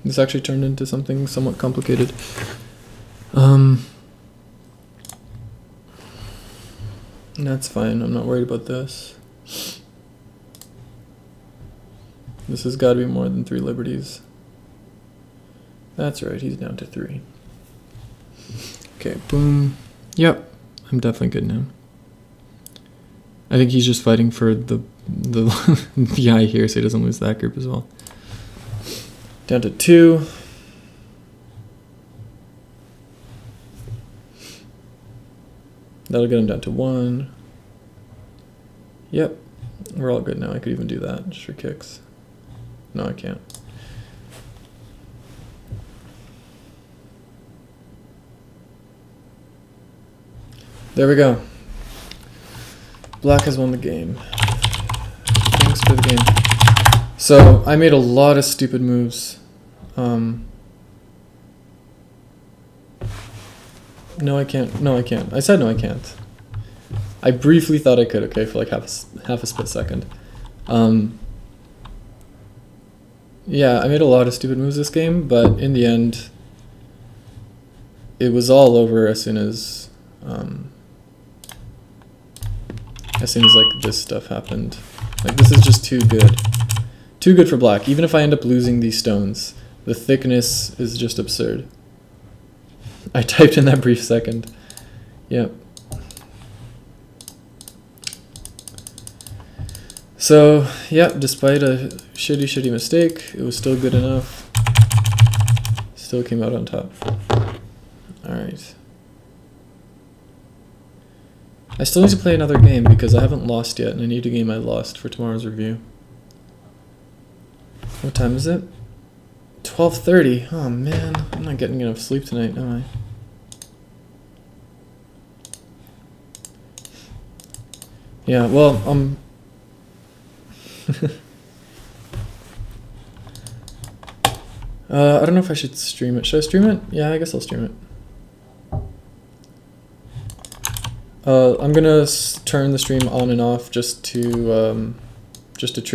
This actually turned into something somewhat complicated. That's fine, I'm not worried about this. This has got to be more than 3 liberties. That's right, he's down to 3. Okay, boom. Yep, I'm definitely good now. I think he's just fighting for the eye here so he doesn't lose that group as well. Down to 2. That'll get him down to 1. Yep, we're all good now. I could even do that just for kicks. No, I can't. There we go. Black has won the game. Thanks for the game. So I made a lot of stupid moves. No, I can't. No, I can't. I said no, I can't. I briefly thought I could, okay, for like half a split second. Yeah, I made a lot of stupid moves this game, but in the end, it was all over as soon as like this stuff happened. Like, this is just too good. Too good for black. Even if I end up losing these stones, The thickness is just absurd. I typed in that brief second. Yep. So, yeah, despite a shitty mistake, it was still good enough. Still came out on top. Alright. I still need to play another game because I haven't lost yet, and I need a game I lost for tomorrow's review. What time is it? 12:30. Oh man, I'm not getting enough sleep tonight, am I? Yeah, well, I don't know if I should stream it. Should I stream it? Yeah, I guess I'll stream it. I'm gonna turn the stream on and off just to